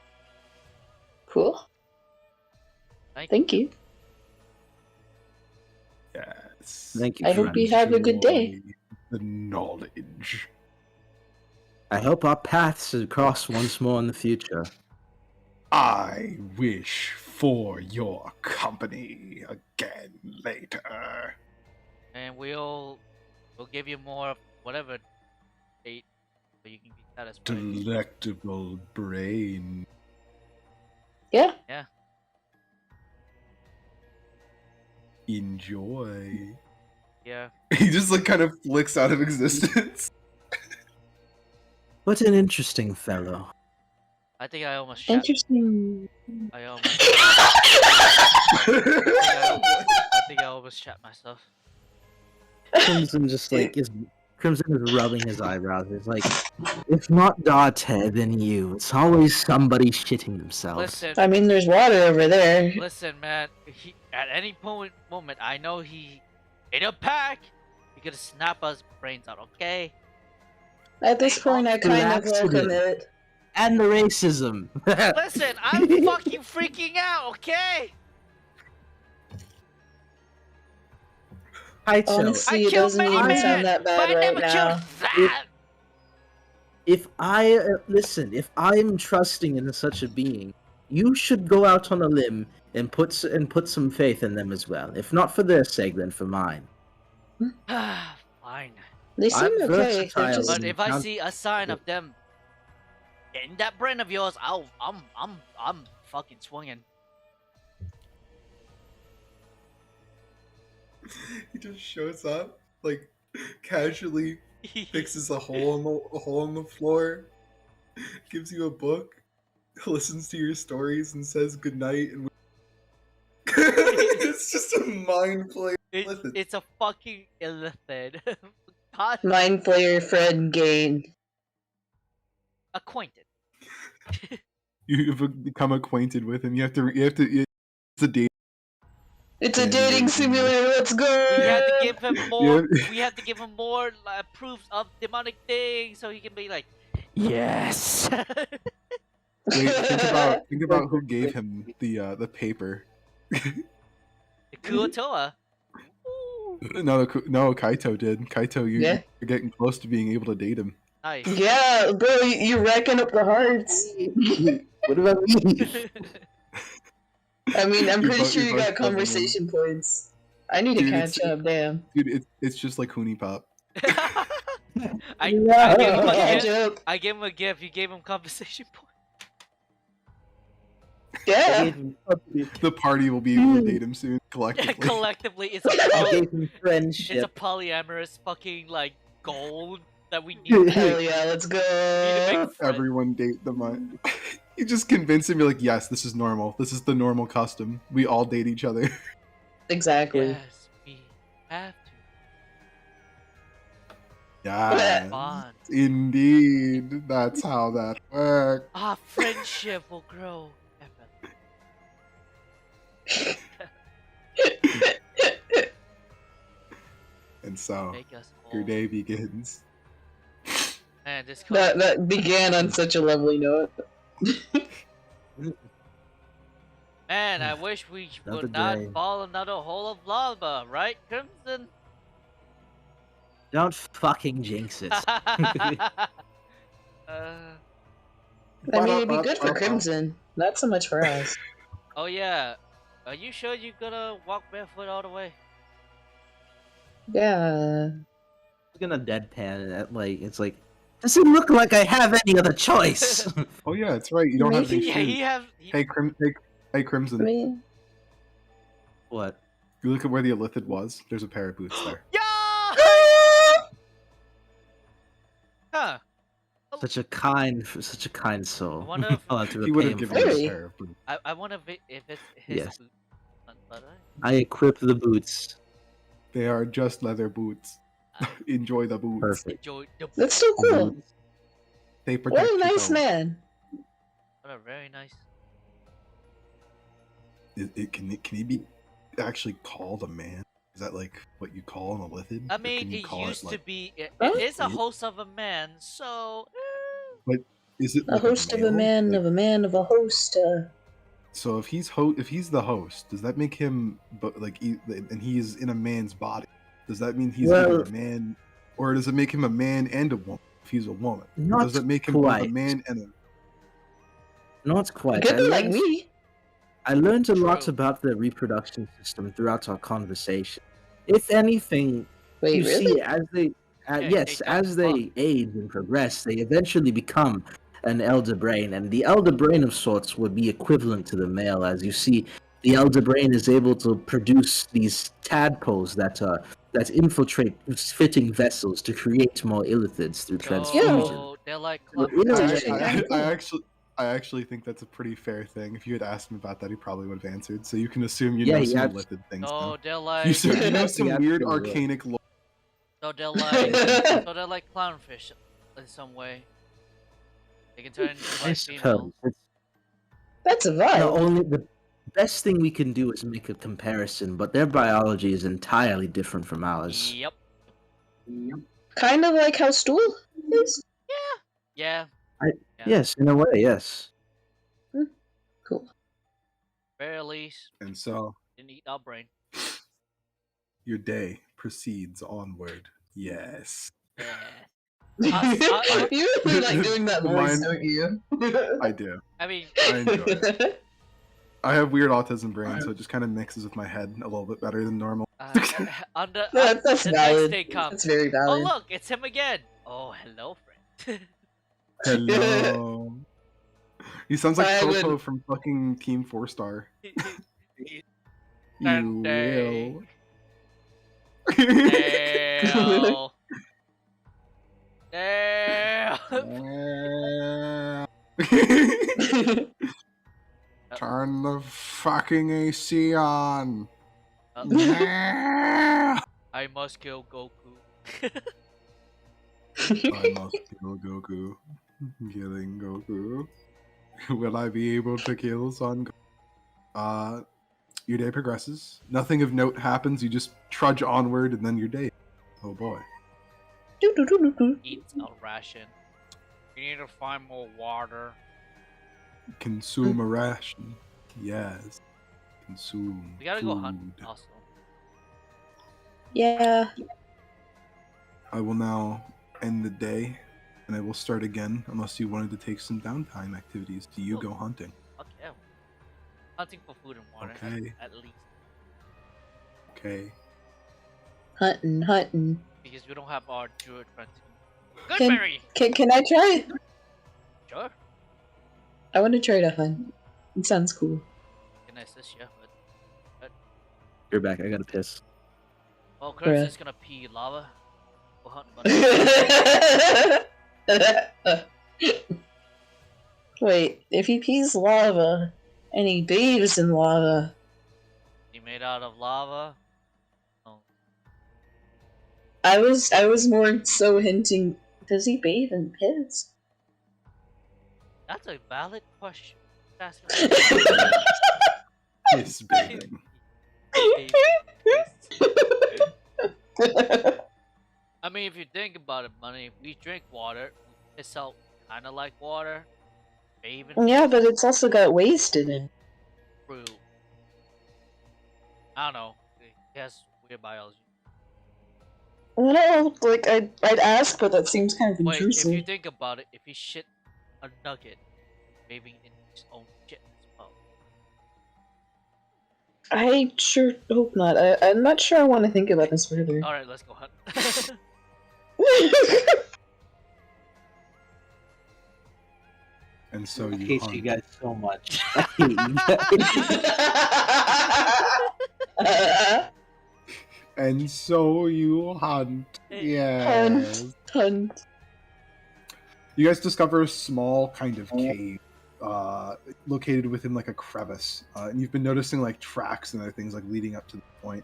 Cool. Thank you. Yes. Thank you, I hope friend. you have a good day. Enjoy the knowledge. I hope our paths cross once more in the future. I wish for your company again later. And we'll give you more of whatever date so you can be satisfied. Delectable brain. Yeah. Enjoy. Yeah. He just like kind of flicks out of existence. What an interesting fellow. I think I almost shat. Interesting. I almost. I think I almost shat myself. Crimson just like is Crimson is rubbing his eyebrows. He's like, if not Darte, then you. It's always somebody shitting themselves. Listen, I mean, there's water over there. listen, man. At any moment, I know he in a pack. He could snap us brains out. Okay. At this point, I kind of welcome it. And the racism. Listen, I'm fucking freaking out. Okay. Honestly, it killed doesn't many even men, sound that but bad I right never now. killed that. If I listen, if I'm trusting in such a being, you should go out on a limb and put some faith in them as well. If not for their sake, then for mine. Fine. They seem I'm okay. They're versatile. just But if I Count- see a sign of them in that brain of yours, I'm fucking swinging. He just shows up, like, casually fixes a hole in the floor, gives you a book, listens to your stories, and says goodnight. And it's just a mind play. It's a fucking illithid. God, Mind player Fred Gain. acquainted. You've become acquainted with him. It's a date. It's a And dating you're- simulator. Let's go. We have to give him more. Yeah. We have to give him more proofs of demonic things, so he can be like, yes. Wait, think about who gave him the paper. The Kuotoa. No, Kaito did. Kaito, Yeah. you're getting close to being able to date him. Nice. Yeah, bro, you're racking up the hearts. What about me? I mean, I'm You're pretty both- sure you're you both got conversation points. I need to Dude, catch up, damn. Dude, it's just like Hoonie Pop. I No. gave him a Catch gift. up. I gave him a gift. You gave him conversation points. I Yeah. gave him puppy. The party will be able to date him soon collectively. Collectively, it's a I gave him friendship. polyamorous fucking like goal that we need. Hell yeah, let's go. Need to make friends. Everyone date them. You just convince him. You're like, yes, this is normal. This is the normal custom. We all date each other. Exactly. Yes, we have to Yes, bond. indeed. That's how that works. Our friendship will grow. And so Make us your old. day begins. Man, this That began on such a lovely note. Man, I wish we Another would not day. fall another hole of lava, right, Crimson? Don't fucking jinx it. I mean, it'd be good for Crimson. Not so much for us. Oh yeah. Are you sure you're gonna walk barefoot all the way? Yeah. I'm gonna deadpan it. Like it's like, does it look like I have any other choice? Oh yeah, it's right. You don't have any Yeah, shoes. he have. Hey, I Crimson. mean, What? You look at where the Illithid was. There's a pair of boots there. Yeah. Huh. Such a kind soul. I wonder if- I'll have to He would repay have him given for you this. Hey. a pair of boots. I wonder if it's his Yes. boot. But I equip the boots. They are just leather boots. Enjoy the boots. Perfect. enjoy the. that's so cool. They protect What a your nice toe. man. What a very nice. Can he be actually called a man? Is that like what you call an Illithid? I Or mean, can you it call used to like- be. It Huh? is a host of a man, so. Is it A like host of a male? man Like, of a man of a host. So if he's the host, does that make him and he's in a man's body? Does that mean he's Well- either a man, or does it make him a man and a woman? If he's a woman, Not does it make him both a quite. man and a? Not It quite. could be like me. I learned a lot True. about the reproduction system throughout our conversation. If anything, Wait, you really? see, as they, Yeah, yes, they as don't they age and progress, they eventually become an elder brain, and the elder brain of sorts would be equivalent to the male. As you see, the elder brain is able to produce these tadpoles that infiltrate fitting vessels to create more illithids through transfusion. So they're like. Well, Club- you know, I actually think that's a pretty fair thing. If you had asked him about that, he probably would have answered. So you can assume you Yeah, know he some abs- Illithid things. No, now. they're You, like. so, you know some He weird absolutely will. arcanic lore. So they're like. So they're like clownfish in some way. They can turn into I like suppose. females. That's a The vibe. only the best thing we can do is make a comparison, but their biology is entirely different from ours. Yep. Kind of like how stool is. Yeah. Yes, in a way, yes. Cool. Very least, And so didn't eat our brain. your day proceeds onward. Yes, Yeah. You really like doing that voice, Mine- don't you? I do. I mean, I enjoy it. I have weird autism brain, so it just kind of mixes with my head a little bit better than normal. under That's the valid. next day comes. That's very Oh valid. look, it's him again. Oh hello, friend. Hello. He sounds like I Popo would- from fucking Team 4-Star. You Dang. will. Hell. Damn. Turn the fucking AC on. Uh, I I must kill Goku. must kill Goku. Killing Goku. Will I be able to kill Son Goku? Your day progresses. Nothing of note happens. You just trudge onward, and then your day. Oh boy. Eats a ration. You need to find more water. Consume a ration. Yes. Consume. We gotta go hunt food. also. Yeah. I will now end the day, and I will start again unless you wanted to take some downtime activities. Do you Oh. go hunting? Fuck yeah. Hunting for food and water Okay. at least. Okay. Hunting. Because we don't have our druid friends anymore. Goodberry! Can I try? Sure. I want to try to hunt. It sounds cool. Can I assist you? But You're back. I gotta piss. well, Crimson's gonna pee lava. We'll hunt Wait, if he pees lava and he bathes in lava, He made out of lava. Oh, I was more so hinting. Does he bathe in piss? that's a valid question. That's Piss bathing. I mean, if you think about it, money, we drink water. We piss out kind of like water. Even Yeah, but it's also got waste in it. true. I don't know. He has weird biology. Well, like I'd ask, but that seems kind of Wait, intrusive. if you think about it, if he shit a nugget, bathing in his own shit as well. I sure hope not. I'm not sure I want to think about this further. All right, let's go hunt. And so I you hate hunt. you guys so much. I hate you guys. And so you hunt. Yes. Hunt. You guys discover a small kind of cave located within like a crevice. And you've been noticing like tracks and other things like leading up to the point.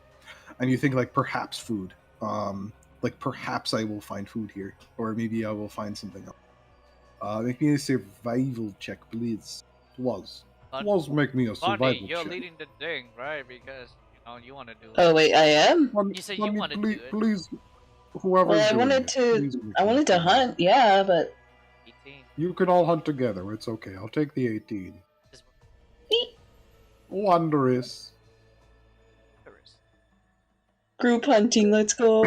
And you think like perhaps food. Like perhaps I will find food here. Or maybe I will find something else. Make me a survival check, please. Make me a survival Bunny, you're check. leading the thing, right? Because you want to do it. Oh wait, I am. You said you wanted to do it. Please, whoever's Well, I doing wanted it, to. please make I me wanted to survival. hunt. Yeah, but 18. You can all hunt together. It's okay. I'll take the 18. This Wondrous. virus. group hunting. Let's go.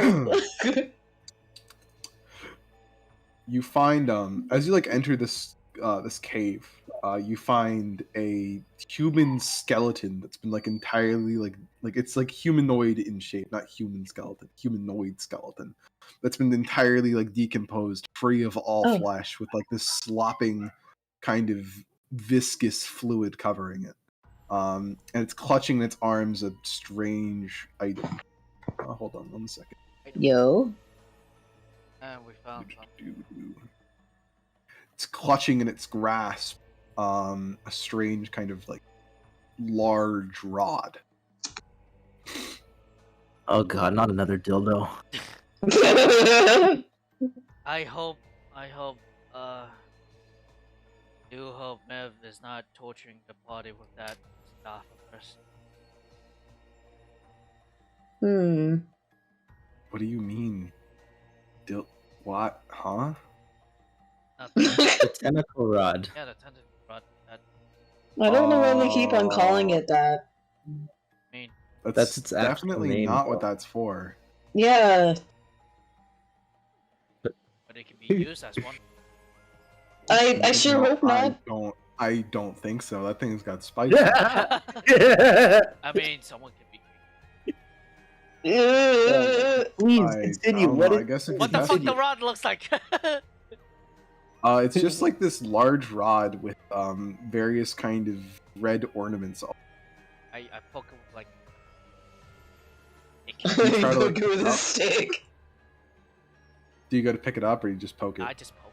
You find as you like enter this this cave, you find a human skeleton that's been like entirely like it's like humanoid in shape, not human skeleton, humanoid skeleton that's been entirely like decomposed, free of all Oh. flesh, with like this slopping kind of viscous fluid covering it. And it's clutching in its arms a strange item. Hold on 1 second. Yo. And we found something. It's clutching in its grasp a strange kind of like large rod. Oh god, not another dildo. I hope, do hope Mev is not torturing the party with that stuff of us. What do you mean? What? Huh? Nothing. The tentacle rod. Yeah, the tentacle rod. That, I don't know why they keep on calling it that. I mean, That's its actual definitely name, not what though. that's for. Yeah, but it can be used as one. I sure No, hope not. I don't think so. That thing's got spikes. I mean, someone can be. Please I continue. don't What know, is I guess if What you the fuck test the it- rod looks like? It's just like this large rod with various kind of red ornaments. I poke it with like. You try to look Go with it a up. stick. Do you go to pick it up or you just poke it? I just poke.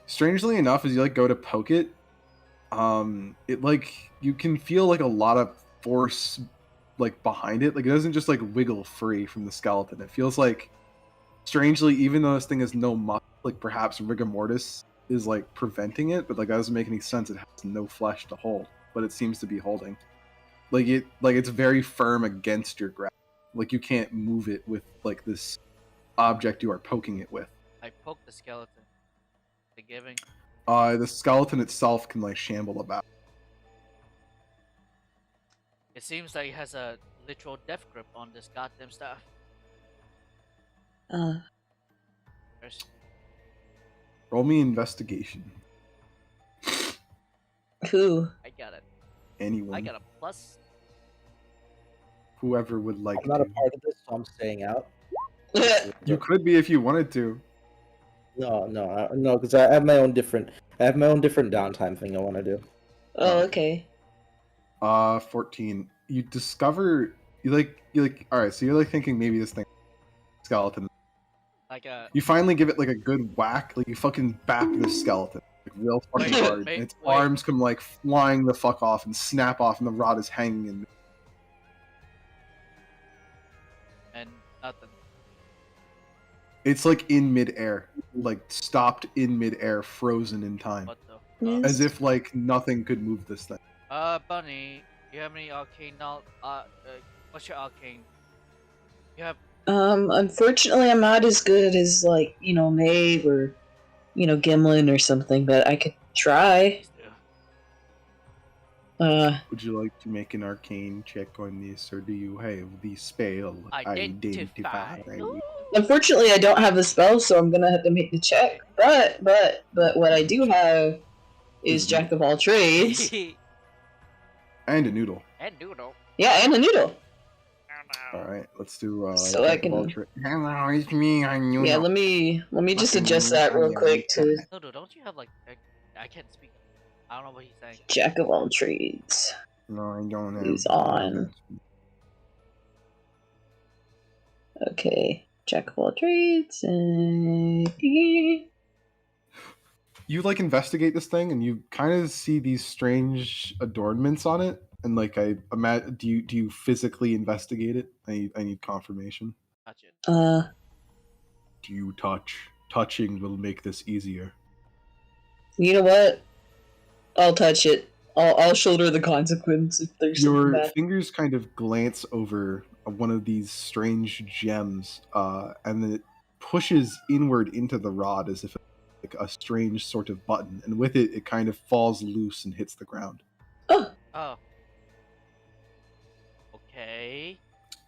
Strangely enough, as you like go to poke it, it like you can feel like a lot of force like behind it. Like it doesn't just like wiggle free from the skeleton. It feels like strangely, even though this thing has no muscle, like perhaps rigor mortis is like preventing it, but like that doesn't make any sense. It has no flesh to hold, but it seems to be holding. Like it's very firm against your grasp. Like you can't move it with like this object you are poking it with. I poke the skeleton. The giving. The skeleton itself can like shamble about. It seems like it has a literal death grip on this goddamn stuff. There's- Roll me investigation. Who? I got it. Anyone, I got a plus. whoever would like I'm not to. a part of this, so I'm staying out. You could be if you wanted to. No, because I have my own different. I have my own different downtime thing I want to do. Oh, okay. 14. You discover you like. All right, so you're like thinking maybe this thing skeleton. Like a. You finally give it like a good whack. Like you fucking back this skeleton like real fucking Wait, hard, wait, and its wait. arms come like flying the fuck off and snap off, and the rod is hanging in. And nothing. It's like in midair, like stopped in midair, frozen in time, What the? Yes. as if like nothing could move this thing. Bunny, you have any arcane knowledge? What's your arcane? You have. Unfortunately, I'm not as good as like Maeve or Gimlin or something, but I could try. Would you like to make an arcane check on this, or do you have the spell Identify. Unfortunately, I don't have the spell, so I'm gonna have to make the check. But what I do have is Jack of all trades. And a noodle. And noodle. Yeah, and a noodle. All right, let's do. So I Jack of all can- Hello, it's me. I'm noodle. Yeah, let me just Fucking adjust that real quick to Noodle, don't you have like? I can't speak. I don't know what he's saying. Jack of all trades. No, I don't have. Is on. Okay, Jack of all trades. You like investigate this thing, and you kind of see these strange adornments on it, and like I imagine, do you physically investigate it? I need confirmation. Touch it. Do you touch? Touching will make this easier. You know what? I'll touch it. I'll shoulder the consequence if there's something Your bad. fingers kind of glance over one of these strange gems, and then it pushes inward into the rod as if it's like a strange sort of button, and with it, it kind of falls loose and hits the ground. Oh, Oh. Okay.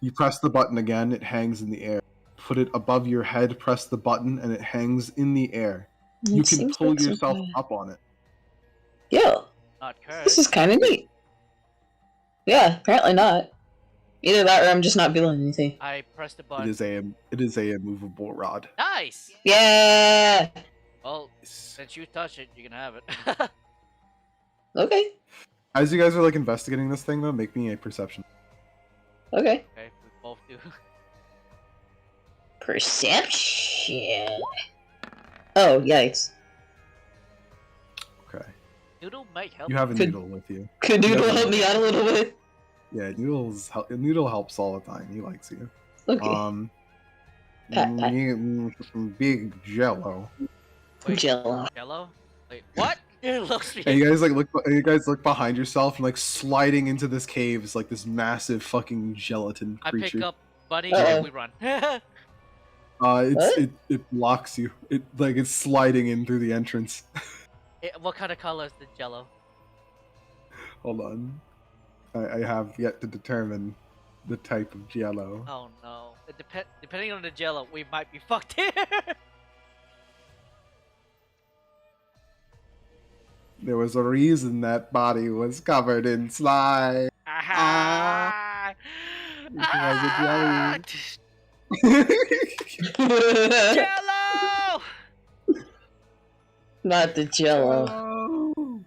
You press the button again, it hangs in the air. Put it above your head, press the button, and it hangs in the air. You it can seems pull like some yourself kind of- up on it. Yeah, Not this cursed. is kind of neat. Yeah, apparently not. Either that or I'm just not feeling anything. I pressed the It button. is a movable rod. Nice. Yeah. Well, since you touch it, you can have it. Okay. As you guys are like investigating this thing, though, make me a perception. Okay. Okay, we both do. Perception. Oh, yikes. Okay. Noodle might help. You have a Could- noodle with you. Could Noodle Yeah. help me out a little bit? Yeah, noodle helps all the time. He likes you. Okay. Pat. Some big jello. Wait, Jello. Jello? Wait, what? It looks And you guys look behind yourself, and like sliding into this cave is like this massive fucking gelatin I creature. pick up Bunny Uh-oh. and we run. It's What? it blocks you. It's sliding in through the entrance. What kind of color is the Jello? Hold on, I have yet to determine the type of jello. Oh no. Depending on the Jello, we might be fucked here. There was a reason that body was covered in slime. Ah. Ah. Jello! Not the Jello. Jello.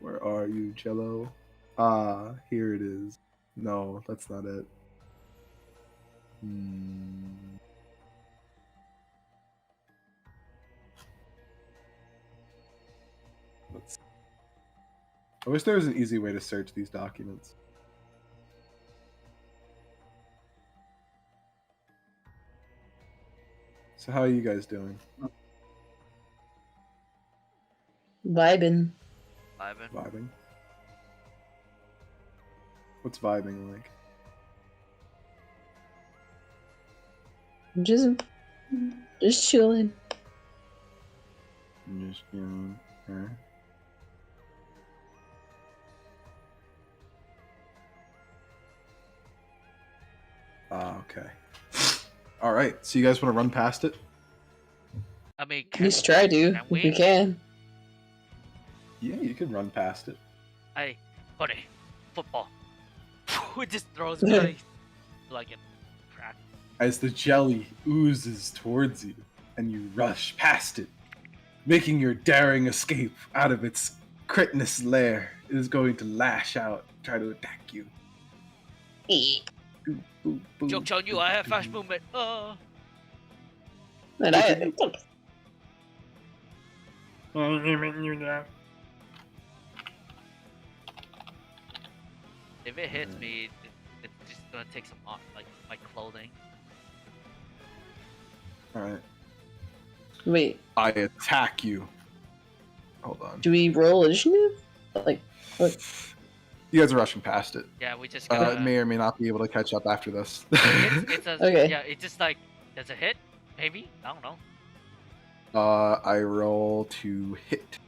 Where are you, Jello? Ah, here it is. No, that's not it. Hmm. Let's. I wish there was an easy way to search these documents. So how are you guys doing? Vibing. Vibing? What's vibing like? Just chilling. Just, okay. Okay. All right. So you guys want to run past it? I mean, At least try to, can if we we? can. Yeah, you can run past it. Hey, buddy, football. It just throws me like a crack. As the jelly oozes towards you, and you rush past it, making your daring escape out of its critinous lair, it is going to lash out, try to attack you. Joke's on you, I have fast movement. And If it hits me, it's just gonna take some off, like my clothing. Alright. Wait, I attack you. Hold on. do we roll initiative? Like, what? You guys are rushing past it. Yeah, we just gotta. May or may not be able to catch up after this. It's a, Okay. Yeah, it's just like, does it hit? Maybe? I don't know. I roll to hit.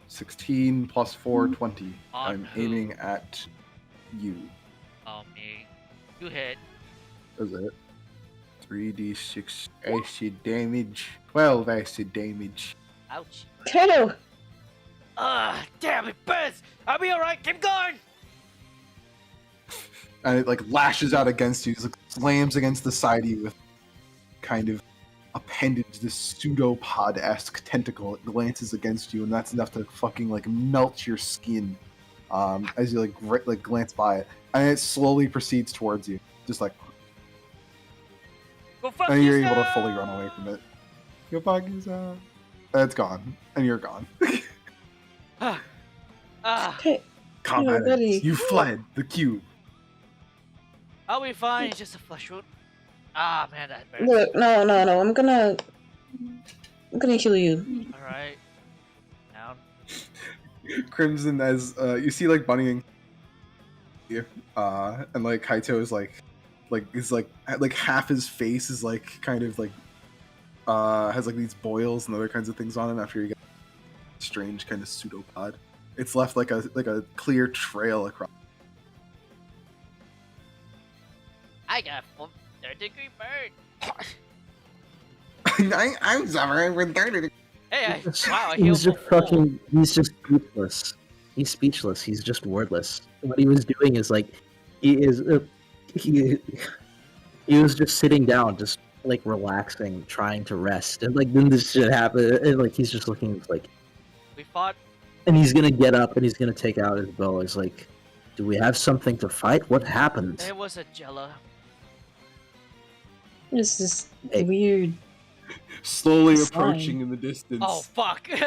16 plus 4, 20. On I'm who? aiming at you. Oh, me. You hit. Is it? 3d6 acid damage. 12 acid damage. Ouch. Kato! Damn it, Bez! I'll be alright, keep going! And it like lashes out against you. It like, slams against the side of you with kind of appendage, this pseudopod-esque tentacle. It glances against you, and that's enough to fucking like melt your skin as you like glance by it, and it slowly proceeds towards you, just like. Go fuck And you're yourself! able to fully run away from it. Go fuck yourself. And it's gone, and you're gone. Okay. Combat Yeah, buddy. ends. You fled the cube. I'll be fine, it's just a flesh wound. Ah, man, that hurts. Look, no. I'm gonna heal you. Alright. Down. Crimson, as you see, like bunnying, and like Kaito is like half his face is like kind of like has like these boils and other kinds of things on him after he got a strange kind of pseudopod. It's left like a clear trail across. I got a third-degree burn. I'm suffering from third. Hey, wow, I healed He's just full. fucking. He's just speechless. He's speechless. He's just wordless. What he was doing is like, he was just sitting down, just like relaxing, trying to rest, and like then this shit happened, and like he's just looking like, We fought. and he's gonna get up and he's gonna take out his bow. He's like, "Do we have something to fight? What happened?" It was a Jella. It's this Hey. weird. Slowly It's approaching fine. in the distance. Oh, fuck. There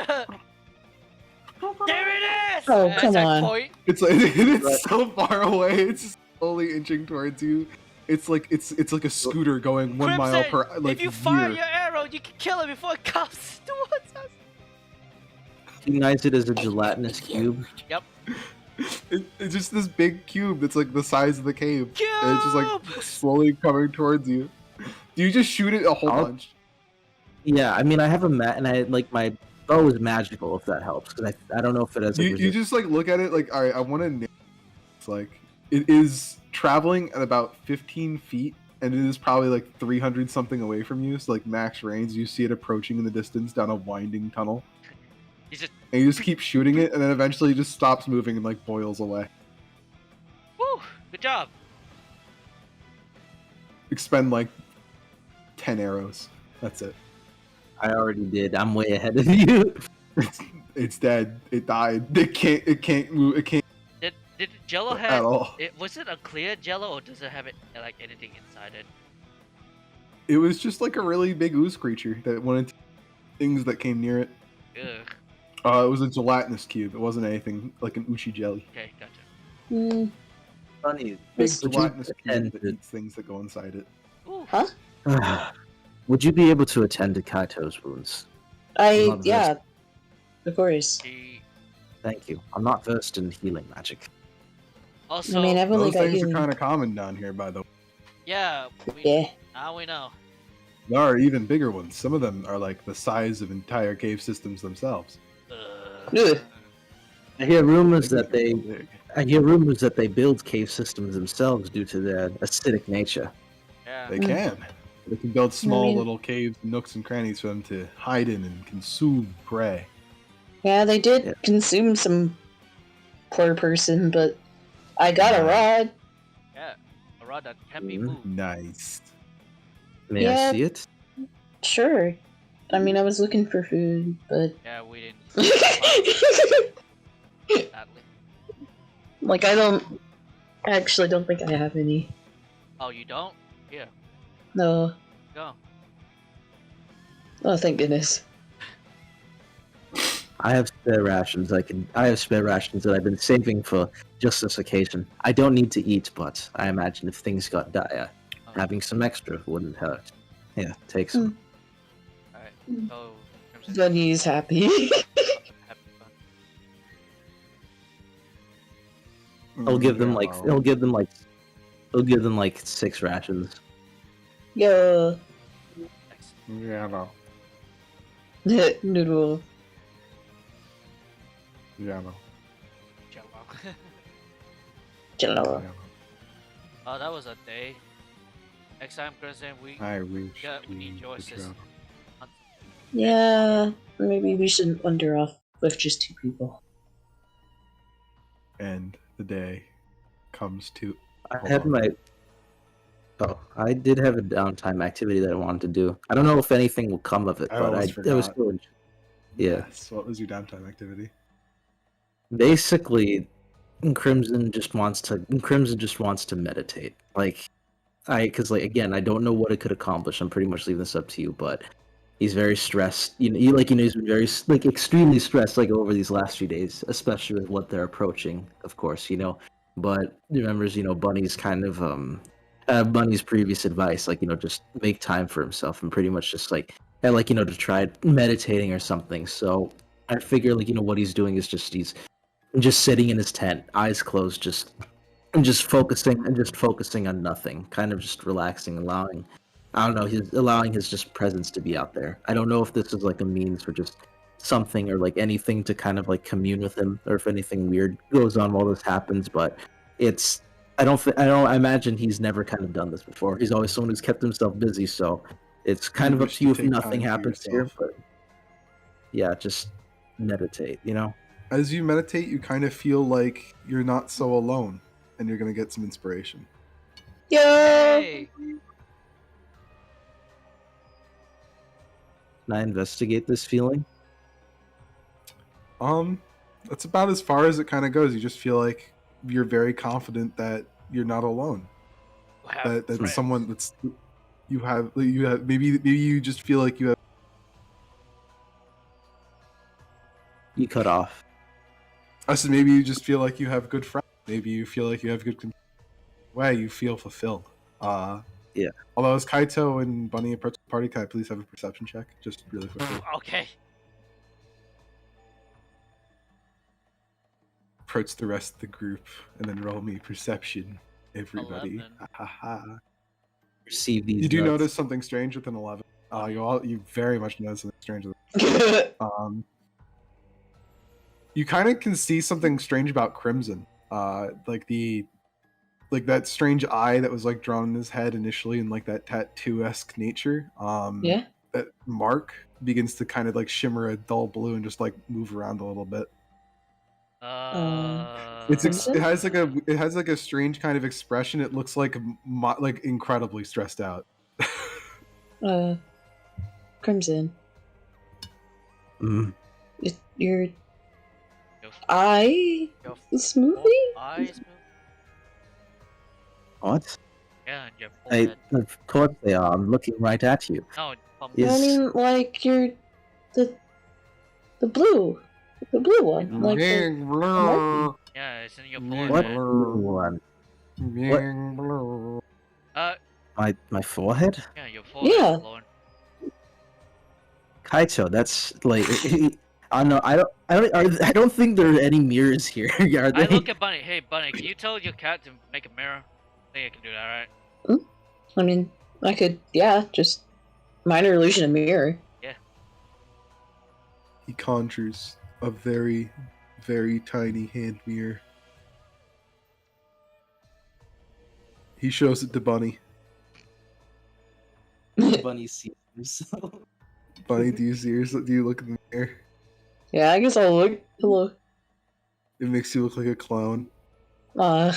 it is! Oh, As come I on. point, It's like it's so far away. It's slowly inching towards you. It's like like a scooter going 1 mile Crimson, per like if you fire year. your arrow, you can kill it before it comes towards us. Recognize it as a gelatinous cube. Yep. It's just this big cube that's like the size of the cave. And it's just like Cube! slowly coming towards you. Do you just shoot it a whole I'll- bunch? Yeah, I mean, I have a and I like my bow is magical if that helps, because I don't know if it has. Like, You just like look at it like, all right, I want to name. It's like it is traveling at about 15 feet, and it is probably like 300 something away from you. So like max range, you see it approaching in the distance down a winding tunnel, He's just, and you just keep shooting it, and then eventually it just stops moving and like boils away. woo, good job. Expend like 10 arrows. That's it. I already did. I'm way ahead of you. It's dead. It died. It can't move. It can't. Did Jello at had all. was it a clear Jello or does it have like anything inside it? It was just like a really big ooze creature that wanted things that came near it. Ugh. It was a gelatinous cube. It wasn't anything like an uchi jelly. Okay, gotcha. Hmm. Funny. Big Would you gelatinous cube attend that to- eats things that go inside it. Ooh. Huh? Would you be able to attend to Kaito's wounds? Yeah, of course. She Thank you. I'm not versed in healing magic. also I mean, I've only Those got things are healing. kind of common down here, by the way. yeah. Yeah. Now we know. There are even bigger ones. Some of them are like the size of entire cave systems themselves. Ugh. I hear rumors Things that they are big. I hear rumors that they build cave systems themselves due to their acidic nature. Yeah. They can. They can build small mean- little caves, nooks, and crannies for them to hide in and consume prey. Yeah, they did Yeah. consume some poor person, but I got a Nice. rod. Yeah. A rod that can be Mhm. moved. Nice. May Yeah. I see it? Sure. I mean, I was looking for food, but Yeah, we didn't. Sadly. like, I actually don't think I have any. Oh, you don't? Here, No. go. Oh, thank goodness. I have spare rations. I have spare rations that I've been saving for just this occasion. I don't need to eat, but I imagine if things got dire, Oh, having some extra wouldn't hurt. Yeah, take some. alright. So, Crimson, Bunny's happy. happy fun. He'll give them Yeah, like well, he'll give them like 6 rations. Yo. Excellent. Yeah, no. Noodle. Yeah, no. Jello. Jello. Yeah, Oh, that was a day. Next time, Crimson, we no. I wish we need Joyce's. Joe. Yeah, maybe we shouldn't wander off with just 2 people. And the day comes to. I Hold had on. my. Oh, I did have a downtime activity that I wanted to do. I don't know if anything will come of it, I but almost it was forgot. still. Yeah. Yes. What was your downtime activity? Basically, Crimson just wants to meditate. Because again, I don't know what it could accomplish. I'm pretty much leaving this up to you, but he's very stressed. He's been very extremely stressed over these last few days, especially with what they're approaching. Of course, but he remembers Bunny's kind of Bunny's previous advice, just make time for himself and pretty much just to try meditating or something. So I figure what he's doing is he's just sitting in his tent, eyes closed, just focusing on nothing, kind of just relaxing, allowing his just presence to be out there. I don't know if this is a means for just something or anything to kind of commune with him, or if anything weird goes on while this happens, but it's I imagine he's never kind of done this before. He's always someone who's kept himself busy, so it's kind You of up wish to you to if take nothing time for happens here, yourself. but yeah, just meditate, As you meditate, you kind of feel like you're not so alone, and you're gonna get some inspiration. Yo! Hey! Can I investigate this feeling? That's about as far as it kind of goes. You just feel like you're very confident that you're not alone. We'll have That friends. someone that's you have maybe you just feel like you have. You cut off. I said maybe you just feel like you have good friends. Maybe you feel like you have good. Way you feel fulfilled. Yeah. Although as Kaito and Bunny approach the party, can I please have a perception check, just really quickly? Okay. Approach the rest of the group and then roll me perception, everybody. 11. Ha, ha, ha. Receive these. You do nuts. notice something strange with an 11. You very much notice something strange with you kind of can see something strange about Crimson. Like that strange eye that was drawn in his head initially, and that tattoo-esque nature. Yeah? That mark begins to kind of shimmer a dull blue and just move around a little bit. It has a strange kind of expression. It looks like incredibly stressed out. Crimson. Mm. Your Your eye your is moving? eyes moving? What? Yeah, and your forehead. Of course they are. I'm looking right at you. No, from Is- I mean, like you're the blue one, like the monkey. yeah, it's in your What forehead. one? What? My forehead? Yeah, your forehead, Yeah. Lauren. Kaito, that's like I don't know. I don't think there are any mirrors here. Are I they? look at Bunny. Hey, Bunny, can you tell your cat to make a mirror? I think I can do that, right? I mean, I could, yeah, just minor illusion of mirror. He conjures a very, very tiny hand mirror. He shows it to Bunny. Bunny sees himself. Bunny, do you look in the mirror? Yeah, I guess I'll look. Hello. It makes you look like a clown. Of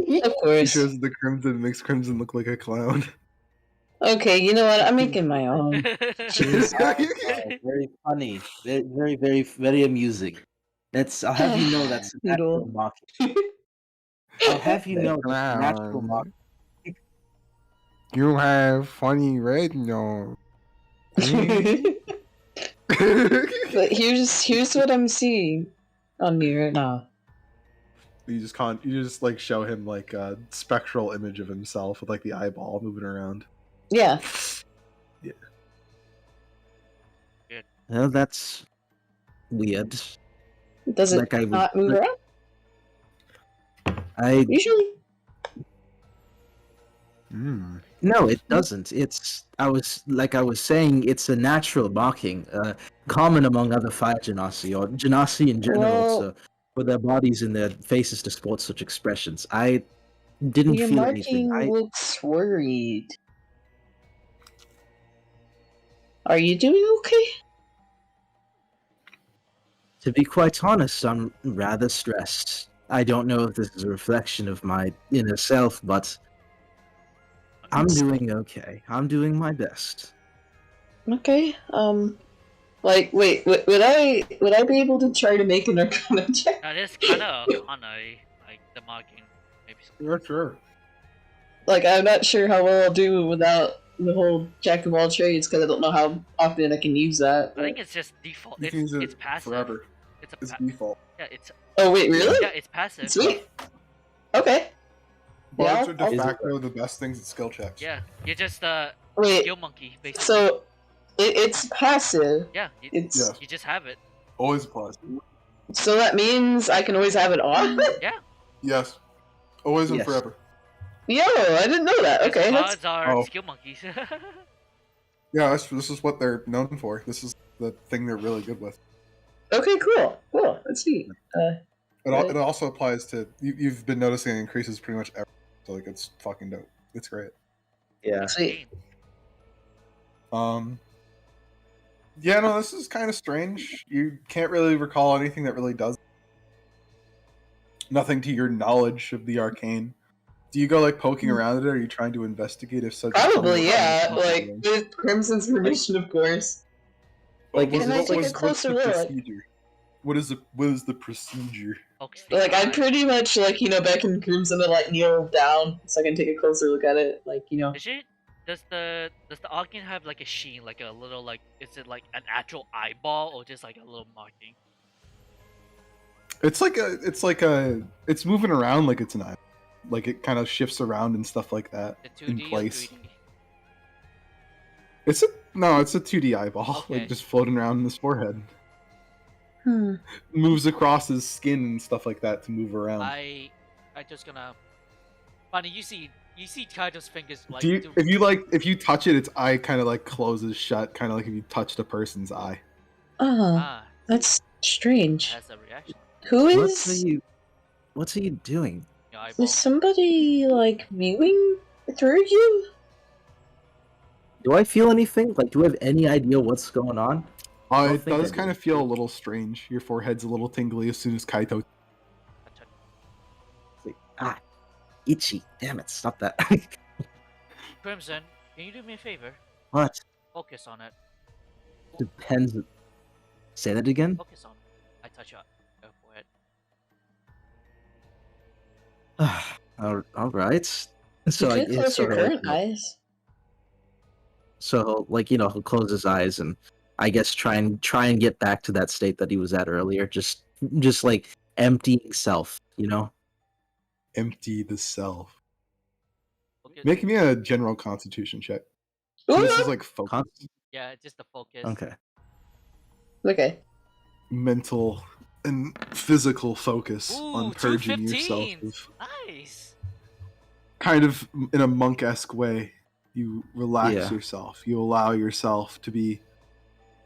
He course. shows it to Crimson and makes Crimson look like a clown. Okay, you know what? I'm making my own. Jeez, very funny. Very amusing. I'll have you know that's a natural Noodle. mocking. I'll have you know that's a natural mocking. You have funny red nose. But here's what I'm seeing on me right now. You just like show him like a spectral image of himself with like the eyeball moving around. Yeah. Well, that's weird. Does it Like I would- not move like- around? I Usually. No, it doesn't. I was saying, it's a natural mocking, common among other fire genasi or genasi in general, Well- for their bodies and their faces to sport such expressions. I didn't Your feel anything. marking looks worried. Are you doing okay? To be quite honest, I'm rather stressed. I don't know if this is a reflection of my inner self, but I'm doing okay. I'm doing my best. Okay. Like, wait, would I be able to try to make an Arcana check? That is kind of funny, like the mocking. Maybe something. Sure. Like, I'm not sure how well I'll do without the whole jack of all trades because I don't know how often I can use that. I think it's just default. You can use It's it passive. forever. It's It's a default. yeah. It's Oh wait, really? yeah. It's passive. Sweet. Okay. Bards Yeah, are de I'll- facto the best things at skill checks. Yeah, you're just Wait. skill monkey basically. So it's passive. yeah, It's Yes. you just have it. Always applies. so that means I can always have it on. Yes. Always and Yes. forever. Yo, I didn't know that. Okay, that's Bards are Oh. skill monkeys. Yeah, this is what they're known for. This is the thing they're really good with. okay. Cool. Let's see. It also applies to you've been noticing it increases pretty much everything. So like it's fucking dope. It's great. Yeah. Sweet. Yeah, no, this is kind of strange. You can't really recall anything that really does. Nothing to your knowledge of the arcane. Do you go like poking around it, or are you trying to investigate? If so, just tell me Probably, what yeah. kind of Like thing. with Crimson's permission, of course. Like, What can I was- take a what's closer the look? procedure? What is the procedure? Pokes the Like I'm eye. pretty much like beckon Crimson to like kneel down so I can take a closer look at it. Like Does the Arcane have like a sheen, like a little like is it like an actual eyeball or just like a little marking? It's moving around like it's an eye. Like it kind of shifts around and stuff like that The in 2D or place. 3D? It's a 2D eyeball, Okay. like just floating around in his forehead. Hmm. Moves across his skin and stuff like that to move around. I just gonna. Funny, you see Kaito's fingers like. If you touch it, its eye kind of like closes shut, kind of like if you touched a person's eye. Oh, that's strange. That's a reaction. Who What's he doing? Your eyeball. is somebody like viewing through you? Do I feel anything? Like, do I have any idea what's going on? don't It think I does do. kind of feel a little strange. Your forehead's a little tingly as soon as Kaito. Like, itchy. Damn it! Stop that. Crimson, can you do me a favor? What? Focus on it. Depends. Say that again. Focus on it. I touch your forehead. All right. So You I could close so your he'll, current eyes. so he'll, he'll close his eyes and I guess try and get back to that state that he was at earlier. Just like emptying self. Empty the self. Okay. Make me a general constitution check. So this is like focus, Yeah, just the focus. Okay. Okay. mental and physical focus Ooh, on purging yourself 215. of Nice. kind of in a monk-esque way. You relax Yeah. yourself. You allow yourself to be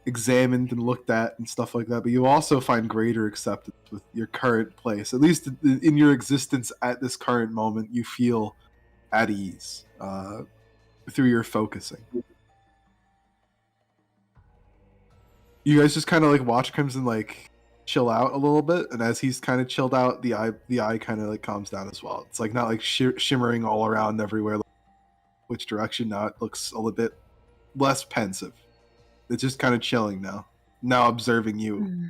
examined and looked at and stuff like that, but you also find greater acceptance with your current place. At least in your existence at this current moment, you feel at ease through your focusing. You guys just kind of like watch Crimson like chill out a little bit, and as he's kind of chilled out, the eye kind of like calms down as well. It's like not like shimmering all around everywhere, like, which direction. Now it looks a little bit less pensive. It's just kind of chilling now observing you. Hmm.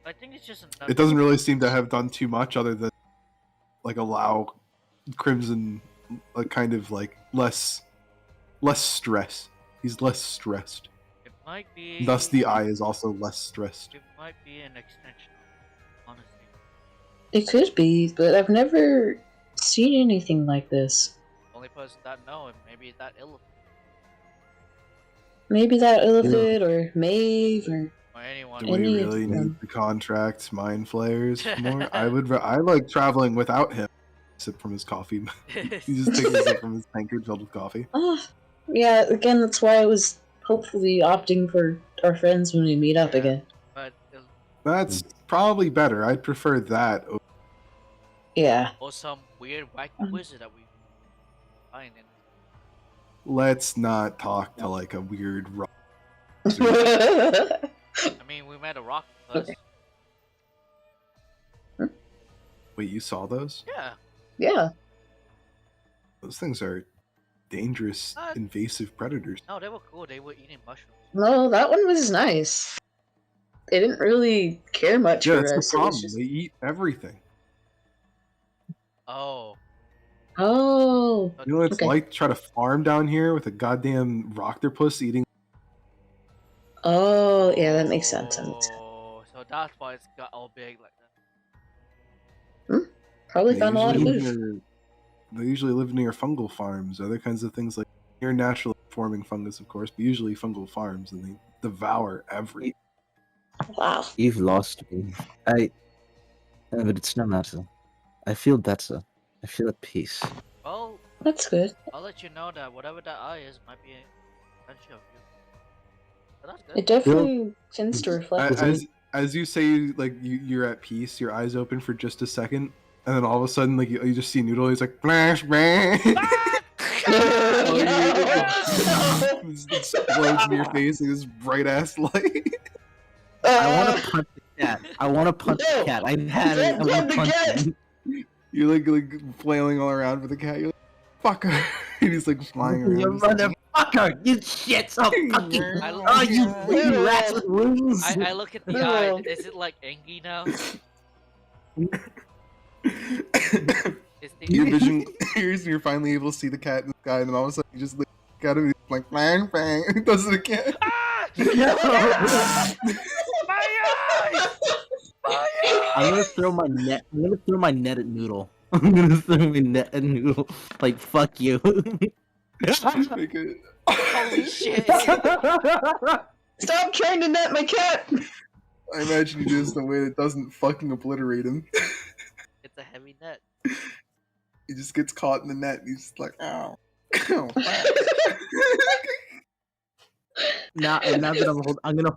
I think it's just It doesn't really seem to have done too much other than like allow Crimson a kind of like less stress. He's less stressed. It might be. Thus the eye is also less stressed. It might be an extension, honestly. It could be, but I've never seen anything like this. Only person that know it, maybe that elephant Maybe that Illithid or Maeve or or anyone. Do we Any of really them. need to contract mind flayers more? I like traveling without him. Sip from his coffee. He just takes a sip from his tankard filled with coffee. Oh, yeah, again, that's why I was hopefully opting for our friends when we meet up Yeah. again. But That's probably better. I'd prefer that. Yeah. or some weird wacky wizard that we find in. Let's not talk to like a weird rock. I mean, we met a rock plus. Okay. Wait, you saw those? Yeah. Yeah. Those things are dangerous, What? invasive predators. No, they were cool. They were eating mushrooms. No, that one was nice. They didn't really care much Yeah, for that's us. the It was problem. just... They eat everything. Oh. Oh. You know what it's Okay. like to try to farm down here with a goddamn Rocktopus eating. Oh, yeah, that makes sense. That makes sense. Oh, so that's why it's got all big like that. Probably They found a lot of usually loot. live near- They usually live near fungal farms, other kinds of things like near naturally forming fungus, of course, but usually fungal farms, and they devour everything. Wow. You've lost me. But it's no matter. I feel better. I feel at peace. Well, That's good. I'll let you know that whatever that eye is might be a potential of you. But that's good. It definitely tends to reflect. As you say, like you're at peace, your eyes open for just a second, and then all of a sudden, like you just see Noodle. He's like flash bang. This explodes in your face like this bright ass light. I want to punch the cat. I want to punch the cat. I've had it. I Don't want to punch punch the him. You're like flailing all around with the cat. You're like, fucker. And he's like flying around. You just like, motherfucker! You shit! Oh, fucking! I- Oh, you rats with wings! I look at the eye. Is it like angry now? Is the your vision clears and you're finally able to see the cat in the sky, and then all of a sudden you just look at him and he's like bang bang and he does it again. Ah! No! My eye! My eye! I'm gonna throw my net. I'm gonna throw my net at Noodle. I'm gonna throw my net at Noodle. Like fuck you. Make it- Holy shit! Stop trying to net my cat! I imagine you do this in a way that doesn't fucking obliterate him. It's a heavy net. He just gets caught in the net and he's just like, ow. now that I'm gonna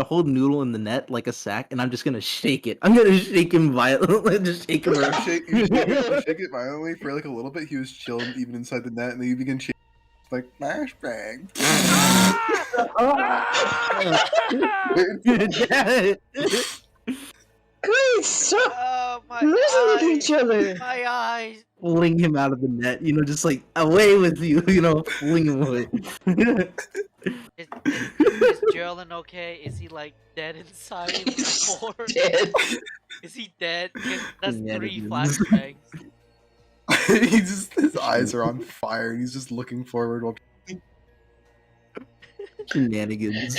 hold Noodle in the net like a sack, and I'm just gonna shake it. I'm gonna shake him violently. Just shake him around. You shake it violently for like a little bit. He was chilled even inside the net, and then you begin shaking. It's like flashbang. Great, stop Oh my messing with eye! each other! My eyes! Fling him out of the net, just like away with you, fling him away. Is Geraldine okay? Is he like dead inside? Or Dead. is he dead? 'Cause that's Yeah, 3 it is. flashbangs. his eyes are on fire, and he's just looking forward while Shenanigans.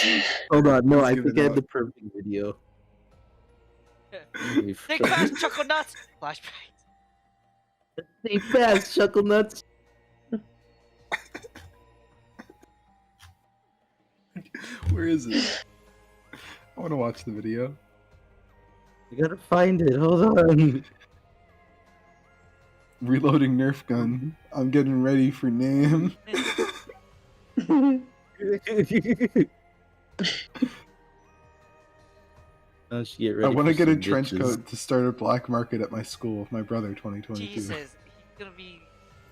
Hold on, no, He's I giving think I have up. the perfect video. Think fast, chuckle nuts. Flashback. Stay fast, chuckle nuts. Where is it? I want to watch the video. I gotta find it. Hold on. Reloading Nerf gun. I'm getting ready for Nam. Oh, she get I ready want to for get a some trench bitches. coat to start a black market at my school with my brother 2022. Jesus,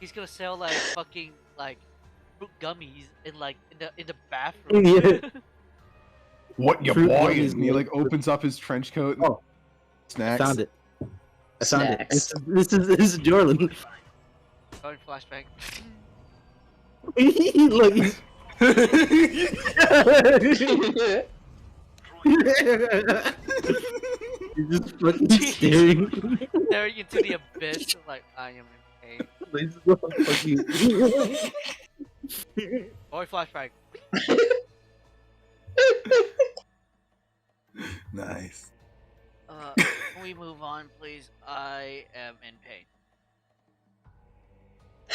he's gonna sell like fucking like fruit gummies in the bathroom. Yeah. What you Fruit boy? gummies And he love like opens up his trench coat and Oh, snacks. I found it. I found it. Snacks. This is Jordan. Going flashback. Look, he's he's just fucking staring. Staring into the abyss, like I am in pain. He's so fucking... Going flashback. Nice. Can we move on, please? I am in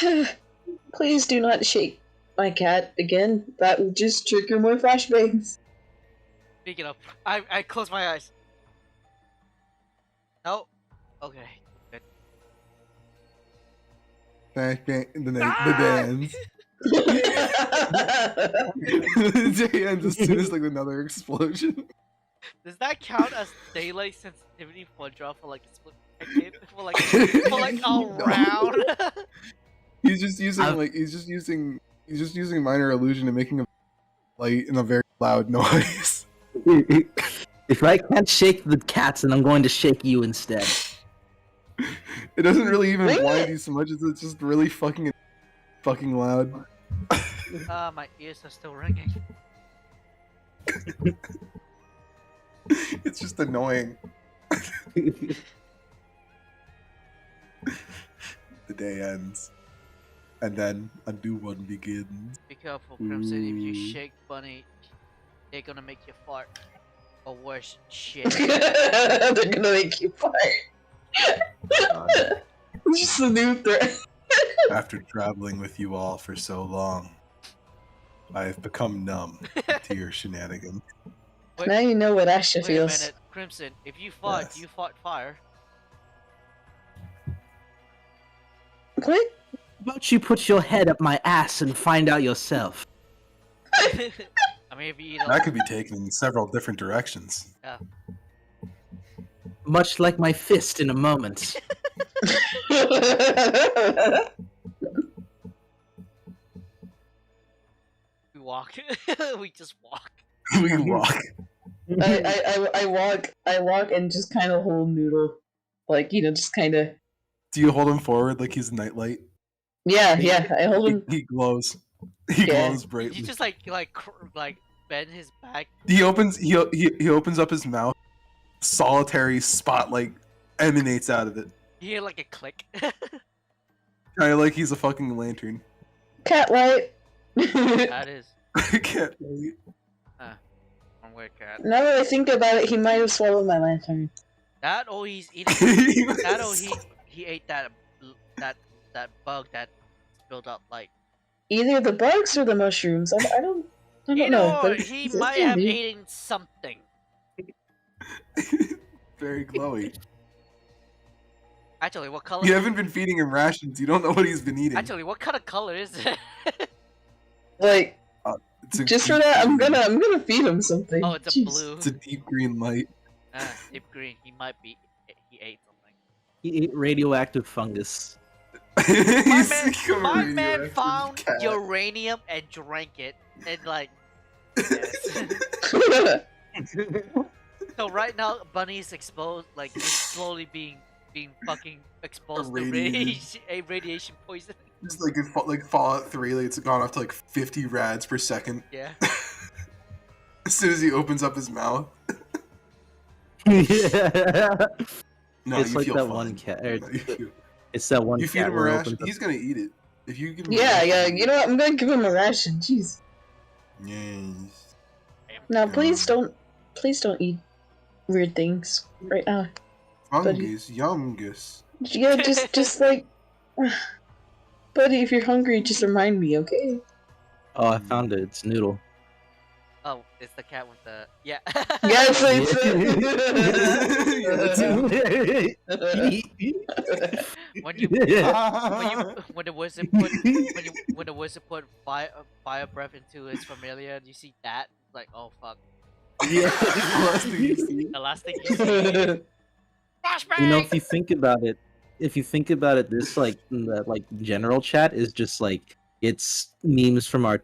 pain. Please do not shake my cat again. That will just trigger more flashbangs. Speaking of, I close my eyes. No. Okay. Good. The Ah! dance. The day ends as soon as like another explosion. Does that count as daylight sensitivity for a drop for like a split second? For like a No. round? He's just using I've- he's just using minor illusion and making a light and a very loud noise. If I can't shake the cats, then I'm going to shake you instead. It doesn't really even Really? blind you so much as it's just really fucking loud. My ears are still ringing. It's just annoying. The day ends. And then a new one begins. Be careful, Crimson. If you Ooh. shake Bunny, they're gonna make you fart. Or worse, shit. They're gonna make you fart. It's just a new threat. After traveling with you all for so long, I have become numb to your shenanigans. Now you know what Asha Wait a feels. minute, Crimson. If you fart, Yes. you fart fire. What? How about you put your head up my ass and find out yourself? I mean, if you eat That could be taken in several different directions. Much like my fist in a moment. we walk. We just walk. We walk. I walk and just kind of hold Noodle, like just kind of. Do you hold him forward like he's a nightlight? Yeah, I hold him. He glows. He Yeah. glows Did brightly. you just like bend his back? He opens up his mouth. Solitary spotlight emanates out of it. You hear like a click. Kind of like he's a fucking lantern. Cat light. That is I can't wait. one way cat. Now that I think about it, he might have swallowed my lantern. That or he's eating. That or he ate that bug that spilled out light. Either the bugs or the mushrooms. I don't know. Or But he it's might can have be. eaten something. Very glowy. Actually, what color? You haven't been feeding him rations. You don't know what he's been eating. Actually, what kind of color is it? Like, It's a just for deep that, I'm green. gonna feed him something. Oh, it's a Jeez. blue. It's a deep green light. Deep green. He might be. He ate something. He ate radioactive fungus. My man found cat. uranium and drank it, and like. Yes. So right now, Bunny is exposed. Like he's slowly being fucking exposed to Irradiated. radiation poisoning. Just like in like Fallout 3, like it's gone up to like 50 rads per second. Yeah. As soon as he opens up his mouth. Yeah. No, It's you like feel that fine. one cat- No, you feel- It's that one You feed cat him a where it ration. opens up. He's gonna eat it. If you give him a Yeah, ration, yeah. he'll You eat know what? I'm gonna give him a ration. Jeez. it. Yes. No, please don't eat weird things right now, buddy. Fungus, yumgus. Yeah, just like, buddy. If you're hungry, just remind me, okay? Oh, I found it. It's Noodle. Oh, it's the cat with the yeah. Yeah, it's when you when the wizard put when the wizard put fire breath into his familiar, and you see that, like, oh fuck. Yeah. The last thing you see. The last thing you see. You know, Flashbang! if you think about it, this like the like general chat is just like it's memes from our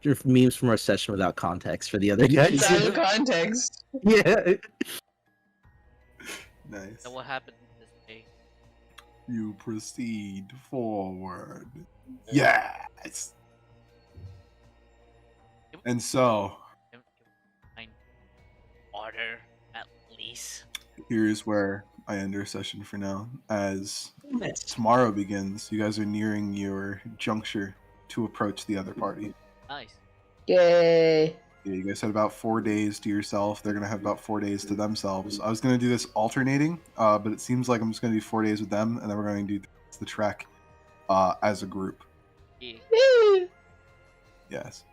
session without context for the other guys. It's out of context. Yeah. Nice. So what happened this day? You proceed forward. Yes. And so, Can we find order at least. here's where I end our session for now. As tomorrow begins, you guys are nearing your juncture to approach the other party. Nice. Yay! Yeah, you guys had about 4 days to yourself. They're gonna have about 4 days to themselves. I was gonna do this alternating, but it seems like I'm just gonna do 4 days with them, and then we're going to do the trek as a group. Yeah. Yes.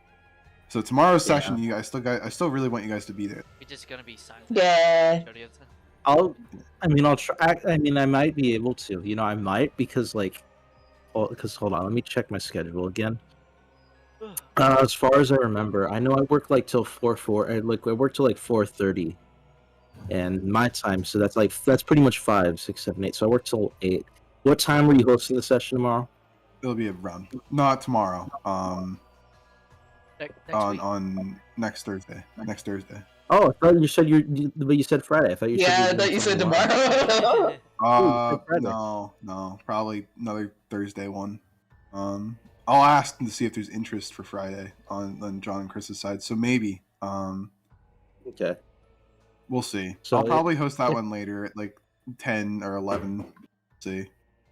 So tomorrow's Yeah. session, I still really want you guys to be there. We're just gonna be silent. Yeah. I'll try. I mean, I might be able to. You know, I might because hold on, let me check my schedule again. As far as I remember, I know I work like till 4. I work till like 4:30, and my time. So that's pretty much 5, 6, 7, 8. So I work till 8. What time are you hosting the session tomorrow? It'll be around, not tomorrow. Next week. On next Thursday. Next Thursday. Oh, I thought you said but you said Friday. I thought you said. Yeah, I thought you said tomorrow. Friday. No, probably another Thursday one. I'll ask to see if there's interest for Friday on John and Chris's side. So maybe. Okay. We'll see. So I'll probably host that one later at like 10 or 11. See.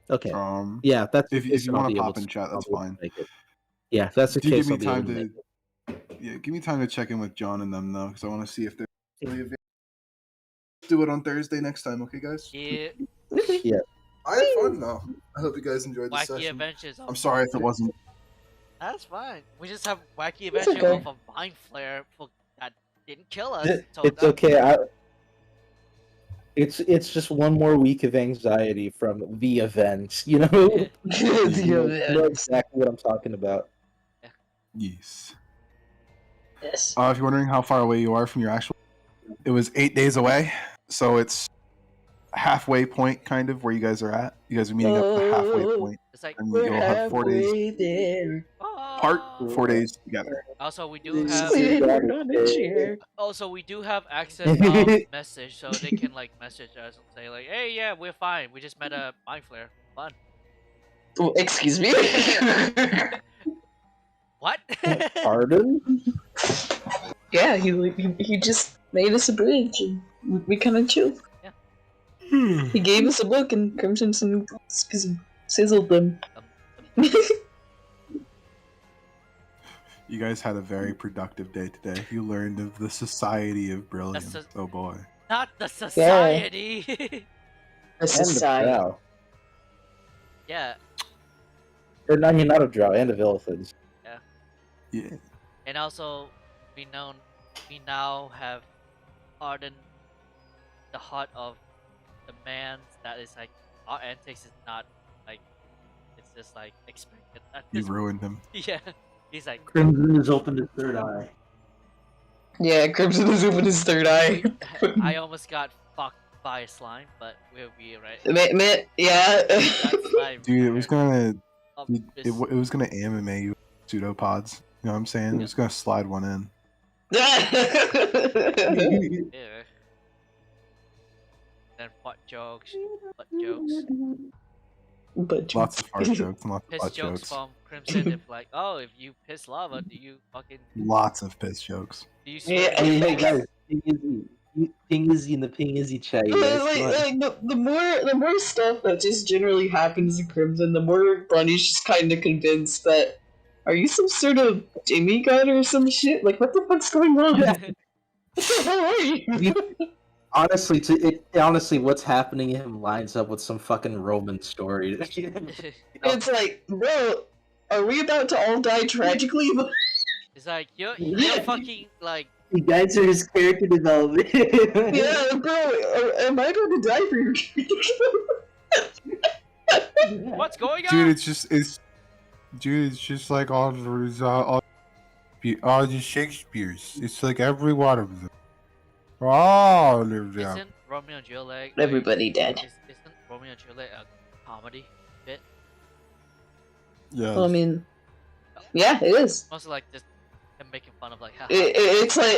Okay. Um, Yeah, that's if you I'll want be to able pop in chat, that's I'll be able to fine. make it. Yeah, if that's the Do case. give I'll me be able time to make to. it. Yeah, give me time to check in with John and them though, because I want to see if they're really available. Do it on Thursday next time, okay, guys? Yeah. Yeah. I had fun though. I hope you guys enjoyed the Wacky session. adventures. I'm sorry if it wasn't. That's fine. We just have wacky It's adventure okay. of a mind flare that didn't kill us. So It's that- okay. It's just one more week of anxiety from the event. You know, You know exactly what I'm talking about. Yes. Yes. If you're wondering how far away you are from your actual, it was 8 days away, so it's halfway point kind of where you guys are at. You guys are meeting up at the halfway point, It's like and We're you'll have 4 days halfway there. apart, 4 days together. Also, we do have Squidward on a chair. access of message, so they can like message us and say like, "Hey, yeah, we're fine. We just met a mind flare. Fun." Oh, excuse me. What? Pardon? Yeah, he just made us a bridge, and we kind of chilled. He gave us a book and Crimson some noodles because he sizzled them. You guys had a very productive day today. You learned of the Society of Brilliance. That's Oh boy. Not the society. A society. Drow. Yeah, Or I mean, not a drow, and a Villafins. Yeah. and also we now have hardened the heart of the man that is like our antics is not like it's just like expected. At You this ruined him. Yeah, he's like Crimson has opened his third eye. Yeah, Crimson is open his third eye. I almost got fucked by a slime, but we'll be right. Yeah. That slime Dude, it was gonna up it this- was gonna animate you pseudopods. You know what I'm saying? It was gonna slide one in. yeah. Then butt jokes. But Lots of fart jokes and lots of Piss butt jokes jokes. from Crimson. If like, oh, if you piss lava, do you Lots of piss jokes. swear? Yeah. Hey guys, Ping Izzy in the Ping Izzy chat, you guys. Come on. The more stuff that just generally happens in Crimson, the more Bunny's just kind of convinced that, are you some sort of demigod or some shit? Like, what the fuck's going on? What the hell are you? Honestly, what's happening to him lines up with some fucking Roman story. You know? It's like, bro, are we about to all die tragically? It's like you're fucking like You guys are his character development. Yeah, bro, am I about to die for your what's going on? Dude, it's just like all the Shakespeare's. It's like every one of them. All of them. Isn't Romeo and Juliet Everybody dead. Isn't Romeo and Juliet a comedy bit? Yeah. Well, I mean, yeah, it is. Also like just him making fun of like It's like